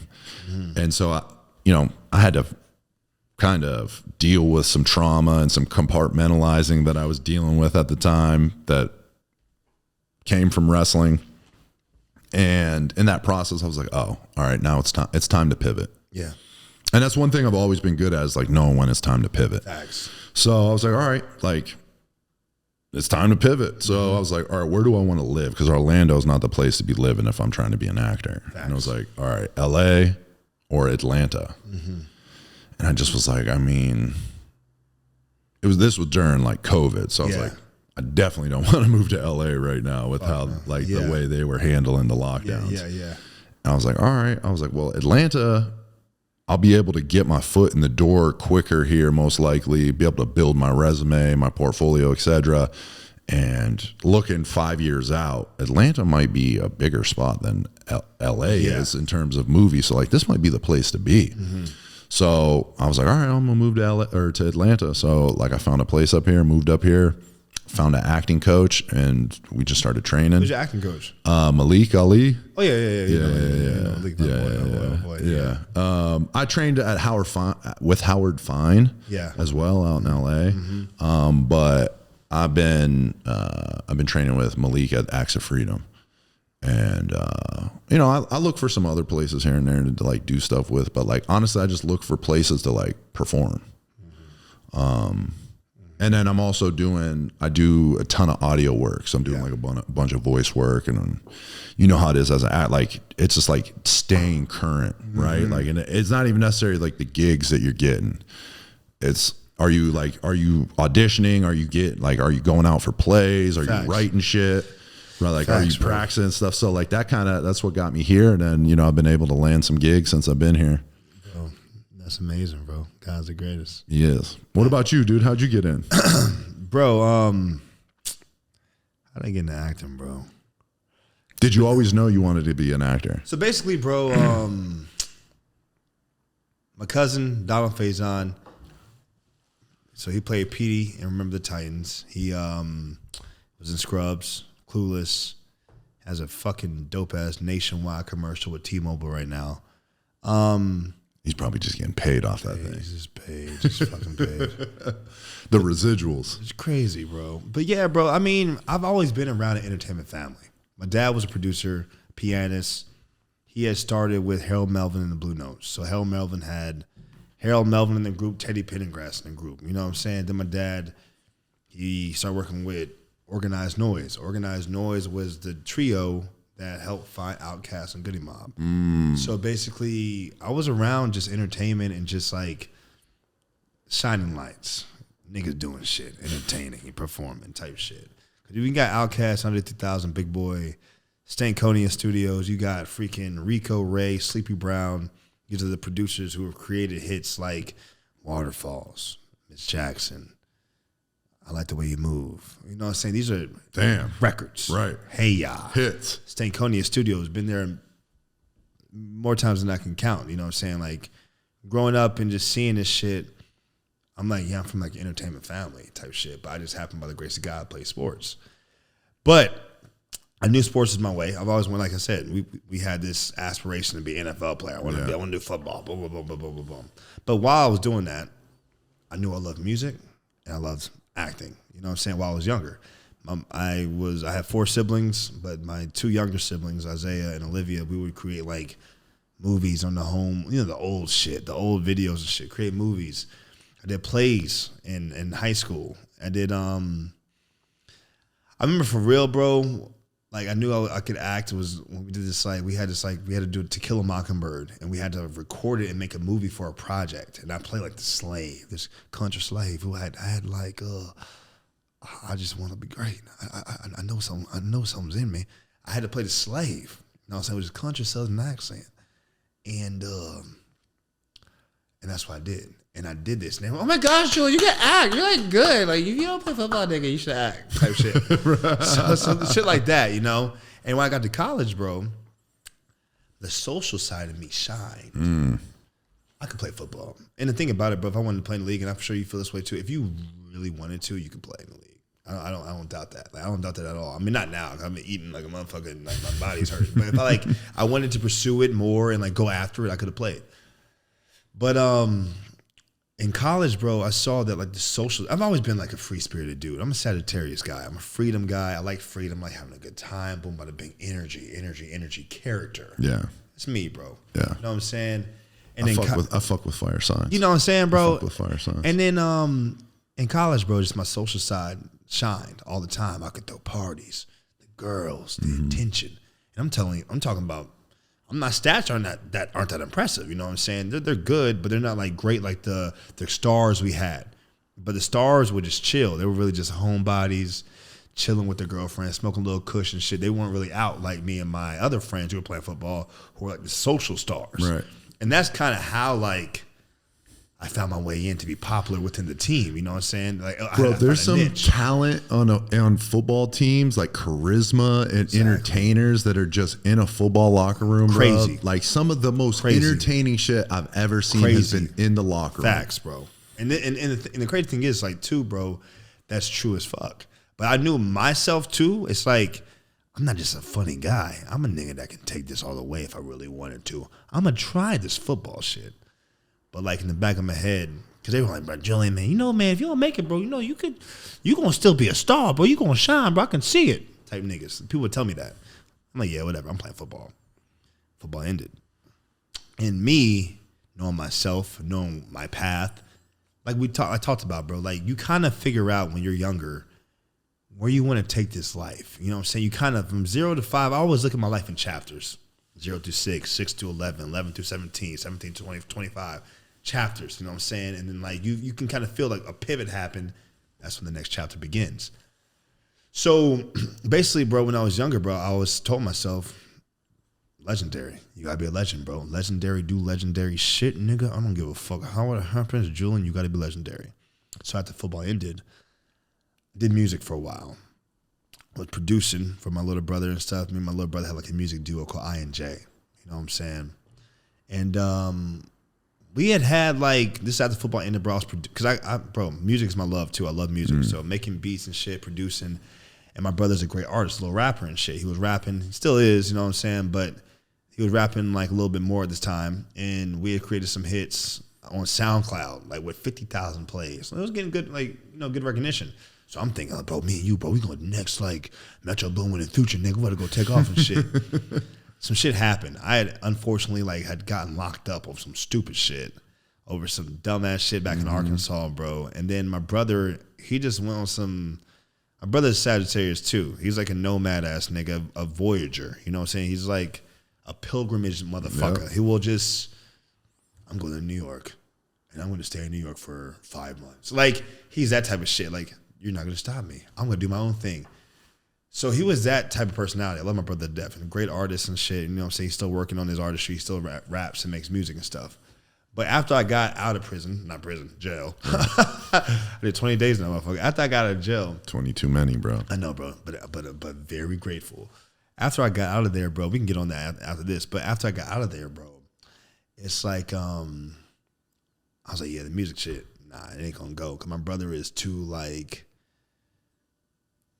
And so I had to kind of deal with some trauma and some compartmentalizing that I was dealing with at the time that came from wrestling. And in that process, I was like, oh, all right, now it's time to pivot. Yeah. And that's one thing I've always been good at, is like knowing when it's time to pivot. Facts. So I was like, all right, like it's time to pivot. So I was like, all right, where do I want to live? Because Orlando is not the place to be living if I'm trying to be an actor. Facts. And I was like, all right, LA or Atlanta. And I just was like, I mean, this was during like COVID. So I was like, I definitely don't want to move to LA right now with how like the way they were handling the lockdowns. And I was like, all right. I was like, well, Atlanta, I'll be able to get my foot in the door quicker here, most likely, be able to build my resume, my portfolio, etc. And looking 5 years out, Atlanta might be a bigger spot than LA is in terms of movies. So like, this might be the place to be. So I was like, all right, I'm gonna move to LA or to Atlanta. So like, I found a place up here, moved up here, found an acting coach, and we just started training. Who's your acting coach? Malik Ali. Oh yeah. I trained at Howard Fine, as well out in LA. But I've been training with Malik at Acts of Freedom, and you know, I look for some other places here and there to like do stuff with. But like honestly, I just look for places to like perform. And then I'm also I do a ton of audio work. So I'm doing like a bunch of voice work, and you know how it is as an act, like it's just like staying current, right? Like, and it's not even necessarily like the gigs that you're getting. It's, are you auditioning? Are you going out for plays? Are you writing shit? Right? Like, are you practicing and stuff? So like that's what got me here. And then, you know, I've been able to land some gigs since I've been here. Bro, that's amazing, bro. God's the greatest. He is. What about you, dude? How'd you get in? Bro, how did I get into acting, bro? Did you always know you wanted to be an actor? So basically, bro, my cousin, Donald Faison, so he played Petey in Remember the Titans. He was in Scrubs, Clueless, has a fucking dope-ass nationwide commercial with T-Mobile right now. He's probably just getting paid off that thing. He's just paid, just fucking paid. The residuals. It's crazy, bro. But yeah, bro, I mean, I've always been around an entertainment family. My dad was a producer, pianist. He had started with Harold Melvin and the Blue Notes. So Harold Melvin had Harold Melvin in the group, Teddy Pendergrass in the group. You know what I'm saying? Then my dad, he started working with Organized Noise. Organized Noise was the trio that helped find Outkast and Goody Mob. So basically, I was around just entertainment and just like shining lights. Niggas doing shit, entertaining and performing type shit. Because you got Outkast, Under 3000, Big Boy, Stankonia Studios. You got freaking Rico, Ray, Sleepy Brown. These are the producers who have created hits like Waterfalls, Miss Jackson, I Like the Way You Move. You know what I'm saying? These are records. Right. Hey Ya. Hits. Stankonia Studios. Been there more times than I can count. You know what I'm saying? Like, growing up and just seeing this shit, I'm like, yeah, I'm from like an entertainment family type shit. But I just happened by the grace of God to play sports. But I knew sports was my way. I've always went, like I said, we had this aspiration to be an NFL player. I want to do football, boom, boom, boom, boom, boom, boom, boom. But while I was doing that, I knew I loved music and I loved acting. You know what I'm saying? While I was younger, I had 4 siblings, but my 2 younger siblings, Isaiah and Olivia, we would create like movies on the home, you know, the old shit, the old videos and shit. Create movies. I did plays in high school. I did. I remember for real, bro. Like, I knew I could act. It was when we did this, like, we had to do To Kill a Mockingbird, and we had to record it and make a movie for a project. And I played like the slave, this country slave who I had like, I just want to be great. I know something's in me. I had to play the slave. You know what I'm saying? It was a country southern accent. And that's what I did. And I did this. And they went, oh my gosh, Julian, you can act. You're like good. Like, if you don't play football, nigga, you should act. Type shit. so shit like that, you know? And when I got to college, bro, the social side of me shined. I could play football. And the thing about it, bro, if I wanted to play in the league, and I'm sure you feel this way too, if you really wanted to, you could play in the league. I don't doubt that. Like, I don't doubt that at all. I mean, not now. I've been eating like a motherfucker and like my body's hurt. But if I wanted to pursue it more and like go after it, I could have played. But in college, bro, I saw that like the social. I've always been like a free spirited dude. I'm a Sagittarius guy. I'm a freedom guy. I like freedom. I like having a good time. Boom, bada bing. Energy. Character. Yeah, it's me, bro. Yeah, you know what I'm saying. And I fuck with fire signs. You know what I'm saying, bro. I fuck with fire signs. And then in college, bro, just my social side shined all the time. I could throw parties, the girls, the attention. And I'm talking about, my stats aren't that impressive. You know what I'm saying? They're good, but they're not like great like the stars we had. But the stars would just chill. They were really just homebodies, chilling with their girlfriends, smoking a little kush and shit. They weren't really out like me and my other friends who were playing football, who were like the social stars. Right. And that's kind of how like I found my way in to be popular within the team. You know what I'm saying? Like, bro, there's some talent on football teams, like charisma and entertainers that are just in a football locker room. Crazy. Bro. Like some of the most entertaining shit I've ever seen has been in the locker room. Facts, bro. And the crazy thing is, like, too, bro, that's true as fuck. But I knew myself, too. It's like, I'm not just a funny guy. I'm a nigga that can take this all the way if I really wanted to. I'm going to try this football shit. But, like, in the back of my head, because they were like, bro, Julian, man, you know, man, if you don't make it, bro, you know, you going to still be a star, bro. You going to shine, bro. I can see it. Type niggas. People would tell me that. I'm like, yeah, whatever. I'm playing football. Football ended. And me, knowing myself, knowing my path, like I talked about, bro, like you kind of figure out when you're younger where you want to take this life. You know what I'm saying? You kind of, from 0 to 5, I always look at my life in chapters. 0 through 6, 6 to 11, 11 through 17, 17 to 20, 25 chapters, you know what I'm saying? And then like you can kind of feel like a pivot happened. That's when the next chapter begins. So basically, bro, when I was younger, bro, I always told myself, legendary. You gotta be a legend, bro. Legendary, do legendary shit, nigga. I don't give a fuck how it happens, Julian. You gotta be legendary. So after football ended, did music for a while. Was producing for my little brother and stuff. Me and my little brother had like a music duo called I&J. You know what I'm saying? And we had like, this after football ended, bro. Because bro, music is my love too. I love music. So making beats and shit, producing. And my brother's a great artist, a little rapper and shit. He was rapping, he still is, you know what I'm saying? But he was rapping like a little bit more at this time. And we had created some hits on SoundCloud, like with 50,000 plays. So it was getting good, like, you know, good recognition. So I'm thinking, like, bro, me and you, bro, we going next, like, Metro Boomin and Future, nigga. We got to go take off and shit. Some shit happened. I had, unfortunately, like, had gotten locked up over some stupid shit, over some dumbass shit back in Arkansas, bro. And then my brother, he just went on some, my brother's Sagittarius, too. He's like a nomad-ass nigga, a voyager. You know what I'm saying? He's like a pilgrimage motherfucker. Yep. He will just, I'm going to New York, and I'm going to stay in New York for 5 months. Like, he's that type of shit. Like, you're not going to stop me. I'm going to do my own thing. So he was that type of personality. I love my brother to death. And a great artist and shit. You know what I'm saying? He's still working on his artistry. He still raps and makes music and stuff. But after I got out of prison, not prison, jail. I did 20 days now, motherfucker. After I got out of jail. 20 too many, bro. I know, bro. But very grateful. After I got out of there, bro, we can get on that after this. But after I got out of there, bro, it's like, I was like, yeah, the music shit, nah, it ain't going to go. Because my brother is too, like,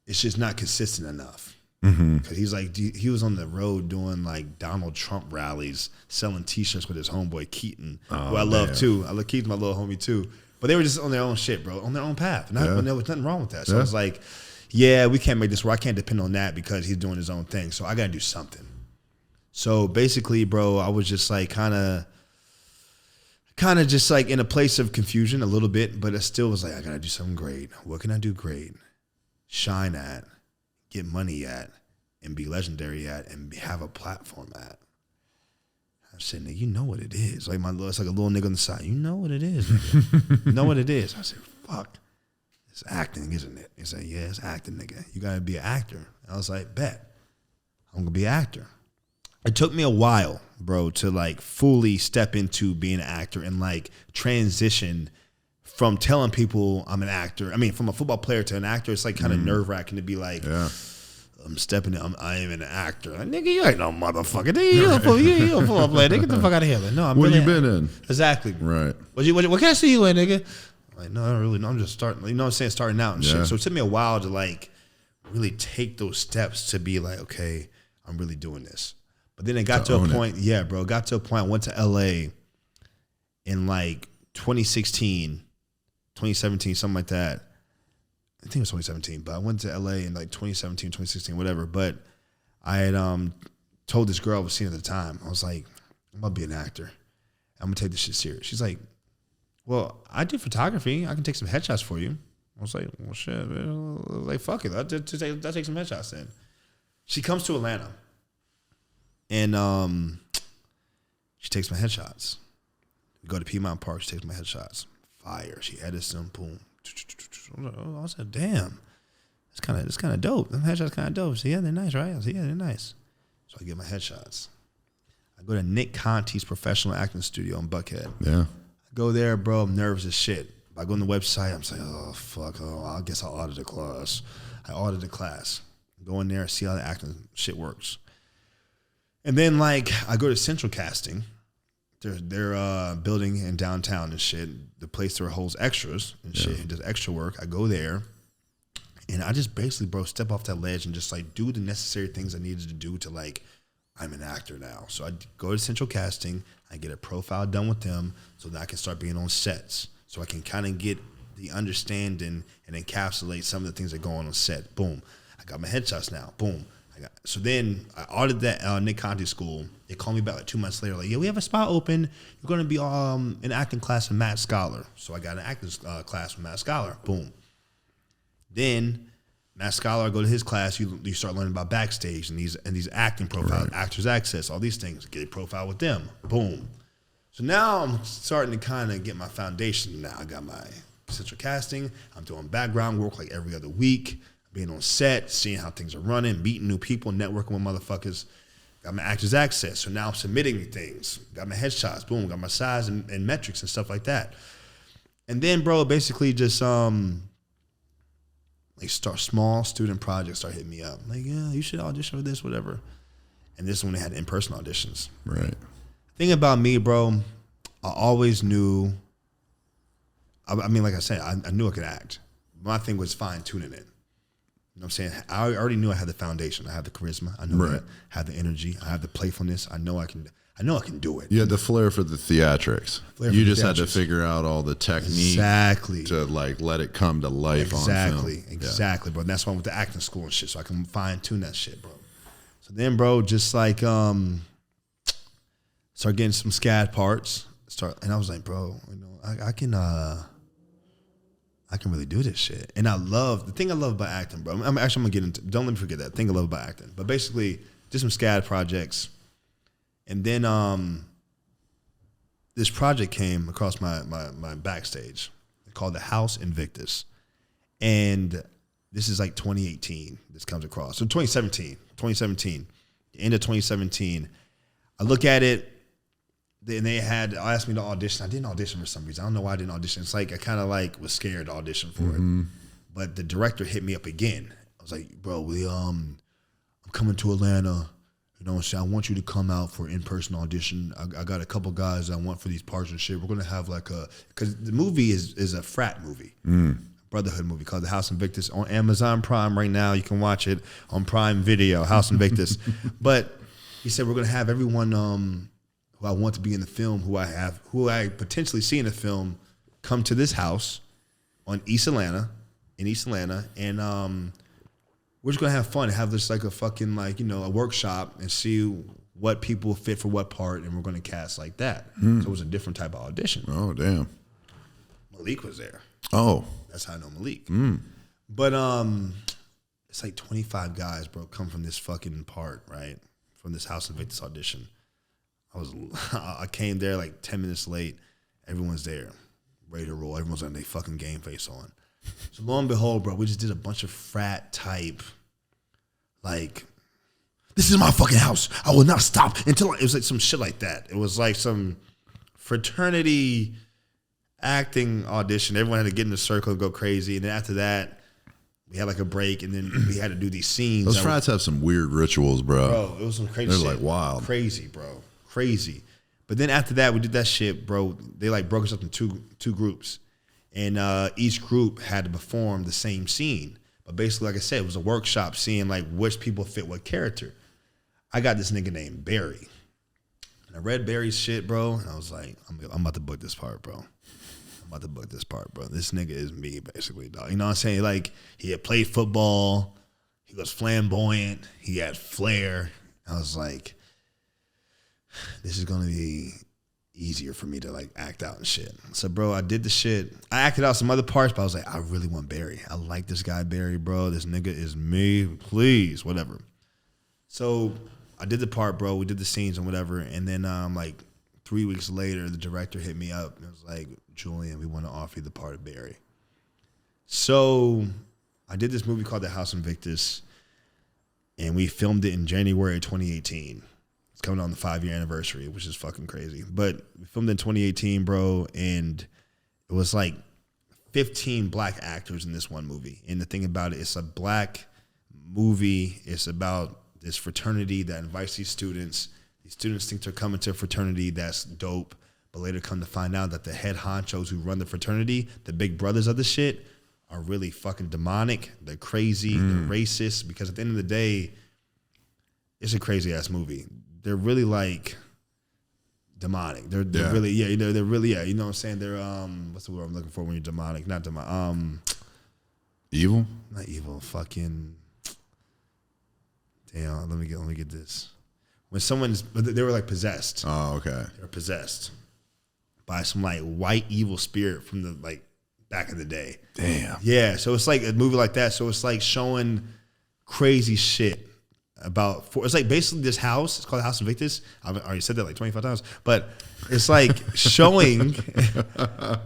it's just not consistent enough. Because he's like, he was on the road doing like Donald Trump rallies, selling T-shirts with his homeboy Keaton, who I love too. I love Keaton, my little homie too. But they were just on their own shit, bro, on their own path. And there was nothing wrong with that. So I was like, yeah, we can't make this work. I can't depend on that because he's doing his own thing. So I got to do something. So basically, bro, I was just like kind of just like in a place of confusion a little bit, but it still was like, I got to do something great. What can I do great? Shine at, get money at, and be legendary at, and have a platform at. I said, nigga, you know what it is. Like it's like a little nigga on the side. You know what it is, nigga. You know what it is. I said, fuck. It's acting, isn't it? He said, yeah, it's acting, nigga. You got to be an actor. I was like, bet. I'm going to be an actor. It took me a while, bro, to like fully step into being an actor and like transition from telling people I'm an actor. I mean, from a football player to an actor, it's like kind of nerve-wracking to be like, I'm stepping in, I am an actor. Like, nigga, you ain't no motherfucker. Nigga, you a football player. Nigga, get the fuck out of here. Like, no, I'm what really, you been in? Exactly. Right. What can I see you in, nigga? Like, no, I don't really know. I'm just starting, you know what I'm saying, starting out and shit. So it took me a while to like really take those steps to be like, okay, I'm really doing this. But then it got to a point, got to a point, I went to LA in like 2016, 2017, something like that. I think it was 2017, but I went to LA in like 2017, 2016, whatever. But I had told this girl I was seeing at the time, I was like, I'm going to be an actor. I'm going to take this shit serious. She's like, well, I do photography. I can take some headshots for you. I was like, well, shit, man. Like, fuck it. I'll take some headshots then. She comes to Atlanta, and she takes my headshots. We go to Piedmont Park. She takes my headshots. Fire. She edits them. Boom. I said, damn. It's kind of dope. Them headshots kind of dope. She said, yeah, they're nice, right? I said, yeah, they're nice. So I get my headshots. I go to Nick Conti's professional acting studio in Buckhead. Yeah. I go there, bro. I'm nervous as shit. I go on the website. I'm like, oh, fuck. Oh, I guess I'll audit the class. I audit the class. Go in there, see how the acting shit works. And then, like, I go to Central Casting. They're building in downtown and shit. The place there holds extras and shit. It does extra work. I go there. And I just basically, bro, step off that ledge and just, like, do the necessary things I needed to do to, like, I'm an actor now. So I go to Central Casting. I get a profile done with them so that I can start being on sets. So I can kind of get the understanding and encapsulate some of the things that go on set. Boom. I got my headshots now. Boom. So then I audited that Nick Conti school. They called me back like 2 months later, like, yeah, we have a spot open. You're going to be an acting class with Matt Scholar. So I got an acting class with Matt Scholar. Boom. Then Matt Scholar, I go to his class. You start learning about backstage and these acting profiles, Actors Access, all these things. Get a profile with them. Boom. So now I'm starting to kind of get my foundation. Now I got my Central Casting. I'm doing background work like every other week. Being on set, seeing how things are running, meeting new people, networking with motherfuckers. Got my Actors Access. So now I'm submitting things. Got my headshots. Boom. Got my size and metrics and stuff like that. And then, bro, basically just start small student projects start hitting me up. Like, yeah, you should audition for this, whatever. And this is when they had in-person auditions. Right. Thing about me, bro, I always knew, I mean, like I said, I knew I could act. My thing was fine-tuning it. You know what I'm saying? I already knew I had the foundation. I have the charisma. I know I have the energy. I have the playfulness. I know I can do it. You had the flair for the theatrics. You just had to figure out all the technique to like let it come to life on film. Exactly, bro. And that's why I went to acting school and shit, so I can fine-tune that shit, bro. So then, bro, just like start getting some SCAD parts. And I was like, bro, you know, I can really do this shit. And the thing I love about acting, bro, I'm gonna get into, don't let me forget that thing I love about acting. But basically, did some SCAD projects. And then this project came across my backstage called The House Invictus. And this is like 2018, this comes across. So 2017, the end of 2017. I look at it, and they asked me to audition. I didn't audition for some reason. I don't know why I didn't audition. It's like I kind of like was scared to audition for it. But the director hit me up again. I was like, bro, I'm coming to Atlanta. You know what I'm saying? I want you to come out for in-person audition. I got a couple guys I want for these parts and shit. We're going to have because the movie is a frat movie, brotherhood movie called The House Invictus on Amazon Prime right now. You can watch it on Prime Video, House Invictus. But he said, we're going to have everyone who I want to be in the film, who I potentially see in the film, come to this house in East Atlanta, and we're just gonna have fun, have this like a fucking a workshop and see what people fit for what part, and we're gonna cast like that. So it was a different type of audition. Oh damn! Malik was there. Oh, that's how I know Malik. But it's like 25 guys, bro, come from this fucking part, right? From this House Invictus audition. I came there like 10 minutes late. Everyone's there, ready to roll. Everyone's on their fucking game face on. So lo and behold, bro, we just did a bunch of frat type, like, this is my fucking house. I will not stop until it was like some shit like that. It was like some fraternity acting audition. Everyone had to get in a circle and go crazy. And then after that, we had like a break, and then we had to do these scenes. Those frats have some weird rituals, bro. Bro, it was some crazy shit. They're like wild. Crazy, bro. Crazy. But then after that, we did that shit, bro. They like broke us up into two groups. And each group had to perform the same scene. But basically, like I said, it was a workshop seeing like which people fit what character. I got this nigga named Barry. And I read Barry's shit, bro. And I was like, I'm about to book this part, bro. This nigga is me, basically, dog. You know what I'm saying? Like, he had played football. He was flamboyant. He had flair. I was like, this is going to be easier for me to like act out and shit. So, bro, I did the shit. I acted out some other parts, but I was like, I really want Barry. I like this guy, Barry, bro. This nigga is me. Please, whatever. So I did the part, bro. We did the scenes and whatever. And then like 3 weeks later, the director hit me up and was like, Julian, we want to offer you the part of Barry. So I did this movie called The House Invictus, and we filmed it in January of 2018. It's coming on the 5-year anniversary, which is fucking crazy. But we filmed in 2018, bro, and it was like 15 black actors in this one movie. And the thing about it, it's a black movie. It's about this fraternity that invites these students. These students think they're coming to a fraternity that's dope, but later come to find out that the head honchos who run the fraternity, the big brothers of the shit, are really fucking demonic. They're crazy. They're racist. Because at the end of the day, it's a crazy ass movie. They're really like demonic. They're really they're really you know what I'm saying. They're what's the word I'm looking for when you're demonic? Not demonic. Evil? Not evil. Fucking damn. Let me get this. When they were like possessed. Oh, okay. They were possessed by some like white evil spirit from the like back in the day. Damn. Yeah. So it's like a movie like that. So it's like showing crazy shit about. It's like basically this house. It's called the House Invictus. I've already said that like 25 times, but it's like showing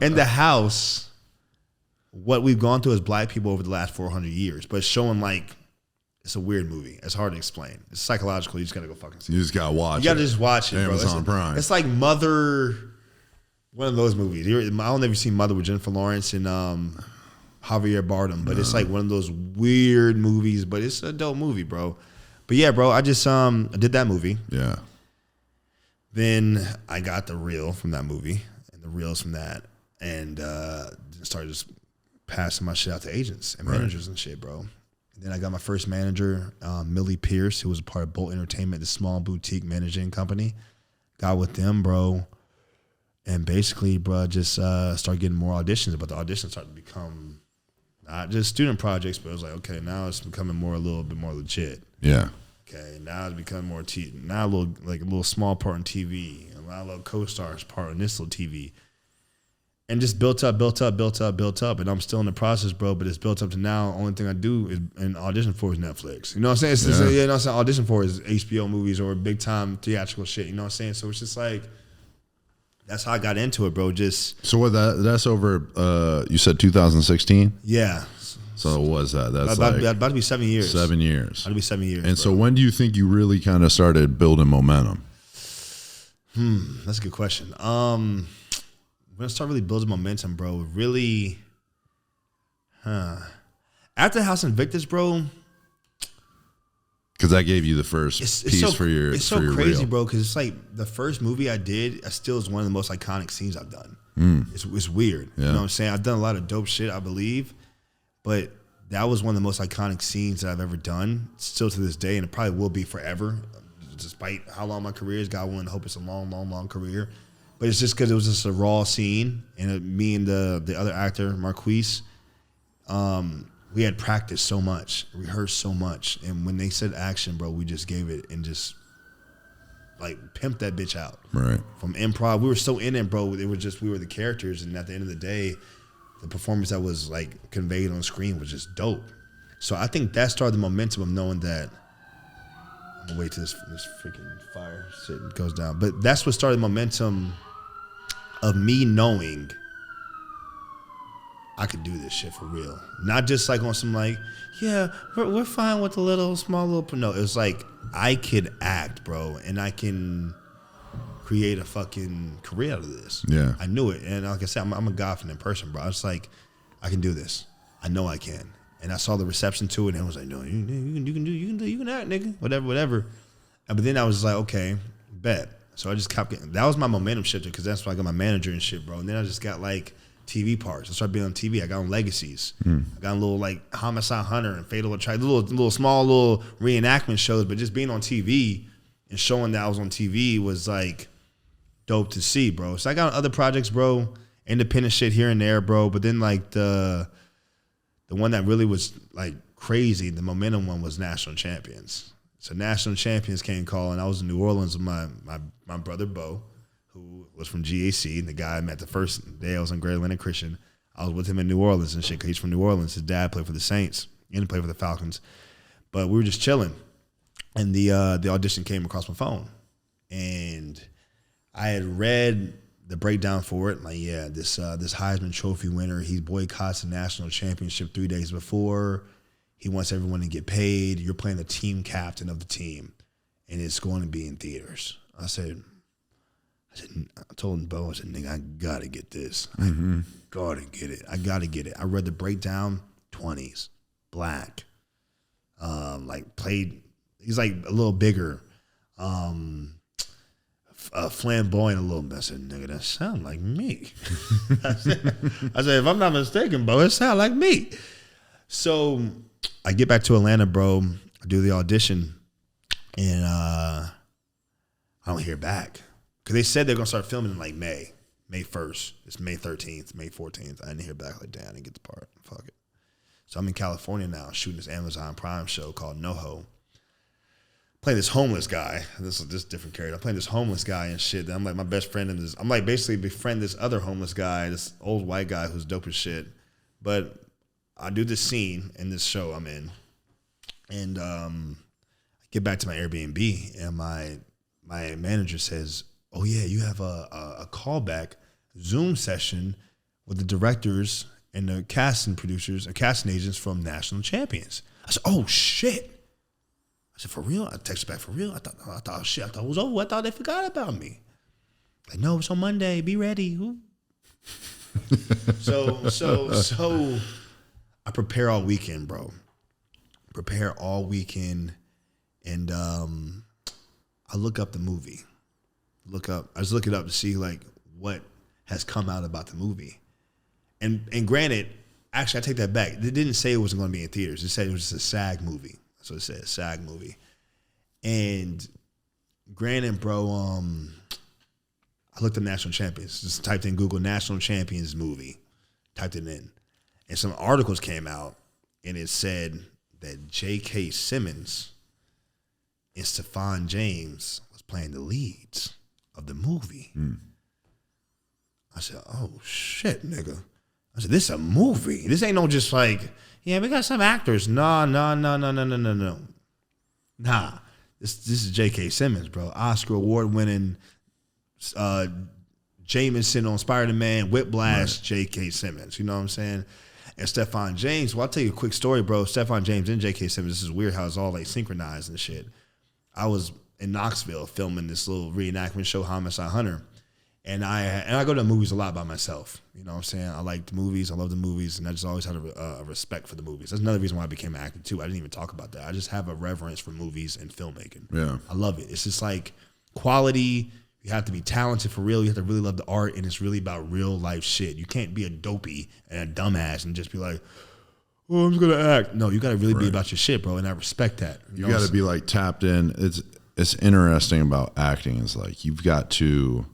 in the house what we've gone through as black people over the last 400 years. But it's showing like. It's a weird movie. It's hard to explain. It's psychological. You just gotta go fucking see it. You just gotta watch it. You gotta just watch it, bro. Amazon Prime. It's like Mother, one of those movies. I don't know if you've seen Mother with Jennifer Lawrence and Javier Bardem, but it's like one of those weird movies, but it's a dope movie, bro. But yeah, bro, I just I did that movie. Yeah. Then I got the reel from that movie and the reels from that, and started just passing my shit out to agents and managers and shit, bro. Then I got my first manager, Millie Pierce, who was a part of Bolt Entertainment, the small boutique managing company. Got with them, bro. And basically, bro, just started getting more auditions. But the auditions started to become not just student projects, but it was like, okay, now it's becoming a little bit more legit. Yeah. Okay, now it's becoming more now a little small part on TV, a little co-stars part on this little TV. And just built up. And I'm still in the process, bro, but it's built up to now. Only thing I do is and audition for is Netflix. You know what I'm saying? You know what I'm saying? Audition for is HBO movies or big time theatrical shit. You know what I'm saying? So it's just like, that's how I got into it, bro. Just. So what that's over, you said 2016? Yeah. So what was that? That's about to be 7 years. 7 years. About to be 7 years. And bro. So when do you think you really kind of started building momentum? That's a good question. When I start really building momentum, bro, really, after House Invictus, bro. Because that gave you the first piece for your. It's so your crazy, reel. bro. Because it's like the first movie I did, still is one of the most iconic scenes I've done. It's weird. Yeah. You know what I'm saying? I've done a lot of dope shit, I believe, but that was one of the most iconic scenes that I've ever done. Still to this day, and it probably will be forever, despite how long my career is. God willing, I hope it's a long, long, long career. But it's just because it was just a raw scene, and me and the other actor, Marquise, we had practiced so much, rehearsed so much, and when they said action, bro, we just gave it and just like pimped that bitch out. Right. From improv, we were so in it, bro. It was just we were the characters, and at the end of the day, the performance that was like conveyed on screen was just dope. So I think that started the momentum of knowing that. I'm gonna wait till this freaking fire shit goes down. But that's what started the momentum of me knowing I could do this shit for real. Not just like on some like, yeah, we're fine with the small little. No, it was like I could act, bro, and I can create a fucking career out of this. Yeah. I knew it. And like I said, I'm a confident person, bro. I was like, I can do this. I know I can. And I saw the reception to it, and I was like, no, you can act, nigga. Whatever. But then I was like, okay, bet. So I just kept getting, that was my momentum shifter, because that's why I got my manager and shit, bro. And then I just got like TV parts. I started being on TV. I got on Legacies. I got on little like Homicide Hunter and Fatal Attraction, little small reenactment shows, but just being on TV and showing that I was on TV was like dope to see, bro. So I got on other projects, bro, independent shit here and there, bro. But then like the one that really was like crazy, the momentum one, was National Champions. So National Champions came calling. I was in New Orleans with my brother Bo, who was from GAC, and the guy I met the first day I was in Great Atlantic Christian. I was with him in New Orleans and shit, 'cause he's from New Orleans. His dad played for the Saints and played for the Falcons. But we were just chilling, and the audition came across my phone, and I had read the breakdown for it. Like, yeah, this Heisman Trophy winner, he boycotts the national championship 3 days before. He wants everyone to get paid. You're playing the team captain of the team, and it's going to be in theaters. I told him, Bo, I said, nigga, I gotta get this. I gotta get it. I gotta get it. I read the breakdown, 20s, black, played. He's like a little bigger. Flamboyant a little bit. I said, nigga, that sound like me. I said, if I'm not mistaken, bro, it sound like me. So I get back to Atlanta, bro. I do the audition, and I don't hear back. Because they said they're going to start filming in like May 1st. It's May 13th, May 14th. I didn't hear back. Like, damn, I didn't get the part. Fuck it. So I'm in California now shooting this Amazon Prime show called NoHo. Playing this homeless guy. This is different character. I'm playing this homeless guy and shit. I'm like my best friend in this. I'm like basically befriend this other homeless guy, this old white guy who's dope as shit. But I do this scene in this show I'm in, and I get back to my Airbnb, and my manager says, "Oh yeah, you have a callback Zoom session with the directors and the casting producers, casting agents from National Champions." I said, "Oh shit." I said, "For real?" I texted back, "For real?" I thought it was over. I thought they forgot about me. Like, no, it's on Monday. Be ready. So I prepare all weekend, bro. Prepare all weekend, and I look up the movie. I just look it up to see like what has come out about the movie. And granted, actually, I take that back. They didn't say it wasn't going to be in theaters. It said it was just a SAG movie. So it said SAG movie. And granted, bro, I looked at National Champions. Just typed in Google National Champions movie. Typed it in. And some articles came out, and it said that J.K. Simmons and Stephon James was playing the leads of the movie. I said, oh, shit, nigga. I said, this is a movie. This ain't no just like, yeah, we got some actors. No. Nah. This is J.K. Simmons, bro. Oscar award-winning Jameson on Spider-Man, Whiplash, right. J.K. Simmons. You know what I'm saying? And Stephon James, well, I'll tell you a quick story, bro. Stephon James and J.K. Simmons, this is weird how it's all like synchronized and shit. I was in Knoxville filming this little reenactment show, Homicide Hunter. And I go to movies a lot by myself. You know what I'm saying? I like the movies. I love the movies. And I just always had a respect for the movies. That's another reason why I became an actor, too. I didn't even talk about that. I just have a reverence for movies and filmmaking. Yeah. I love it. It's just like quality. You have to be talented for real. You have to really love the art. And it's really about real life shit. You can't be a dopey and a dumbass and just be like, oh, I'm just going to act. No, you got to really be about your shit, bro. And I respect that. You got to be like tapped in. It's interesting about acting is like you got to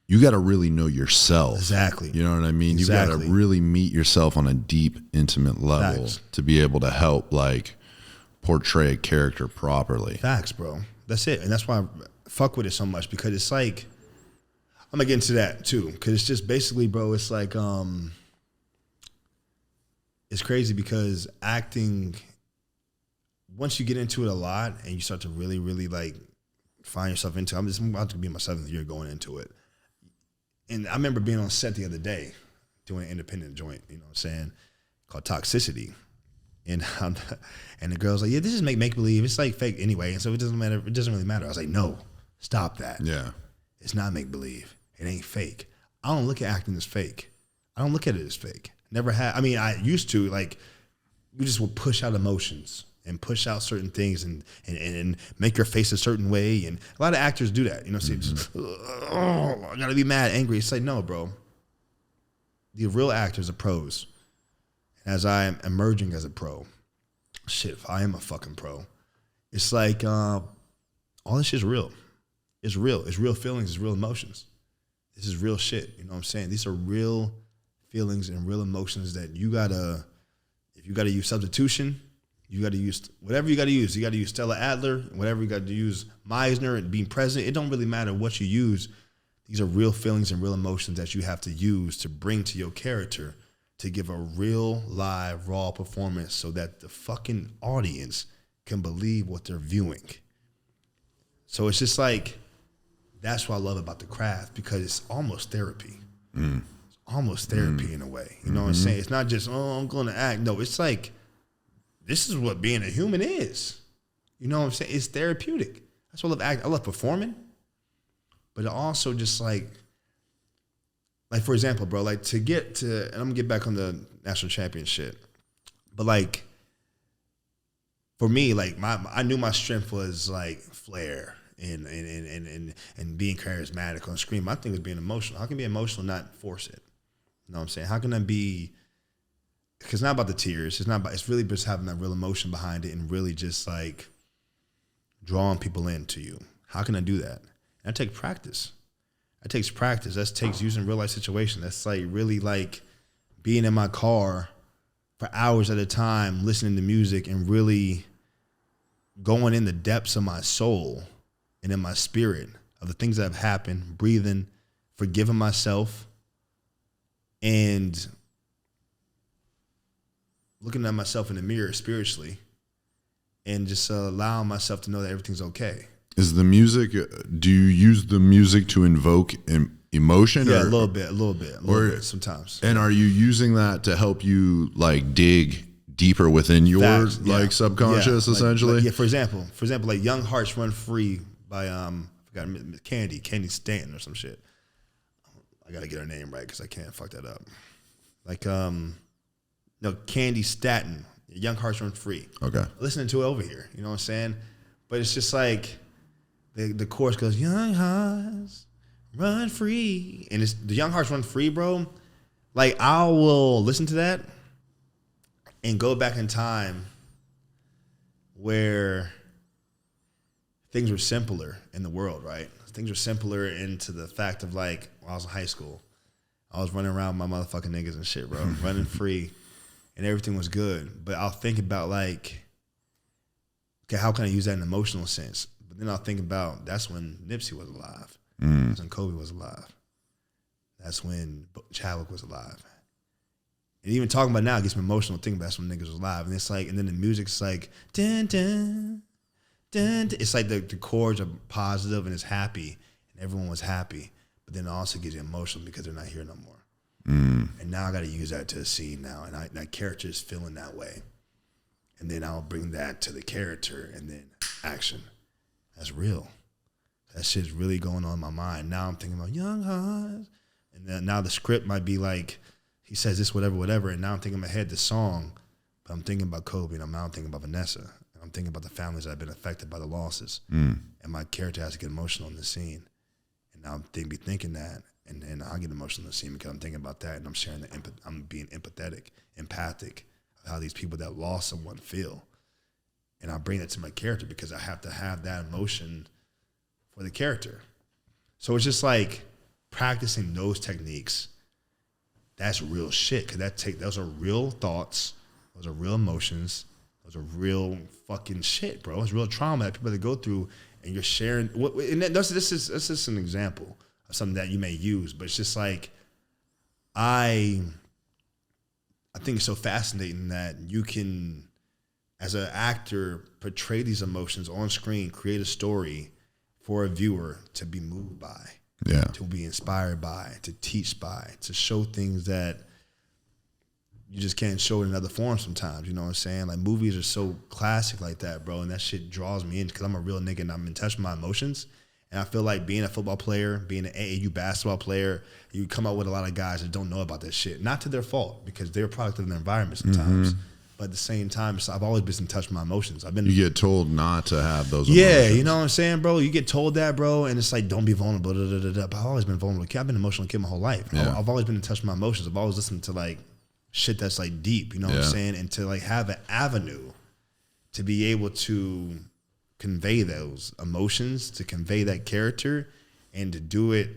really know yourself. Exactly. You know what I mean? Exactly. You got to really meet yourself on a deep, intimate level to be able to help like portray a character properly. Facts, bro. That's it. And that's why I fuck with it so much, because it's like, I'm going to get into that too. Because it's just basically, bro, it's like, it's crazy because acting, once you get into it a lot and you start to really, really like find yourself into it, I'm about to be in my 7th year going into it. And I remember being on set the other day doing an independent joint, you know what I'm saying, called Toxicity. And the girl's like, yeah, this is make-believe. It's like fake anyway. And so it doesn't matter. It doesn't really matter. I was like, no, stop that. Yeah. It's not make-believe. It ain't fake. I don't look at acting as fake. I don't look at it as fake. Never had. I mean, I used to, like, you just would push out emotions and push out certain things and make your face a certain way. And a lot of actors do that. You know, say, oh, I gotta be mad, angry. It's like, no, bro. The real actors are pros. As I am emerging as a pro, shit, if I am a fucking pro, it's like all this shit's real. It's real. It's real feelings. It's real emotions. This is real shit. You know what I'm saying? These are real feelings and real emotions that you gotta, if you gotta use substitution, you got to use whatever you got to use. You got to use Stella Adler, whatever you got to use, Meisner and being present. It don't really matter what you use. These are real feelings and real emotions that you have to use to bring to your character to give a real, live, raw performance so that the fucking audience can believe what they're viewing. So it's just like, that's what I love about the craft, because it's almost therapy. It's almost therapy in a way. You know what I'm saying? It's not just, oh, I'm going to act. No, it's like, this is what being a human is. You know what I'm saying? It's therapeutic. That's what I love acting. I love performing. But it also just like for example, bro, like to get to, and I'm gonna get back on the national championship, but like for me, like I knew my strength was like flair and being charismatic on screen. My thing was being emotional. How can I be emotional and not force it? You know what I'm saying? How can I be? Because it's not about the tears. It's not about. It's really just having that real emotion behind it and really just like drawing people into you. How can I do that? And that takes practice. That takes practice. That takes using real life situations. That's like really like being in my car for hours at a time, listening to music and really going in the depths of my soul and in my spirit of the things that have happened, breathing, forgiving myself, and looking at myself in the mirror spiritually and just allowing myself to know that everything's okay. Is the music, do you use the music to invoke emotion? Yeah, a little bit sometimes. And are you using that to help you like dig deeper within your like subconscious essentially? For example, like Young Hearts Run Free by, I forgot, Candy Stanton or some shit. I got to get her name right because I can't fuck that up. Like, no, Candy Stanton, Young Hearts Run Free. Okay. Listening to it over here, you know what I'm saying? But it's just like, the chorus goes, young hearts run free. And it's the Young Hearts Run Free, bro. Like, I will listen to that and go back in time where things were simpler in the world, right? Things were simpler into the fact of like, when I was in high school, I was running around with my motherfucking niggas and shit, bro. Running free. And everything was good. But I'll think about like, okay, how can I use that in an emotional sense? But then I'll think about, that's when Nipsey was alive. That's when Kobe was alive. That's when Chadwick was alive. And even talking about now gets me emotional thinking about that's when niggas was alive. And it's like, and then the music's like, dun, dun, dun, dun. It's like the chords are positive and it's happy. And everyone was happy. But then it also gets you emotional because they're not here no more. And now I got to use that to a scene now. And that character is feeling that way. And then I'll bring that to the character and then action. That's real. That shit's really going on in my mind. Now I'm thinking about young hearts. And then now the script might be like, he says this, whatever. And now I'm thinking in my head the song, but I'm thinking about Kobe and I'm thinking about Vanessa. I'm thinking about the families that have been affected by the losses. And my character has to get emotional in the scene. And now I'm thinking that. And then I'll get emotional in the scene because I'm thinking about that and I'm sharing I'm being empathic of how these people that lost someone feel. And I bring that to my character because I have to have that emotion for the character. So it's just like practicing those techniques. That's real shit. Cause those are real thoughts. Those are real emotions. Those are real fucking shit, bro. It's real trauma that people have to go through, and you're sharing. And this is just an example of something that you may use, but it's just like I think it's so fascinating that you can, as an actor, portray these emotions on screen, create a story for a viewer to be moved by, to be inspired by, to teach by, to show things that you just can't show in another form sometimes, you know what I'm saying? Like, movies are so classic like that, bro, and that shit draws me in because I'm a real nigga and I'm in touch with my emotions. And I feel like being a football player, being an AAU basketball player, you come out with a lot of guys that don't know about that shit. Not to their fault, because they're a product of their environment sometimes. But at the same time, I've always been in touch with my emotions. You get told not to have those emotions. Yeah, you know what I'm saying, bro? You get told that, bro, and it's like, don't be vulnerable. But I've always been vulnerable. I've been an emotional kid my whole life. Yeah. I've always been in touch with my emotions. I've always listened to like shit that's like deep, you know what I'm saying? And to like have an avenue to be able to convey those emotions, to convey that character, and to do it,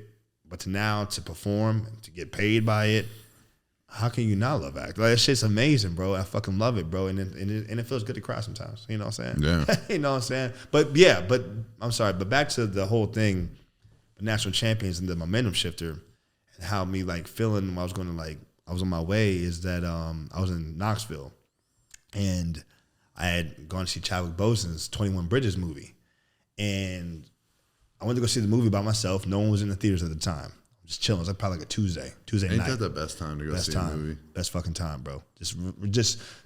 but to perform, to get paid by it. How can you not love acting? Like, that shit's amazing, bro. I fucking love it, bro. And it feels good to cry sometimes. You know what I'm saying? Yeah. You know what I'm saying? But I'm sorry. But back to the whole thing But National Champions and the momentum shifter and how me like feeling when I was going to like, I was on my way is that I was in Knoxville and I had gone to see Chadwick Boseman's 21 Bridges movie. And I went to go see the movie by myself. No one was in the theaters at the time. Just chilling. It was like probably like a Tuesday Ain't night. that the best time to go see a movie? Best fucking time, bro. Just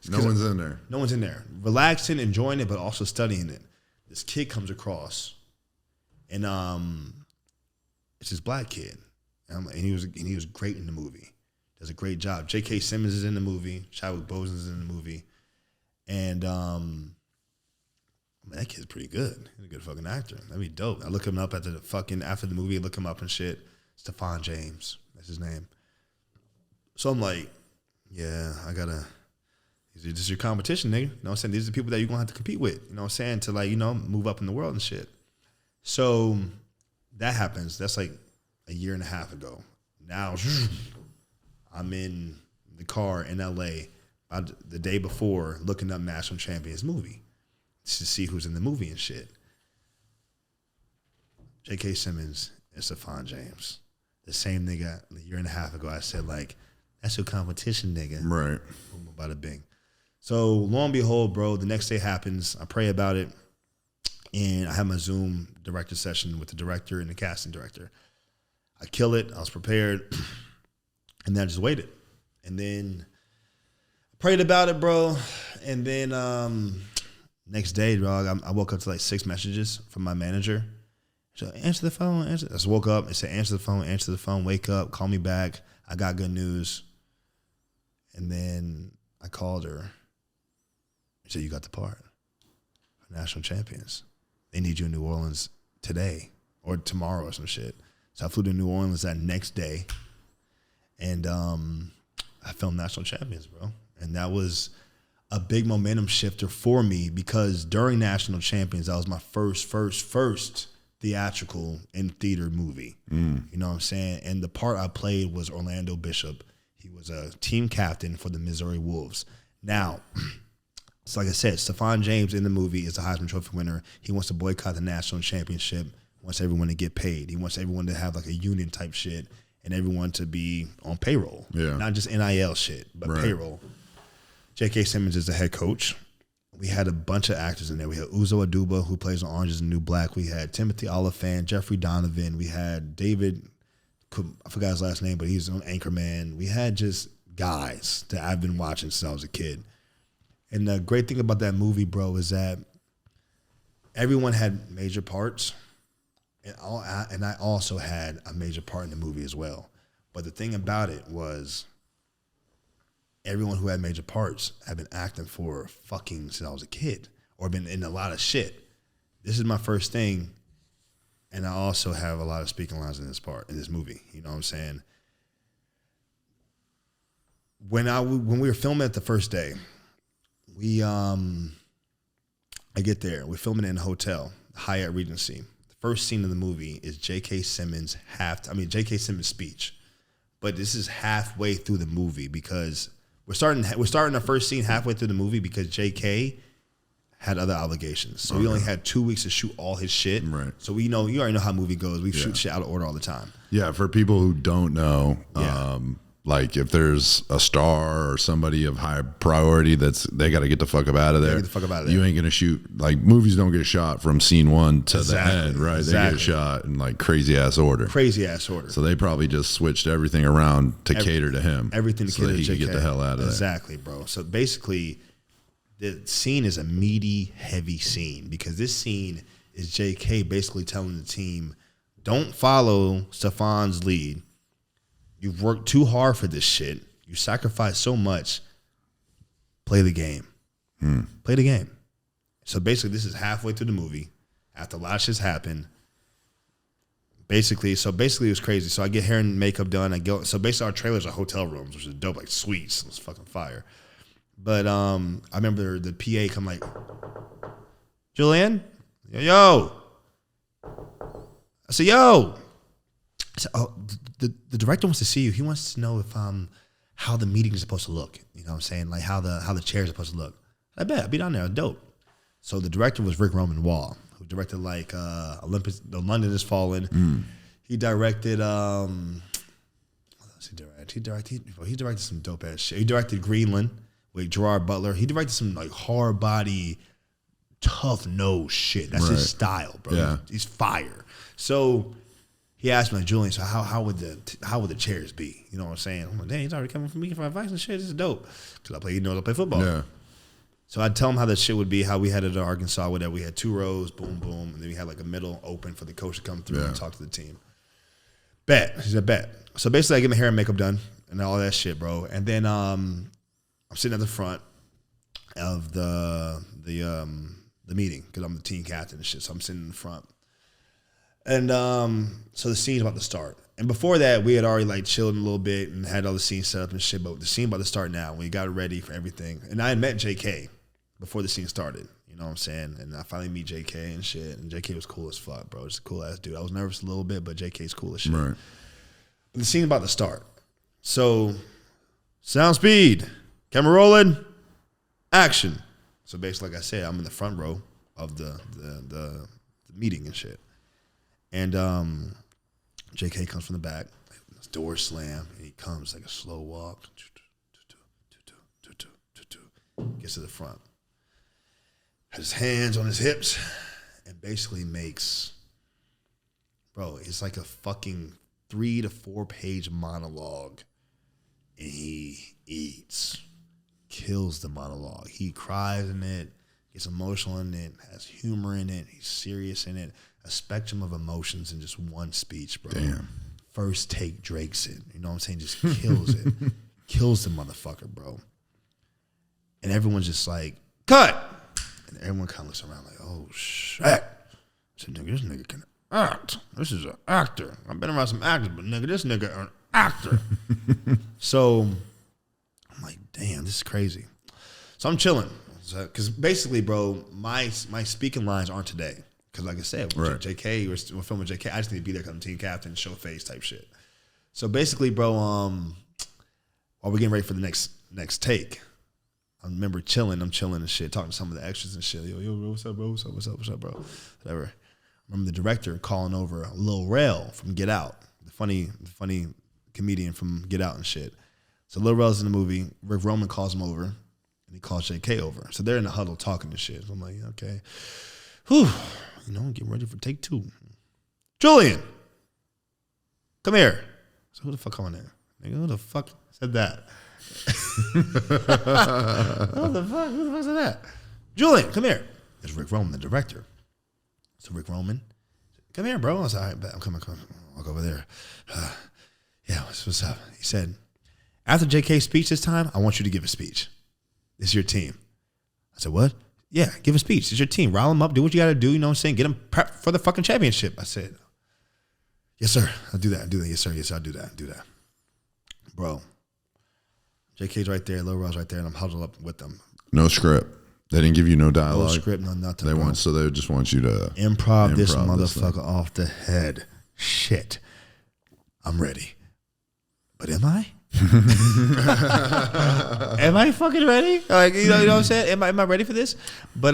no one's in there. No one's in there. Relaxing, enjoying it, but also studying it. This kid comes across, and it's this black kid, and he was great in the movie. Does a great job. J.K. Simmons is in the movie. Chadwick Boseman is in the movie, and man, that kid's pretty good. He's a good fucking actor. That'd be dope. I look him up after the movie. I look him up and shit. Stephon James, that's his name. So I'm like, yeah, this is your competition, nigga. You know what I'm saying? These are the people that you're going to have to compete with, you know what I'm saying, to like, you know, move up in the world and shit. So that happens. That's like a year and a half ago. Now I'm in the car in L.A. about the day before looking up National Champions movie to see who's in the movie and shit. J.K. Simmons and Stephon James. The same nigga a year and a half ago I said, like, that's your competition, nigga. Right. Boom, bada bing. So lo and behold, bro, the next day happens. I pray about it, and I have my Zoom director session with the director and the casting director. I kill it. I was prepared, and then I just waited. And then I prayed about it, bro. And then next day, dog, I woke up to like 6 messages from my manager. So answer the phone. I just woke up and said, answer the phone, wake up, call me back. I got good news. And then I called her. She said, you got the part for National Champions. They need you in New Orleans today or tomorrow or some shit. So I flew to New Orleans that next day. And I filmed National Champions, bro. And that was a big momentum shifter for me because during National Champions, that was my first theatrical and theater movie. You know what I'm saying? And the part I played was Orlando Bishop. He was a team captain for the Missouri Wolves. Now, so like I said, Stephon James in the movie is a Heisman Trophy winner. He wants to boycott the national championship, wants everyone to get paid. He wants everyone to have like a union type shit and everyone to be on payroll. Yeah. Not just NIL shit, but payroll. J.K. Simmons is the head coach. We had a bunch of actors in there. We had Uzo Aduba, who plays on Orange is the New Black. We had Timothy Olyphant, Jeffrey Donovan. We had David, I forgot his last name, but he's on Anchorman. We had just guys that I've been watching since I was a kid. And the great thing about that movie, bro, is that everyone had major parts, and I also had a major part in the movie as well. But the thing about it was, everyone who had major parts had been acting for fucking since I was a kid or been in a lot of shit. This is my first thing, and I also have a lot of speaking lines in this movie. You know what I'm saying? When we were filming it the first day, I get there. We're filming it in a hotel, Hyatt Regency. The first scene of the movie is J.K. Simmons' J.K. Simmons' speech, but this is halfway through the movie because we're starting the first scene halfway through the movie because J.K. had other obligations. So we only had 2 weeks to shoot all his shit. Right. So you already know how a movie goes. We shoot shit out of order all the time. Yeah, for people who don't know, like if there's a star or somebody of high priority they got to get the fuck up out of there. Get the fuck up out of there. You ain't going to shoot, like movies don't get shot from scene 1 to the end, right? Exactly. They get shot in like crazy ass order. So they probably just switched everything around to cater to him. Everything to so cater that he to could get the hell out of there. Exactly, bro. So basically, the scene is a meaty, heavy scene because this scene is JK basically telling the team, don't follow Stephon's lead. You've worked too hard for this shit. You sacrificed so much. Play the game. Play the game. So basically, this is halfway through the movie. After a lot of shit's happened. Basically, it was crazy. So I get hair and makeup done. So basically, our trailers are hotel rooms, which is dope, like suites. It was fucking fire. But I remember the PA come like, Julian? Yo. I said, yo. I said, oh, the director wants to see you. He wants to know if how the meeting is supposed to look. You know what I'm saying? Like how the chair is supposed to look. I bet. I'll be down there. Dope. So the director was Rick Roman Wall, who directed like Olympus, The London Has Fallen. He directed. What else he directed some dope ass shit. He directed Greenland with Gerard Butler. He directed some like hard body, tough nose shit. That's his style, bro. Yeah. He's fire. So he asked me, like, Julian, so how would the chairs be? You know what I'm saying? I'm like, dang, he's already coming for me for advice and shit. This is dope. Because I play football. Yeah. So I'd tell him how the shit would be, how we had it at Arkansas, where we had 2 rows, boom, boom, and then we had like a middle open for the coach to come through and talk to the team. Bet. He said, bet. So basically I get my hair and makeup done and all that shit, bro. And then I'm sitting at the front of the meeting because I'm the team captain and shit. So I'm sitting in the front. And so the scene's about to start. And before that, we had already like chilled a little bit and had all the scenes set up and shit. But the scene about to start now. We got ready for everything. And I had met JK before the scene started. You know what I'm saying? And I finally meet JK and shit. And JK was cool as fuck, bro. Just a cool ass dude. I was nervous a little bit, but JK's cool as shit. Right. But the scene's about to start. So, sound speed, camera rolling, action. So basically, like I said, I'm in the front row of the meeting and shit. And JK comes from the back, his door slam, and he comes like a slow walk. Gets to the front. Has his hands on his hips and basically makes, bro, it's like a fucking 3 to 4 page monologue. And he eats, kills the monologue. He cries in it, gets emotional in it, has humor in it, he's serious in it. A spectrum of emotions in just one speech, bro. Damn. First take Drake's it. You know what I'm saying? Just kills it. Kills the motherfucker, bro. And everyone's just like, cut! And everyone kind of looks around like, oh, shit. I said, nigga, this nigga can act. This is an actor. I've been around some actors, but nigga, this nigga an actor. So I'm like, damn, this is crazy. So I'm chilling. Because basically, bro, my speaking lines aren't today. Because like I said, with JK, we're filming JK, I just need to be there because I'm team captain, show face type shit. So basically, bro, while we're getting ready for the next take, I remember chilling. I'm chilling and shit, talking to some of the extras and shit. Yo, bro, what's up, bro? What's up, bro? Whatever. I remember the director calling over Lil Rel from Get Out, the funny comedian from Get Out and shit. So Lil Rel's in the movie. Rick Roman calls him over, and he calls JK over. So they're in the huddle talking and shit. So I'm like, okay, whew, getting ready for take 2. Julian, come here. So who the fuck on there? Nigga, who the fuck said that? Who the fuck said that? Julian, come here. It's Rick Roman, the director. So Rick Roman, come here, bro. I was like, all right, bet. I'm coming. I'll go over there. Yeah, what's up? He said, after JK's speech this time, I want you to give a speech. It's your team. I said, what? Yeah, give a speech. It's your team. Rile them up. Do what you got to do. You know what I'm saying? Get them prepped for the fucking championship. I said, yes, sir. I'll do that. Yes, sir. Yes, I'll do that. Bro, JK's right there. Lil Rel's right there, and I'm huddled up with them. No script. They didn't give you no dialogue. No script, no nothing. They just want you to improv this motherfucker off the head. Shit. I'm ready. But am I? Am I fucking ready? Like, you know what I'm saying? Am I ready for this? But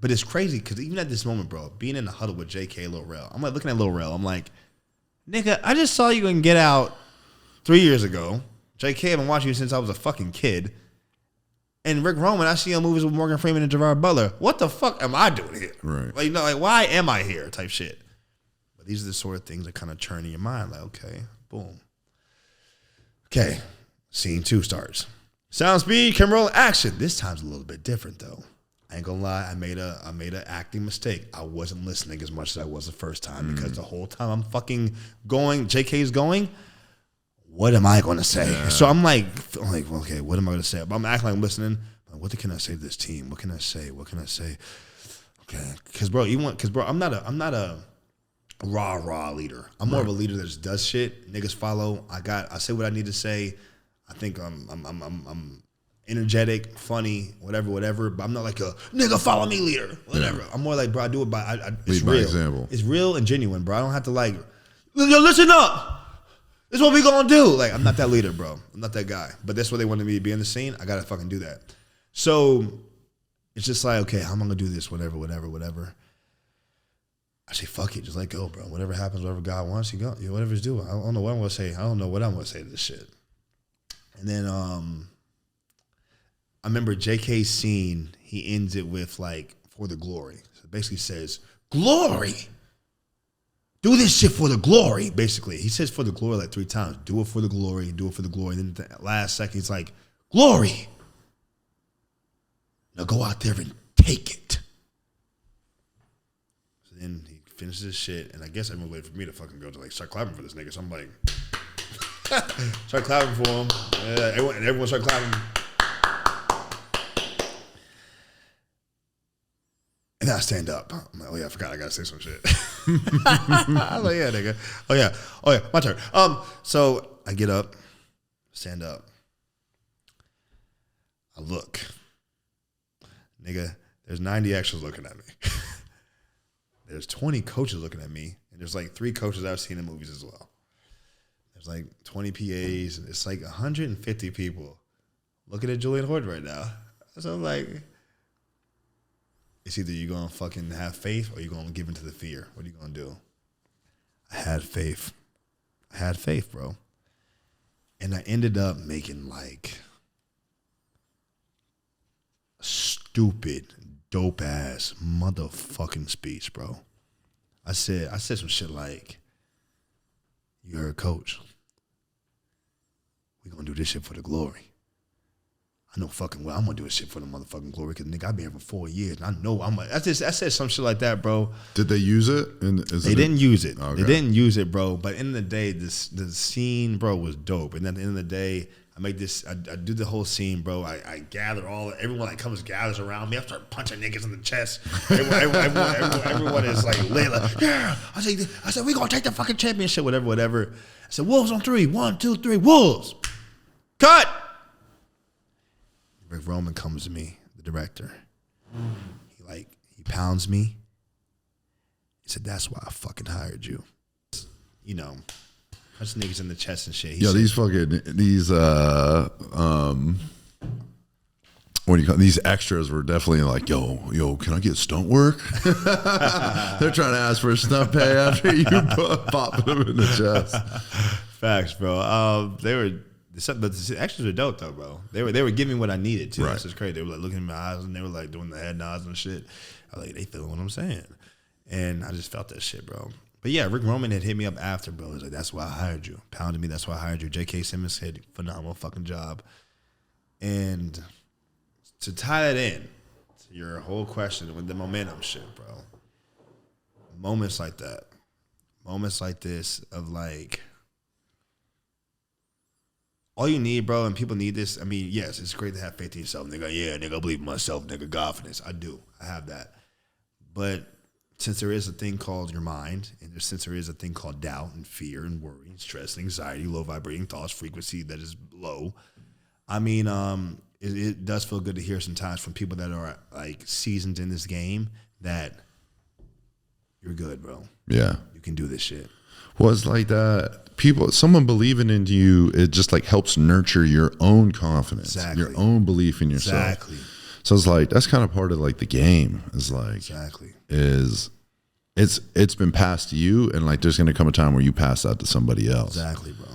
it's crazy because even at this moment, bro, being in the huddle with JK, Lil Rel, I'm like looking at Lil Rel. I'm like, nigga, I just saw you in Get Out 3 years ago. JK, I've been watching you since I was a fucking kid. And Rick Roman, I see him movies with Morgan Freeman and Gerard Butler. What the fuck am I doing here? Right. Like, why am I here? Type shit. But these are the sort of things that kind of churn in your mind. Like, okay, boom. Okay, scene 2 starts. Sound speed, camera roll, action. This time's a little bit different though. I ain't gonna lie, I made an acting mistake. I wasn't listening as much as I was the first time because the whole time I'm fucking going, JK's going, what am I gonna say? Yeah. So I'm like, okay, what am I gonna say? But I'm acting like I'm listening. What can I say to this team? What can I say? Okay, because bro, I'm not a raw leader. I'm more of a leader that just does shit. Niggas follow. I say what I need to say. I think I'm energetic, funny, whatever. But I'm not like a nigga follow me leader. Whatever. Yeah. I'm more like, bro, I do it it's real. Example. It's real and genuine, bro. I don't have to like, yo, listen up. This is what we gonna do. Like, I'm not that leader, bro. I'm not that guy. But that's what they wanted me to be in the scene. I gotta fucking do that. So it's just like, okay, how am I gonna do this? Whatever. I say, fuck it, just let go, bro. Whatever happens, whatever God wants, you go. Whatever it's doing. I don't know what I'm gonna say. I don't know what I'm gonna say to this shit. And then I remember JK's scene, he ends it with like, for the glory. So it basically says, glory. Do this shit for the glory, basically. He says for the glory like 3 times. Do it for the glory, do it for the glory. And then the last second, he's like, glory. Now go out there and take it. So then he finishes his shit, and I guess everyone waited for me to fucking go to like start clapping for this nigga. So I'm like, start clapping for him. Everyone started clapping. And then I stand up. I'm like, oh yeah, I forgot I gotta say some shit. I was like, yeah, nigga. Oh yeah, my turn. So I get up, stand up. I look. Nigga, there's 90 extras looking at me. There's 20 coaches looking at me. And there's like 3 coaches I've seen in movies as well. There's like 20 PAs. And it's like 150 people looking at Julian Horton right now. So I'm like, it's either you're going to fucking have faith or you're going to give into the fear. What are you going to do? I had faith. I had faith, bro. And I ended up making like a stupid, dope ass motherfucking speech, bro. I said some shit like, you heard coach. We gonna do this shit for the glory. I know fucking well I'm gonna do this shit for the motherfucking glory because nigga I've been here for 4 years and I know I said some shit like that, bro. Did they use it? They didn't use it. Okay. They didn't use it, bro. But in the day, the scene, bro, was dope. And at the end of the day, I do the whole scene, bro. I gather everyone that comes gathers around me. I start punching niggas in the chest. Everyone is like lit. Like, yeah. I said, we gonna take the fucking championship, whatever. I said, Wolves on 3. 1, 2, 3, Wolves. Cut. Rick Roman comes to me, the director. He pounds me. He said, that's why I fucking hired you. You know, punch niggas in the chest and shit. He said, what do you call these extras were definitely like, yo, can I get stunt work? They're trying to ask for a stunt pay after you popping them in the chest. Facts, bro. The extras were dope though, bro. They were giving me what I needed too. Right. This is crazy. They were like looking in my eyes and they were like doing the head nods and shit. I was like, they feeling what I'm saying, and I just felt that shit, bro. But yeah, Rick Roman had hit me up after, bro. He was like, that's why I hired you. Pounded me, that's why I hired you. J.K. Simmons said, phenomenal fucking job. And to tie that in to your whole question with the momentum shit, bro. Moments like that, moments like this of like, all you need, bro, and people need this. I mean, yes, it's great to have faith in yourself. Nigga, yeah, nigga, I believe in myself, nigga, confidence. I do. I have that. But since there is a thing called your mind, and since there is a thing called doubt and fear and worry and stress and anxiety, low vibrating thoughts, frequency that is low, I mean, it does feel good to hear sometimes from people that are like seasoned in this game that you're good, bro. Yeah. You can do this shit. Well, it's like that. Someone believing into you, it just like helps nurture your own confidence, your own belief in yourself. Exactly. So it's like, that's kind of part of like the game is like, it's been passed to you, and like there's going to come a time where you pass that to somebody else. Exactly, bro.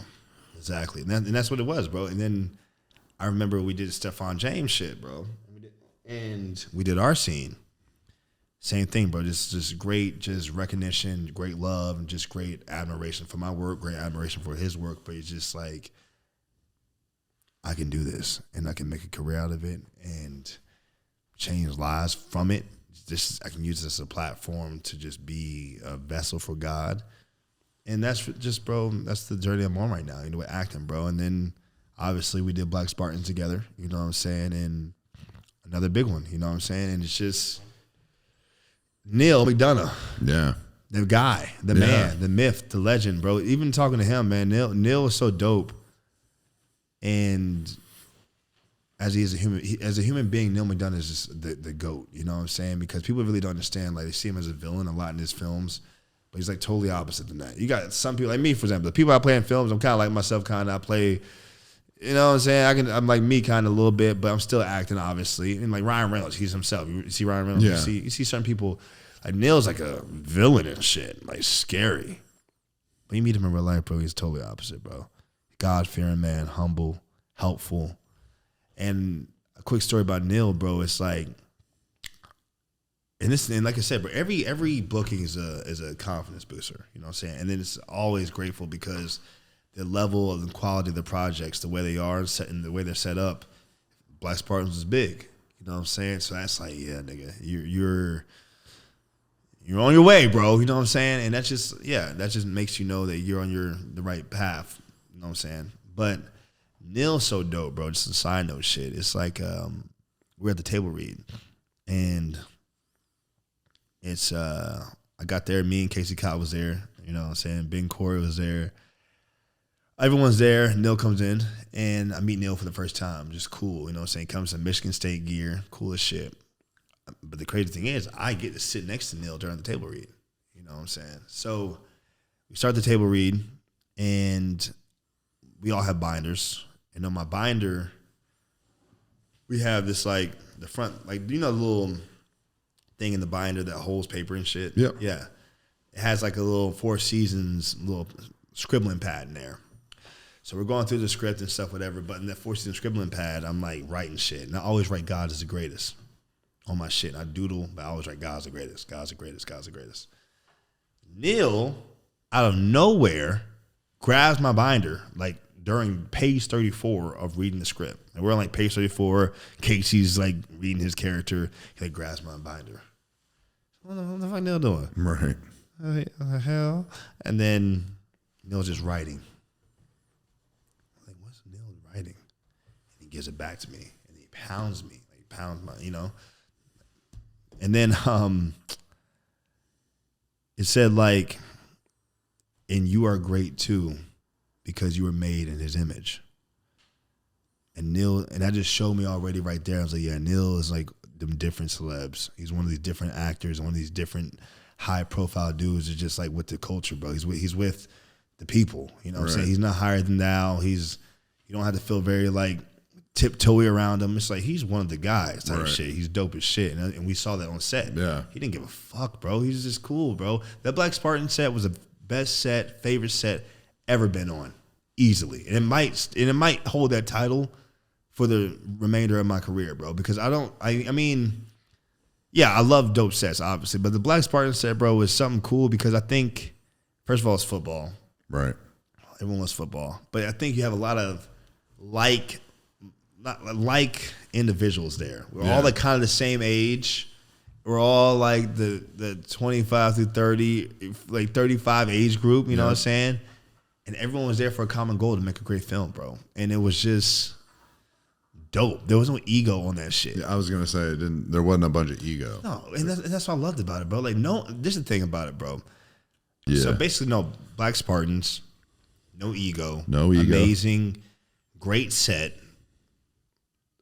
Exactly. And that's what it was, bro. And then I remember we did Stephon James shit, bro. And we did our scene. Same thing, bro. Just great, recognition, great love, and just great admiration for my work, great admiration for his work. But it's just like, I can do this, and I can make a career out of it, and change lives from it. I can use this as a platform to just be a vessel for God. And that's just, bro, that's the journey I'm on right now, with acting, bro. And then, obviously, we did Black Spartans together, you know what I'm saying? And another big one, you know what I'm saying? And it's just Neil McDonough. Yeah. The guy, the man, the myth, the legend, bro. Even talking to him, man, Neil was so dope. And as he is a human being, Neil McDonough is just the GOAT, you know what I'm saying? Because people really don't understand, like they see him as a villain a lot in his films, but he's like totally opposite than that. You got some people like me, for example, the people I play in films, I'm kind of like myself, kind of. I play, you know what I'm saying? I'm like me kind of a little bit, but I'm still acting, obviously. And like Ryan Reynolds, he's himself. You see Ryan Reynolds? Yeah. You see certain people Like Neil's like a villain and shit, like scary. But you meet him in real life, bro, he's totally opposite, bro. God-fearing man, humble, helpful. And a quick story about Neil, bro. It's like, and like I said, bro, every booking is a confidence booster. You know what I'm saying? And then it's always grateful because the level of the quality of the projects, the way they are, and the way they're set up, Black Spartans is big. You know what I'm saying? So that's like, yeah, nigga, you're on your way, bro. You know what I'm saying? And that just makes you know that you're on the right path. You know what I'm saying? But Neil's so dope, bro. Just a side note shit. It's like we're at the table read, and it's I got there. Me and Casey Cott was there. You know what I'm saying? Ben Corey was there. Everyone's there. Neil comes in, and I meet Neil for the first time. Just cool. You know what I'm saying? Comes in Michigan State gear. Cool as shit. But the crazy thing is, I get to sit next to Neil during the table read. You know what I'm saying? So we start the table read, and we all have binders. And on my binder, we have this, like, the front, like, you know, the little thing in the binder that holds paper and shit? Yep. Yeah. It has, like, a little Four Seasons little scribbling pad in there. So we're going through the script and stuff, whatever. But in that Four Seasons scribbling pad, I'm, like, writing shit. And I always write God is the greatest on my shit. And I doodle, but I always write God's the greatest, God's the greatest, God's the greatest. Neil, out of nowhere, grabs my binder, like, during page 34 of reading the script. And we're on like page 34. Casey's like reading his character. He like grabs my binder. What the fuck Neil doing? Right. What the hell? And then Neil's just writing. I'm like, what's Neil writing? And he gives it back to me. And he pounds me. Like pounds my, you know. And then it said like, and you are great too, because you were made in his image. And Neil, and that just showed me already right there. I was like, yeah, Neil is like them different celebs. He's one of these different actors, one of these different high profile dudes. It's just like with the culture, bro. He's with the people. You know what I'm saying? He's not higher than thou. You don't have to feel very like tiptoey around him. It's like he's one of the guys type shit. He's dope as shit. And we saw that on set. Yeah. He didn't give a fuck, bro. He's just cool, bro. That Black Spartan set was the best set, favorite set ever been on, easily. And it might hold that title for the remainder of my career, bro, because I mean, yeah, I love dope sets, obviously, but the Black Spartan set, bro, is something cool because I think, first of all, it's football. Right. Everyone loves football. But I think you have a lot of like individuals there. We're all like kind of the same age. We're all like the 25 through 30, like 35 age group, you know what I'm saying? And everyone was there for a common goal to make a great film, bro. And it was just dope. There was no ego on that shit. Yeah, I was gonna say there wasn't a bunch of ego. No, and that's what I loved about it, bro. Like, no, this is the thing about it, bro. Yeah. So basically, no Black Spartans, no ego, amazing, great set,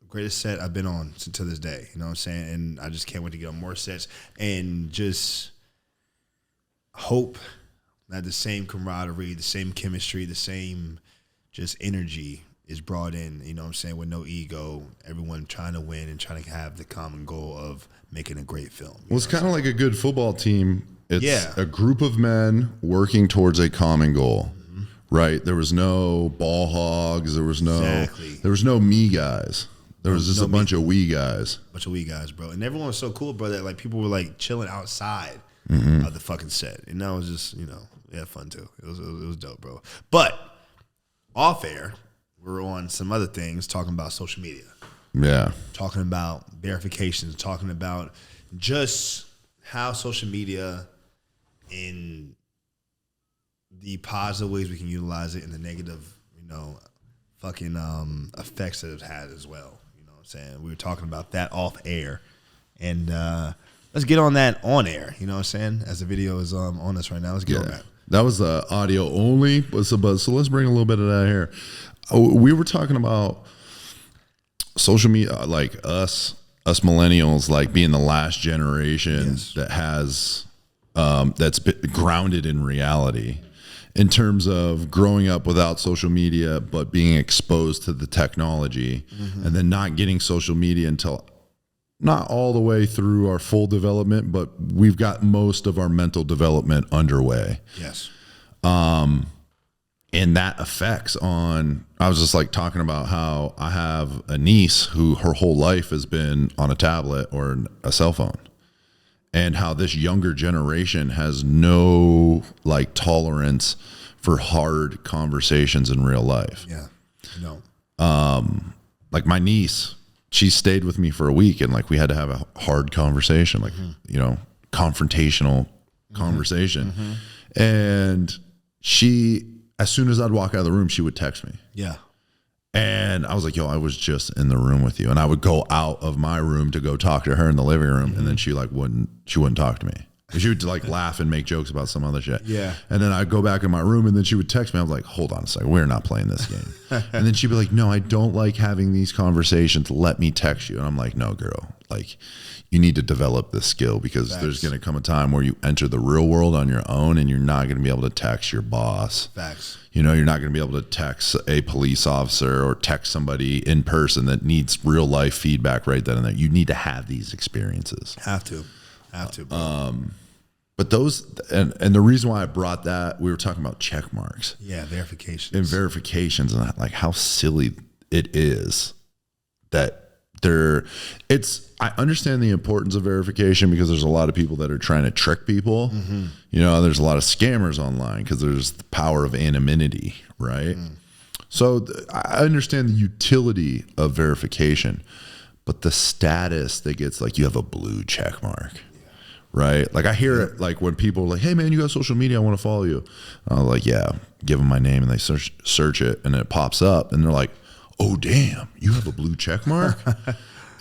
greatest set I've been on to this day. You know what I'm saying? And I just can't wait to get on more sets and just hope that the same camaraderie, the same chemistry, the same just energy is brought in, you know what I'm saying, with no ego, everyone trying to win and trying to have the common goal of making a great film. Well, it's kind of like a good football team. It's a group of men working towards a common goal, right? There was no ball hogs. There was no me guys. There was just a bunch of we guys. Bunch of we guys, bro. And everyone was so cool, bro, that like people were like chilling outside of the fucking set. And that was just, you know, we had fun too. It was dope, bro. But off air, we're on some other things talking about social media. Yeah. Talking about verifications, talking about just how social media in the positive ways we can utilize it and the negative, you know, fucking effects that it's had as well. You know what I'm saying? We were talking about that off air. And let's get on that on air, you know what I'm saying? As the video is on us right now. Let's get on that. That was the audio only, so let's bring a little bit of that here. We were talking about social media, like us millennials, like being the last generation that has that's grounded in reality in terms of growing up without social media, but being exposed to the technology and then not getting social media until not all the way through our full development, but we've got most of our mental development underway. Yes. And that affects on, I was just like talking about how I have a niece who her whole life has been on a tablet or a cell phone, and how this younger generation has no like tolerance for hard conversations in real life. Yeah. No. Like my niece, she stayed with me for a week, and like we had to have a hard conversation, like, you know, confrontational conversation. And she, as soon as I'd walk out of the room, she would text me. Yeah. And I was like, yo, I was just in the room with you. And I would go out of my room to go talk to her in the living room. And then she like wouldn't talk to me. She would like laugh and make jokes about some other shit. Yeah. And then I'd go back in my room, and then she would text me. I was like, hold on a second, we're not playing this game. And then she'd be like, no, I don't like having these conversations. Let me text you. And I'm like, no, girl, like you need to develop this skill, because Facts. there's going to come a time where you enter the real world on your own, and you're not going to be able to text your boss. Facts. You know, you're not going to be able to text a police officer or text somebody in person that needs real life feedback right then and there. You need to have these experiences. Have to, bro. But those, and the reason why I brought that, we were talking about check marks. Yeah, verifications. And verifications, and like how silly it is that I understand the importance of verification, because there's a lot of people that are trying to trick people. You know, there's a lot of scammers online because there's the power of anonymity, right? So I understand the utility of verification, but the status that gets, like, you have a blue check mark. Right? Like I hear it like when people are like, hey man, you got social media, I want to follow you. I'm like, yeah, give them my name, and they search it, and it pops up, and they're like, oh damn, you have a blue check mark?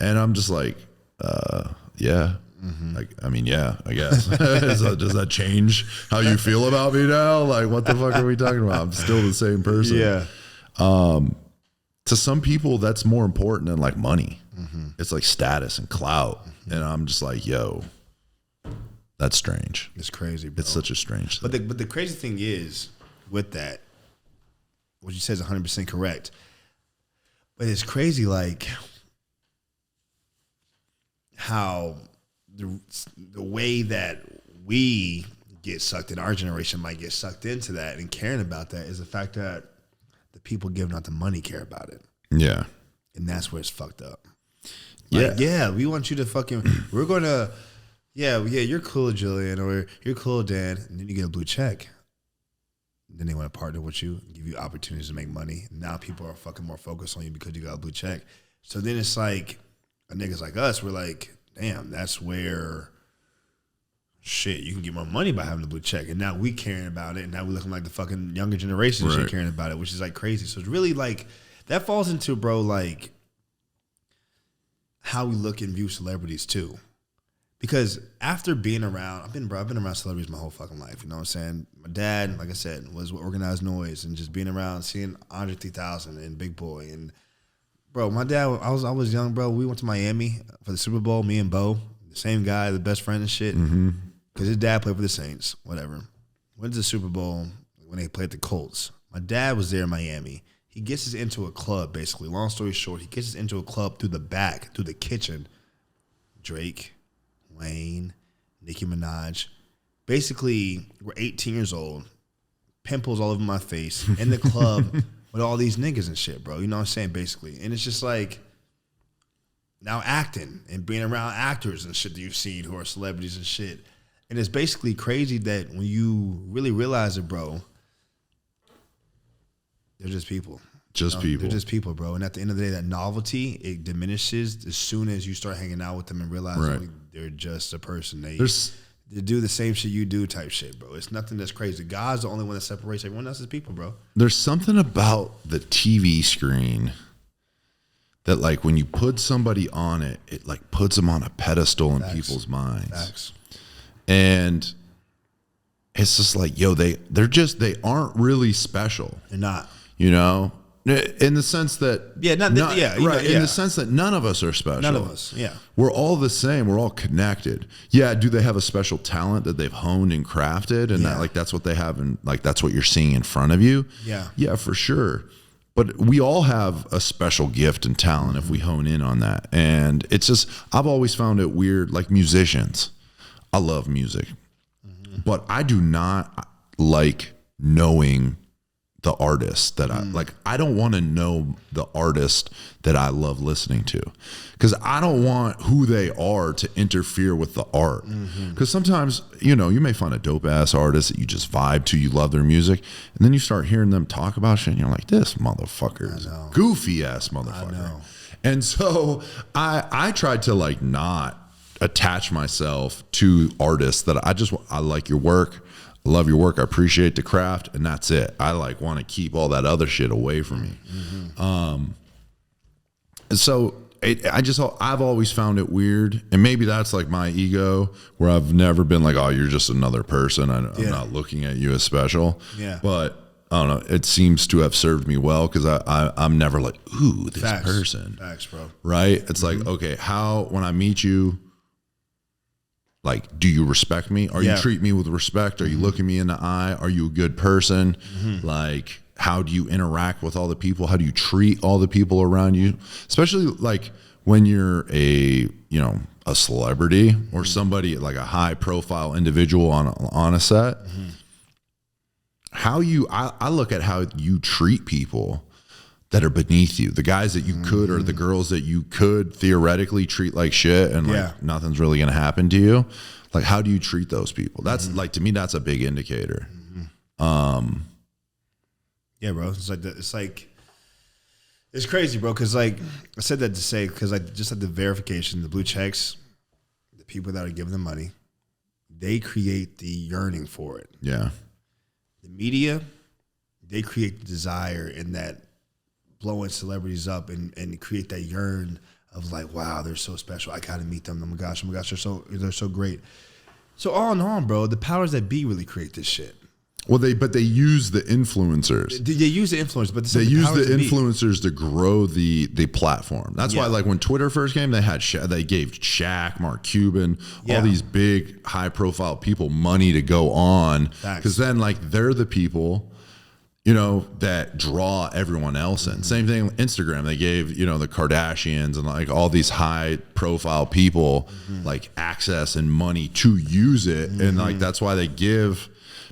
And I'm just like, yeah. Like, I mean, yeah, I guess. Does that change how you feel about me now? Like, what the fuck are we talking about? I'm still the same person. Yeah. To some people, that's more important than like money. It's like status and clout. And I'm just like, yo, that's strange. It's crazy, bro. It's such a strange thing. But the crazy thing is, with that, what you said is 100% correct. But it's crazy, like, how the way that we get sucked in, our generation might get sucked into that and caring about that, is the fact that the people giving out the money care about it. Yeah. And that's where it's fucked up. Like, yeah, we want you to fucking, we're going to, yeah, you're cool, Julian, or you're cool, Dan, and then you get a blue check. Then they want to partner with you, give you opportunities to make money. Now people are fucking more focused on you because you got a blue check. So then it's like, niggas like us, we're like, damn, that's where, shit, you can get more money by having a blue check. And now we caring about it, and now we looking like the fucking younger generation and shit caring about it, which is like crazy. So it's really like, that falls into, bro, like, how we look and view celebrities too. Because after being around, I've been around celebrities my whole fucking life. You know what I'm saying? My dad, like I said, was with Organized Noise, and just being around, seeing Andre 3000 and Big Boy. And bro, my dad, I was young, bro. We went to Miami for the Super Bowl, me and Bo, the same guy, the best friend and shit. Because his dad played for the Saints, whatever. Went to the Super Bowl when they played the Colts. My dad was there in Miami. He gets us into a club, basically. Long story short, he gets us into a club through the back, through the kitchen. Drake, Wayne, Nicki Minaj. Basically, we're 18 years old, pimples all over my face, in the club with all these niggas and shit, bro. You know what I'm saying, basically. And it's just like, now acting and being around actors and shit that you've seen who are celebrities and shit. And it's basically crazy that when you really realize it, bro, they're just people. People. They're just people, bro. And at the end of the day, that novelty, it diminishes as soon as you start hanging out with them and realize they're just a person. They do the same shit you do type shit, bro. It's nothing that's crazy. God's the only one that separates everyone else as people, bro. There's something about the TV screen that, like, when you put somebody on it, it like puts them on a pedestal in people's minds. Facts. And it's just like, yo, they aren't really special. They're not. You know? In the sense that in the sense that none of us are special. None of us, yeah. We're all the same. We're all connected. Yeah, do they have a special talent that they've honed and crafted, and that, like, that's what they have, and like that's what you're seeing in front of you? Yeah. Yeah, for sure. But we all have a special gift and talent if we hone in on that. And it's just, I've always found it weird, like musicians. I love music, but I do not like knowing the artist that I like. I don't want to know the artist that I love listening to, because I don't want who they are to interfere with the art. Because sometimes, you know, you may find a dope ass artist that you just vibe to, you love their music, and then you start hearing them talk about shit and you're like, this motherfucker is a goofy ass motherfucker. And so I tried to like not attach myself to artists that I like your work. I love your work. I appreciate the craft, and that's it. I like want to keep all that other shit away from me. So I've always found it weird, and maybe that's like my ego, where I've never been like, oh, you're just another person. I'm not looking at you as special. Yeah. But I don't know. It seems to have served me well, because I'm never like, ooh, this person. Facts, bro. Right? It's like, okay, when I meet you, like, do you respect me? Are you treat me with respect? Are you looking me in the eye? Are you a good person? Like, how do you interact with all the people? How do you treat all the people around you? Especially like when you're a celebrity or somebody like a high profile individual on a set. I look at how you treat people that are beneath you, the guys that you could, or the girls that you could theoretically treat like shit, and like nothing's really going to happen to you. Like, how do you treat those people? That's like, to me, that's a big indicator. Yeah, bro. It's crazy, bro. Cause like I said that to say, cause I just had the verification, the blue checks, the people that are giving them money, they create the yearning for it. Yeah. The media, they create the desire and that blowing celebrities up and create that yearn of like, wow, they're so special. I gotta meet them. Oh my gosh, they're so great. So all in all, bro, the powers that be really create this shit. Well, they use the influencers. They use the influencers, but they use the influencers to grow the platform. That's why, like when Twitter first came, they gave Shaq, Mark Cuban, all these big high profile people money to go on, because then like they're the people, you know, that draw everyone else in. Same thing with Instagram. They gave, you know, the Kardashians and like all these high profile people like access and money to use it, and like that's why they give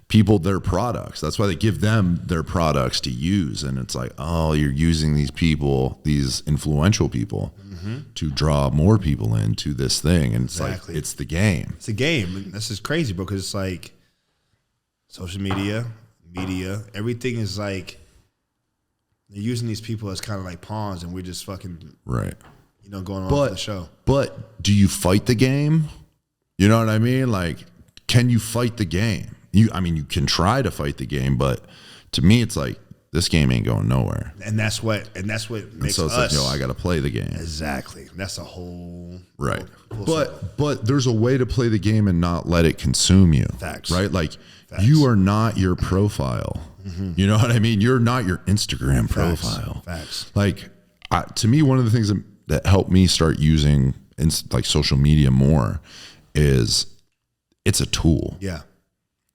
people their products. That's why they give them their products to use. And it's like, oh, you're using these people, these influential people, to draw more people into this thing. And it's like, it's the game. It's a game. This is crazy, bro, because it's like social media, everything is like they're using these people as kind of like pawns, and we're just fucking going on for the show. But do you fight the game? You know what I mean? Like, can you fight the game? You can try to fight the game, but to me, it's like, this game ain't going nowhere. And that's what makes so it's us. like, I got to play the game. Exactly. That's a whole But there's a way to play the game and not let it consume you. Facts. Right? Like, you are not your profile. You know what I mean? You're not your Instagram profile. Facts. Like, to me, one of the things that helped me start using like social media more is it's a tool. Yeah.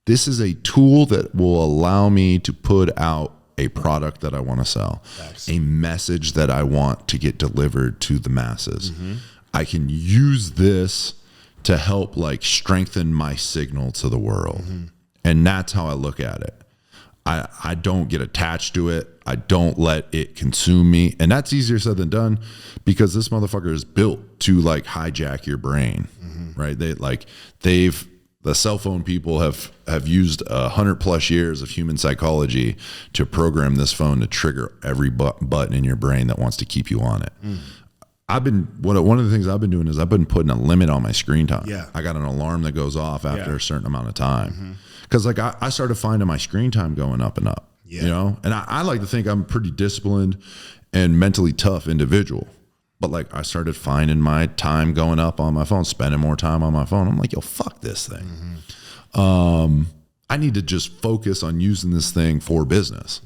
This is a tool that will allow me to put out a product that I want to sell, a message that I want to get delivered to the masses. I can use this to help like strengthen my signal to the world. And that's how I look at it. I don't get attached to it. I don't let it consume me. And that's easier said than done, because this motherfucker is built to like hijack your brain, right? The cell phone people have used 100+ years of human psychology to program this phone to trigger every button in your brain that wants to keep you on it. One of the things I've been doing is I've been putting a limit on my screen time. Yeah. I got an alarm that goes off after a certain amount of time. Because like I started finding my screen time going up and up, you know? And I like to think I'm a pretty disciplined and mentally tough individual. But like I started finding my time going up on my phone, spending more time on my phone. I'm like, yo, fuck this thing. I need to just focus on using this thing for business.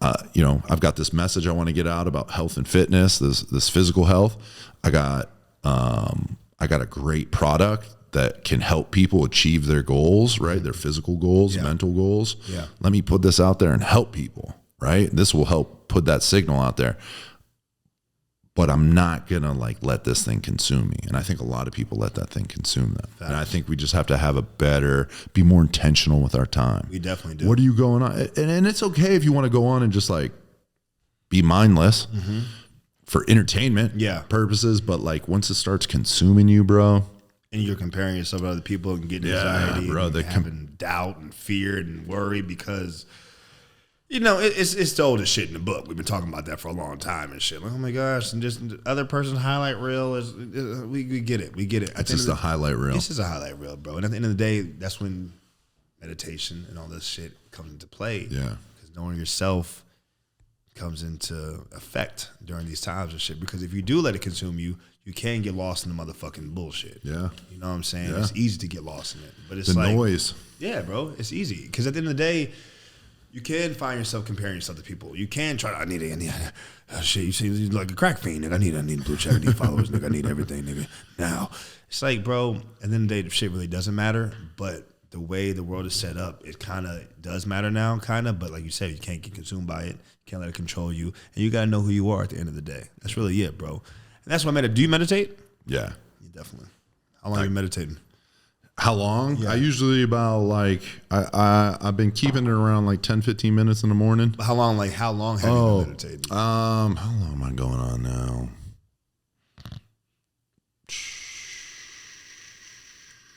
I've got this message I want to get out about health and fitness, this physical health. I got a great product that can help people achieve their goals, right? Their physical goals, mental goals. Let me put this out there and help people, right? This will help put that signal out there. But I'm not going to like let this thing consume me. And I think a lot of people let that thing consume them. And I think we just have to have be more intentional with our time. We definitely do. What are you going on? And it's okay if you want to go on and just like be mindless for entertainment purposes. But like once it starts consuming you, bro. And you're comparing yourself to other people and getting anxiety, bro, and having doubt and fear and worry because... You know, it's the oldest shit in the book. We've been talking about that for a long time and shit. Like, oh my gosh, and just the other person's highlight reel is we get it. We get it. It's just a highlight reel. This is a highlight reel, bro. And at the end of the day, that's when meditation and all this shit comes into play. Yeah. Because knowing yourself comes into effect during these times and shit. Because if you do let it consume you, you can get lost in the motherfucking bullshit. Yeah. You know what I'm saying? Yeah. It's easy to get lost in it. But it's the noise. Yeah, bro. It's easy. Because at the end of the day, you can find yourself comparing yourself to people. You can try to, I need shit, you seem like a crack fiend, nigga. I need a blue check, I need followers, nigga. I need everything, nigga. Now, it's like, bro, at the end of the day, the shit really doesn't matter. But the way the world is set up, it kind of does matter now, kind of. But like you said, you can't get consumed by it. You can't let it control you. And you got to know who you are at the end of the day. That's really it, bro. And that's why I meditate. Do you meditate? Yeah. You definitely. How long are you meditating? How long? Yeah. I usually about like I've been keeping it around like 10, 15 minutes in the morning. How long have you been meditating? How long am I going on now?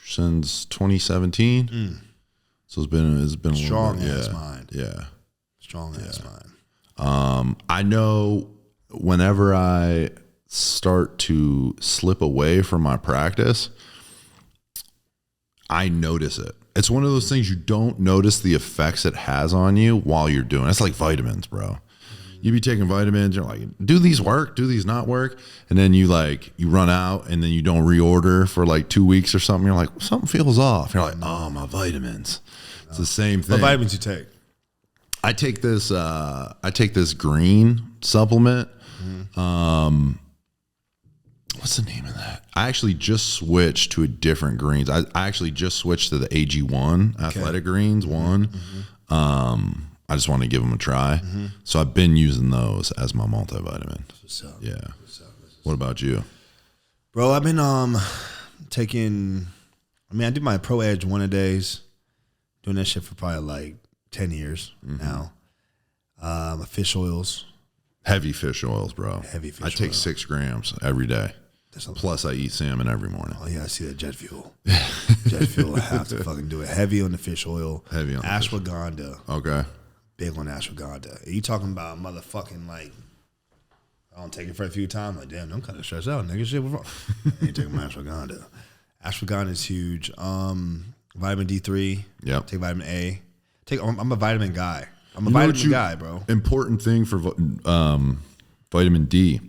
Since 2017. So it's been a strong ass mind. Yeah. Strong ass mind. I know whenever I start to slip away from my practice, I notice it. It's one of those things you don't notice the effects it has on you while you're doing it. It's like vitamins, bro. You be taking vitamins, you're like, do these work? Do these not work? And then you run out and then you don't reorder for like 2 weeks or something. You're like, something feels off. You're like, oh, my vitamins. It's the same thing. What vitamins you take? I take this green supplement. What's the name of that? I actually just switched to a different greens. I actually just switched to the AG1 Athletic Greens one. I just want to give them a try. So I've been using those as my multivitamin. Yeah. What about you? Bro, I've been taking, I do my Pro Edge 1-a-days. Doing that shit for probably like 10 years now. My fish oils. Heavy fish oils, bro. Heavy fish I take 6 grams every day. Plus, I eat salmon every morning. Oh, yeah, I see that jet fuel. Jet fuel, I have to fucking do it. Heavy on the fish oil. Heavy on ashwagandha. Okay. Big on ashwagandha. You talking about motherfucking like, I don't take it for a few times. Like, damn, I'm kind of stressed out, nigga. Shit, what's wrong? I ain't taking my ashwagandha. Ashwagandha is huge. Vitamin D3. Yep. Take vitamin A. I'm a vitamin guy. I'm a vitamin guy, bro. Important thing for vitamin D.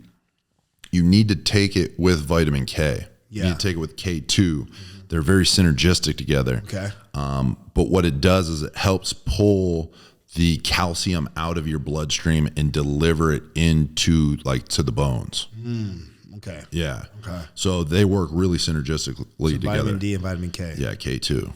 You need to take it with vitamin K. Yeah. You need to take it with K2. They're very synergistic together. Okay. But what it does is it helps pull the calcium out of your bloodstream and deliver it into to the bones. Okay. Yeah. Okay. So they work really synergistically together. Vitamin D and vitamin K. Yeah, K2.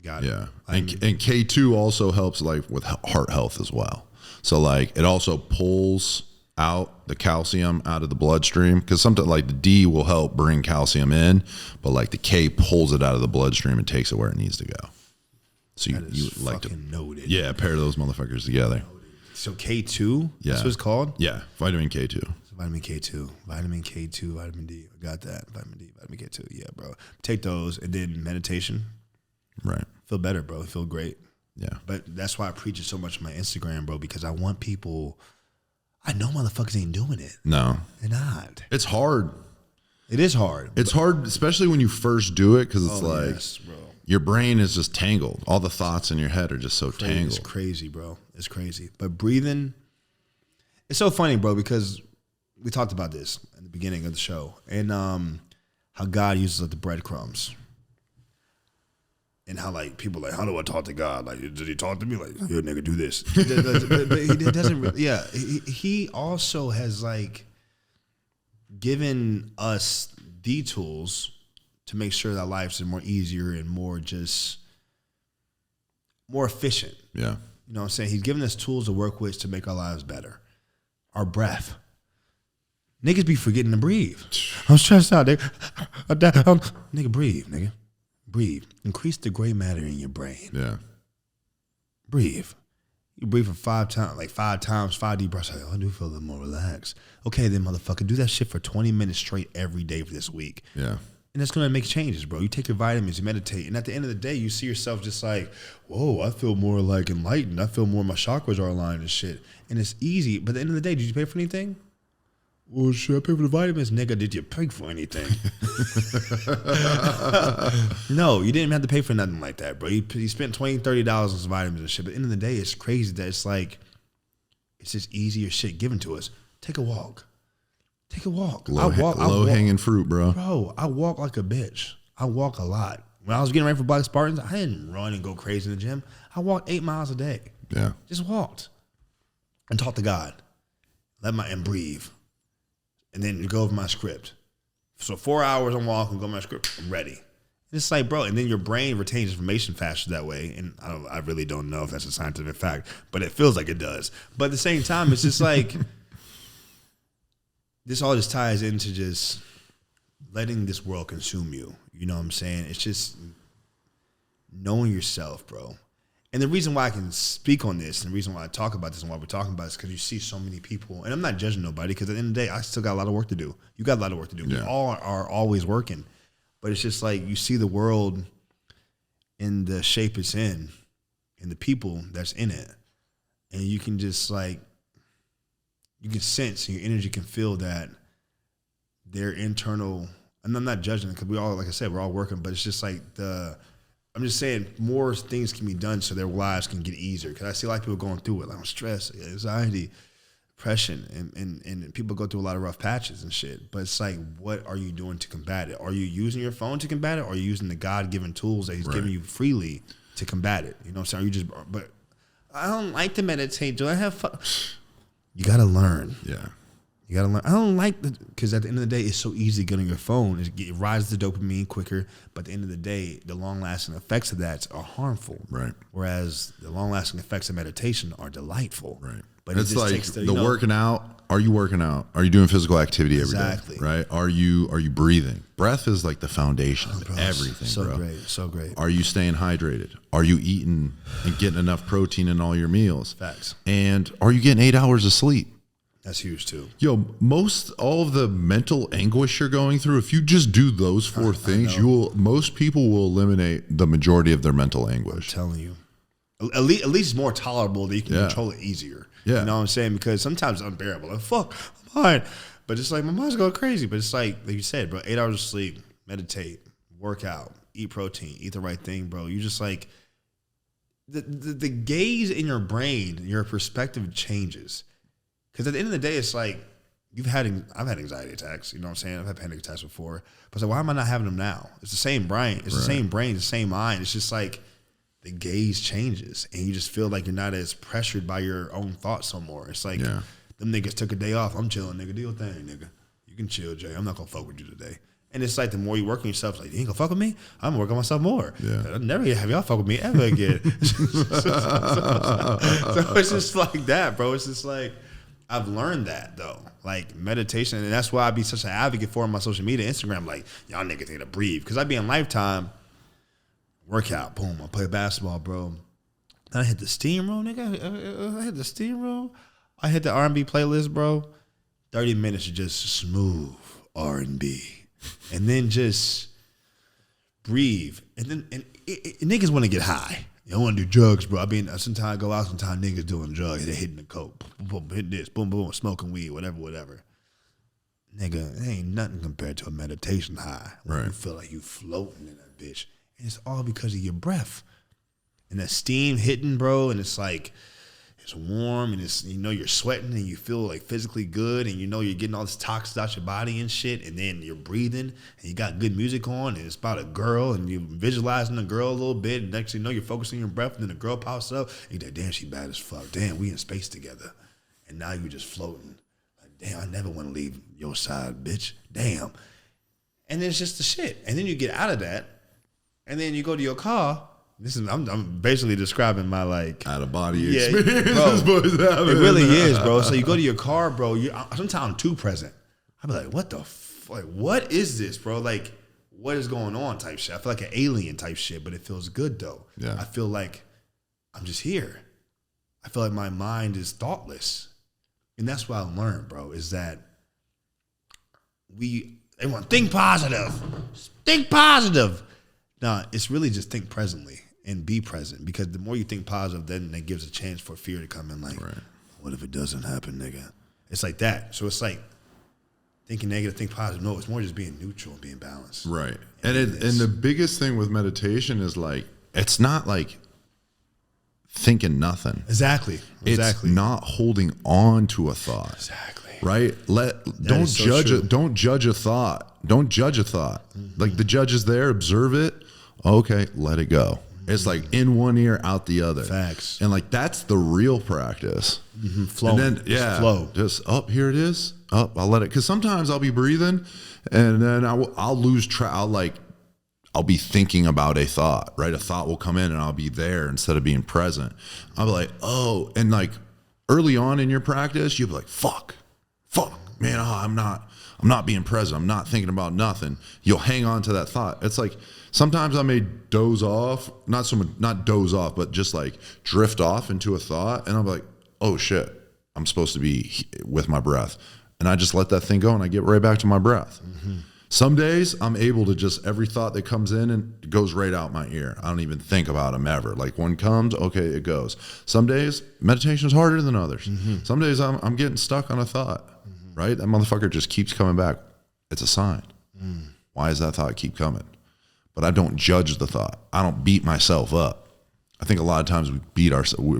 Got it. Yeah. And K2 also helps with heart health as well. So it also pulls out the calcium out of the bloodstream, because something like the D will help bring calcium in, but the K pulls it out of the bloodstream and takes it where it needs to go. So you like to noted. Yeah, pair those motherfuckers together. So K2, yeah, that's what it's called? Yeah, vitamin K2. So vitamin K2, vitamin K2, vitamin D. I got that. Vitamin D, vitamin K2. Yeah, bro. Take those and then meditation. Right. Feel better, bro. Feel great. Yeah. But that's why I preach it so much on my Instagram, bro, because I want people. I know motherfuckers ain't doing it. No. They're not. It's hard. It is hard. It's hard, especially when you first do it, because it's yes, bro. Your brain is just tangled. All the thoughts in your head are just so tangled. It's crazy, bro. It's crazy. But breathing, it's so funny, bro, because we talked about this at the beginning of the show, and how God uses the breadcrumbs. And how people how do I talk to God? Did he talk to me? Yo, nigga, do this. But he doesn't really, yeah. He also has given us the tools to make sure that lives are more easier and more efficient. Yeah. You know what I'm saying? He's given us tools to work with to make our lives better. our breath. Niggas be forgetting to breathe. I'm stressed out, nigga. Nigga, breathe, nigga. Breathe. Increase the gray matter in your brain. Yeah. Breathe. You breathe for 5 times, like 5 times, 5 deep breaths. Like, I do feel a little more relaxed. Okay, then, motherfucker, do that shit for 20 minutes straight every day for this week. Yeah. And it's going to make changes, bro. You take your vitamins, you meditate. And at the end of the day, you see yourself just like, whoa, I feel more like enlightened. I feel more my chakras are aligned and shit. And it's easy. But at the end of the day, did you pay for anything? Well, shit, I paid for the vitamins. Nigga, did you pay for anything? No, you didn't have to pay for nothing like that, bro. You spent $20, $30 on some vitamins and shit. But at the end of the day, it's crazy that it's like, it's just easier shit given to us. Take a walk. Take a walk. Low hanging fruit, bro. Bro, I walk like a bitch. I walk a lot. When I was getting ready for Black Spartans, I didn't run and go crazy in the gym. I walked 8 miles a day. Yeah. Just walked. And talked to God. And breathe. And then go over my script. So 4 hours I'm walking, go over my script, I'm ready. And it's like, bro, and then your brain retains information faster that way. And I really don't know if that's a scientific fact, but it feels like it does. But at the same time, it's just like, this all just ties into just letting this world consume you. You know what I'm saying? It's just knowing yourself, bro. And the reason why I can speak on this and the reason why I talk about this and why we're talking about it is because you see so many people, and I'm not judging nobody because at the end of the day, I still got a lot of work to do. You got a lot of work to do. Yeah. We all are always working. But it's just like you see the world in the shape it's in and the people that's in it. And you can just like, you can sense and your energy can feel that their internal, and I'm not judging because we all, like I said, we're all working, but it's just like I'm just saying more things can be done so their lives can get easier. Because I see a lot of people going through it, like stress, anxiety, depression, and people go through a lot of rough patches and shit. But it's like, what are you doing to combat it? Are you using your phone to combat it? Or are you using the God-given tools that he's giving you freely to combat it? You know what I'm saying? But I don't like to meditate. Do I have fun? You got to learn. Yeah. You got to learn. I don't like because at the end of the day, it's so easy to get on your phone. It rises the dopamine quicker. But at the end of the day, the long-lasting effects of that are harmful. Right. Whereas the long-lasting effects of meditation are delightful. Right. But it's like the working out. Are you working out? Are you doing physical activity every day? Right. Are you breathing? Breath is like the foundation of everything, so bro. So great. Are you staying hydrated? Are you eating and getting enough protein in all your meals? Facts. And are you getting 8 hours of sleep? That's huge too. Yo, all of the mental anguish you're going through, if you just do those 4 things, most people will eliminate the majority of their mental anguish. I'm telling you. At least more tolerable that you can control it easier. Yeah. You know what I'm saying? Because sometimes it's unbearable. Like, fuck, I'm fine. But it's like, my mind's going crazy. But it's like you said, bro, 8 hours of sleep, meditate, work out, eat protein, eat the right thing, bro. You just like, the gaze in your brain, your perspective changes. Because at the end of the day, it's like, I've had anxiety attacks. You know what I'm saying? I've had panic attacks before. But it's like, why am I not having them now? It's the same brain. It's the same brain, the same mind. It's just like the gaze changes. And you just feel like you're not as pressured by your own thoughts no more. It's like, them niggas took a day off. I'm chilling, nigga. Do your thing, nigga. You can chill, Jay. I'm not going to fuck with you today. And it's like the more you work on yourself, like, you ain't going to fuck with me? I'm going to work on myself more. Yeah. I'll never have y'all fuck with me ever again. So it's just like that, bro. It's just like, I've learned that though, like meditation, and that's why I be such an advocate for on my social media, Instagram. Like, y'all niggas need to breathe, because I be in Lifetime, workout, boom, I play basketball, bro. Then I hit the steamroll, nigga. I hit the steamroll. I hit the R&B playlist, bro. 30 minutes of just smooth R&B, and then just breathe, and then niggas want to get high. You don't want to do drugs, bro. I mean, sometimes I go out, sometimes niggas doing drugs. They hitting the coke. Boom, boom, hit this. Boom, boom, smoking weed, whatever. Nigga, it ain't nothing compared to a meditation high. Where you feel like you floating in that bitch. And it's all because of your breath. And that steam hitting, bro, and it's like, it's warm, and it's, you know, you're sweating, and you feel like physically good, and you know you're getting all this toxins out your body and shit, and then you're breathing, and you got good music on, and it's about a girl, and you're visualizing the girl a little bit, and next thing you know, you're focusing on your breath, and then the girl pops up, and you're like, damn, she bad as fuck. Damn, we in space together. And now you're just floating. Like, damn, I never want to leave your side, bitch. Damn. And then it's just the shit. And then you get out of that, and then you go to your car, I'm basically describing my like out of body experience. Bro, it really is, bro. So you go to your car, bro. Sometimes I'm too present. I'll be like, what the like, what is this, bro? Like, what is going on type shit? I feel like an alien type shit, but it feels good though. Yeah. I feel like I'm just here. I feel like my mind is thoughtless. And that's what I learned, bro, is that they want to think positive. Think positive. No, it's really just think presently and be present, because the more you think positive, then it gives a chance for fear to come in like, what if it doesn't happen, nigga? It's like that. So it's like thinking negative, think positive. No, it's more just being neutral and being balanced. Right. And the biggest thing with meditation is like, it's not like thinking nothing. Exactly. It's not holding on to a thought. Exactly. Right? Don't judge a thought. Don't judge a thought. Mm-hmm. Like the judge is there, observe it. Okay, let it go. Mm-hmm. It's like in one ear, out the other. Facts. And like that's the real practice. Mm-hmm. Flow. And then flow. Just here it is. I'll let it, because sometimes I'll be breathing and then I'll lose track. I'll be thinking about a thought, right? A thought will come in and I'll be there instead of being present. I'll be like, oh, and like early on in your practice, you'll be like, fuck, man, I'm not being present. I'm not thinking about nothing. You'll hang on to that thought. It's like sometimes I may doze off, not doze off, but just like drift off into a thought, and I'm like, oh shit, I'm supposed to be with my breath. And I just let that thing go and I get right back to my breath. Mm-hmm. Some days I'm able to just, every thought that comes in and it goes right out my ear. I don't even think about them ever. Like one comes, okay, it goes. Some days meditation is harder than others. Mm-hmm. Some days I'm getting stuck on a thought, right? That motherfucker just keeps coming back. It's a sign. Why does that thought keep coming? But I don't judge the thought. I don't beat myself up. I think a lot of times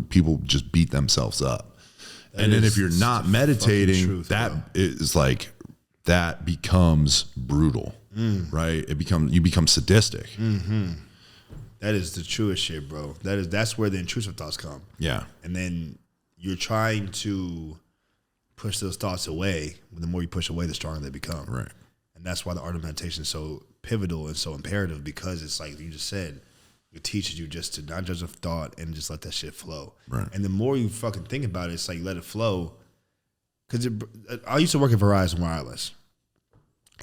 people just beat themselves up. And then if you're not meditating, truth, that is like, that becomes brutal, right? You become sadistic. Mm-hmm. That is the truest shit, bro. That's where the intrusive thoughts come. Yeah. And then you're trying to push those thoughts away. The more you push away, the stronger they become. Right. And that's why the art of meditation is so pivotal and so imperative, because it's like you just said, it teaches you just to not judge a thought and just let that shit flow. Right. And the more you fucking think about it, it's like let it flow. Because I used to work at Verizon Wireless,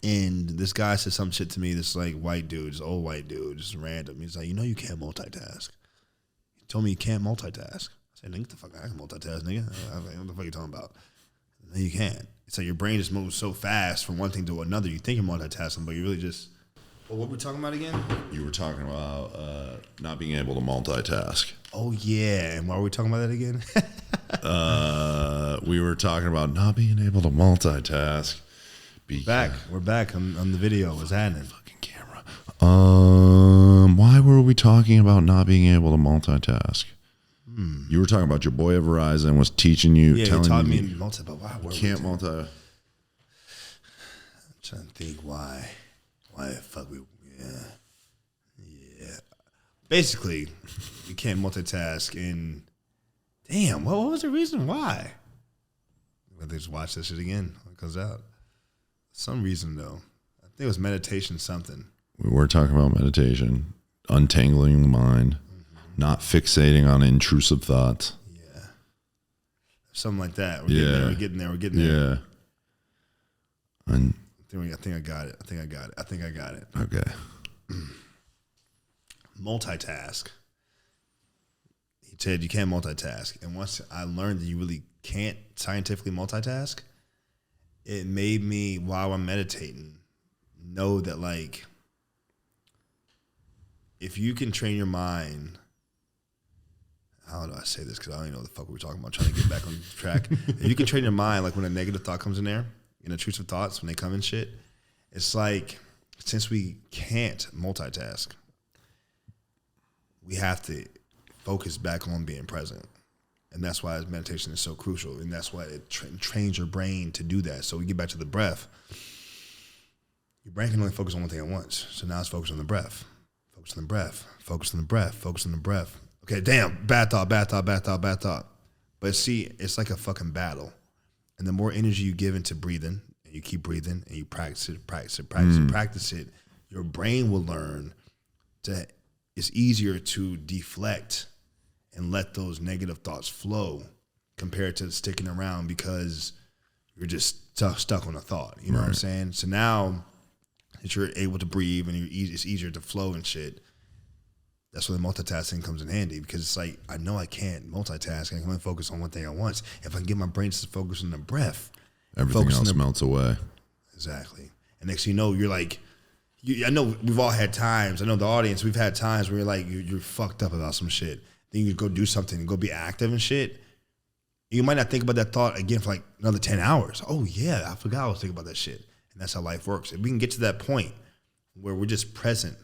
and this guy said some shit to me. This like white dude, this old white dude, just random. He's like, you can't multitask. He told me you can't multitask. I said, nigga, what the fuck? I can multitask, nigga. I was like, what the fuck are you talking about? No, you can't. It's like your brain just moves so fast from one thing to another. You think you're multitasking, but you really just. Well, what were we talking about again? You were talking about not being able to multitask. Oh, yeah. And why were we talking about that again? We were talking about not being able to multitask. We're back on the video. What's happening? Fucking camera. Why were we talking about not being able to multitask? You were talking about your boy at Verizon was teaching you. Yeah, he taught me multi, but why? Can't multi. I'm trying to think why. Why the fuck we? Yeah. Basically, you can't multitask, and damn, what was the reason why? I just watch this shit again when it comes out. Some reason though, I think it was meditation. Something. We were talking about meditation, untangling the mind, not fixating on intrusive thoughts. Yeah, something like that. We're getting there. Yeah. And I think I got it. Okay. Multitask. He said you can't multitask. And once I learned that you really can't scientifically multitask, it made me, while I'm meditating, know that like, if you can train your mind, how do I say this? Because I don't even know what the fuck we were talking about, trying to get back on track. If you can train your mind, like when a negative thought comes in there, intrusive thoughts, when they come in shit, it's like, since we can't multitask, we have to focus back on being present. And that's why meditation is so crucial. And that's why it trains your brain to do that. So we get back to the breath. Your brain can only focus on one thing at once. So now it's focused on the breath. Focus on the breath. Focus on the breath. Focus on the breath. Okay, damn, bad thought. But see, it's like a fucking battle. And the more energy you give into breathing, and you keep breathing, and you practice it, your brain will learn to it's easier to deflect and let those negative thoughts flow compared to sticking around because you're just stuck on a thought. You know what I'm saying? So now that you're able to breathe and it's easier to flow and shit, that's where the multitasking comes in handy, because it's like, I know I can't multitask. I can only focus on one thing at once. If I can get my brain to focus on the breath, everything else melts away. Exactly. And next thing you know, you're like, I know we've all had times. I know the audience, we've had times where you're like, you're fucked up about some shit. Then you go do something and go be active and shit. You might not think about that thought again for like another 10 hours. Oh, yeah, I forgot I was thinking about that shit. And that's how life works. If we can get to that point where we're just present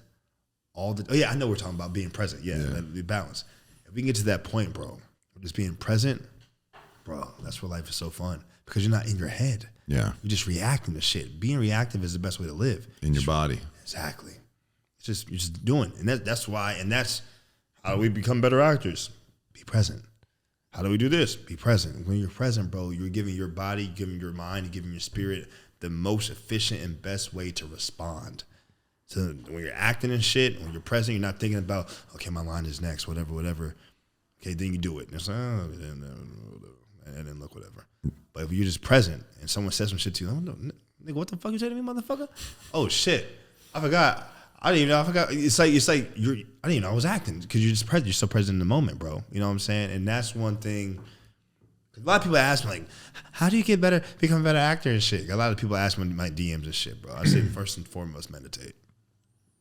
all the... Oh, yeah, I know we're talking about being present. Yeah. The balance. If we can get to that point, bro, just being present, bro, that's where life is so fun. Because you're not in your head. Yeah. You're just reacting to shit. Being reactive is the best way to live. In your body. Exactly. You're just doing. And that's why, and that's how we become better actors. Be present. How do we do this? Be present. When you're present, bro, you're giving your body, you're giving your mind, you're giving your spirit the most efficient and best way to respond. So when you're acting and shit, when you're present, you're not thinking about, okay, my line is next, whatever. Okay, then you do it. And it's like, oh, and then look, whatever. But if you're just present and someone says some shit to you, oh, no, nigga, what the fuck you say to me, motherfucker? Oh, shit. I forgot. I didn't even know. I forgot. It's like I didn't even know I was acting, because you're just present. You're so present in the moment, bro. You know what I'm saying? And that's one thing. A lot of people ask me, like, how do you get better, become a better actor and shit? A lot of people ask me in my DMs and shit, bro. I say first and foremost, meditate.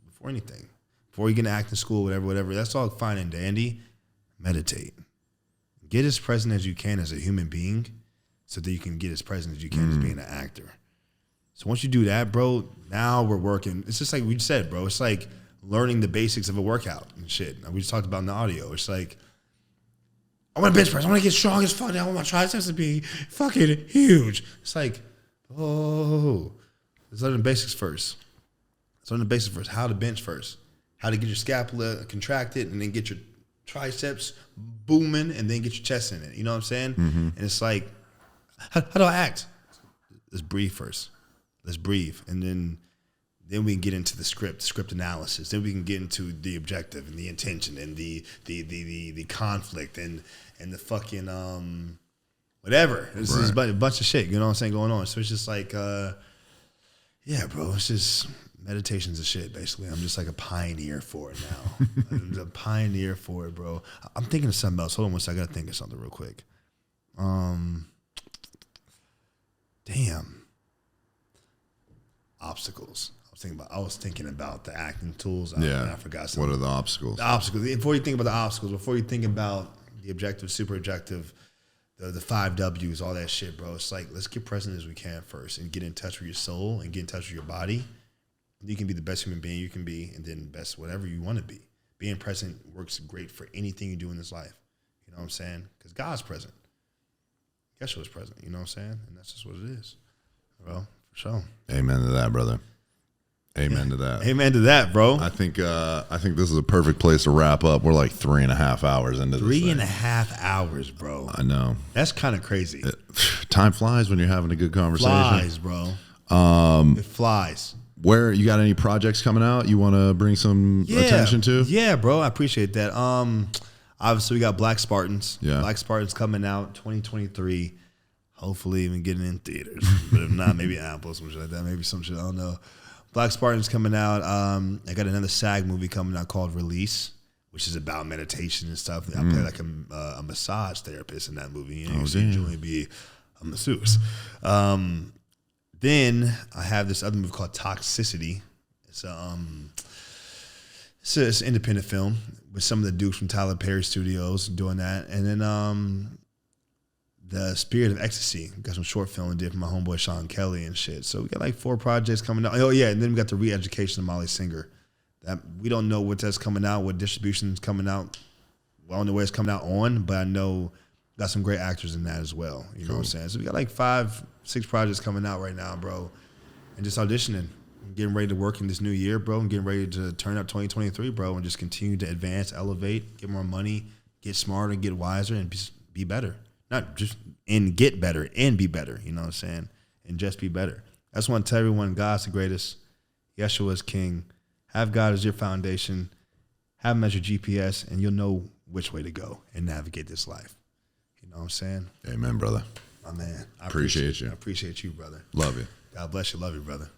Before anything. Before you get into acting school, whatever. That's all fine and dandy. Meditate. Get as present as you can as a human being so that you can get as present as you can as being an actor. So once you do that, bro, now we're working. It's just like we said, bro. It's like learning the basics of a workout and shit. We just talked about in the audio. It's like, I want to bench press. I want to get strong as fuck. I want my triceps to be fucking huge. It's like, oh, let's learn the basics first. How to bench first. How to get your scapula contracted and then get your triceps booming and then get your chest in it. You know what I'm saying? Mm-hmm. And it's like, how do I act? Let's breathe first. Let's breathe. And then we can get into the script analysis. Then we can get into the objective and the intention and the conflict and the fucking whatever. This is a bunch of shit, you know what I'm saying, going on. So it's just like, yeah, bro, it's just meditation's a shit, basically. I'm just like a pioneer for it now. I'm a pioneer for it, bro. I'm thinking of something else. Hold on one second. I gotta think of something real quick. Damn. Obstacles. I was thinking about the acting tools. I forgot something. What are the obstacles? The obstacles. Before you think about the obstacles, before you think about the objective, super objective, the 5 W's, all that shit, bro. It's like, let's get present as we can first and get in touch with your soul and get in touch with your body. You can be the best human being you can be, and then best whatever you want to be. Being present works great for anything you do in this life. You know what I'm saying? Because God's present. Yeshua's present. You know what I'm saying? And that's just what it is. Well, for sure. Amen to that, brother. Amen to that. Amen to that, bro. I think this is a perfect place to wrap up. We're like 3.5 hours into this. 3.5 hours, bro. I know. That's kind of crazy. Time flies when you're having a good conversation. Flies, bro. It flies. Where you got any projects coming out you want to bring some attention to? Yeah, bro. I appreciate that. Obviously we got Black Spartans. Yeah. Black Spartans coming out 2023. Hopefully even getting in theaters. But if not, maybe Apple or some shit like that. Maybe some shit. I don't know. Black Spartans coming out. I got another SAG movie coming out called Release, which is about meditation and stuff. I play like a massage therapist in that movie. You know, Julian be a masseuse. Then I have this other movie called Toxicity. It's an independent film with some of the dudes from Tyler Perry Studios doing that. And then The Spirit of Ecstasy. We got some short film I did for my homeboy Sean Kelly and shit. So we got like 4 projects coming out. Oh yeah, and then we got the Re-Education of Molly Singer. That we don't know what that's coming out, what distribution is coming out. Well, I don't know where it's coming out on, but I know got some great actors in that as well. You know what I'm saying? So we got like 5, 6 projects coming out right now, bro. And just auditioning. Getting ready to work in this new year, bro. And getting ready to turn up 2023, bro. And just continue to advance, elevate, get more money, get smarter, get wiser, and be better. Not just and get better and be better. You know what I'm saying? And just be better. I just want to tell everyone God's the greatest. Yeshua is king. Have God as your foundation. have them as your GPS, and you'll know which way to go and navigate this life. You know what I'm saying? Amen, brother. My man. I appreciate you. I appreciate you, brother. Love you. God bless you. Love you, brother.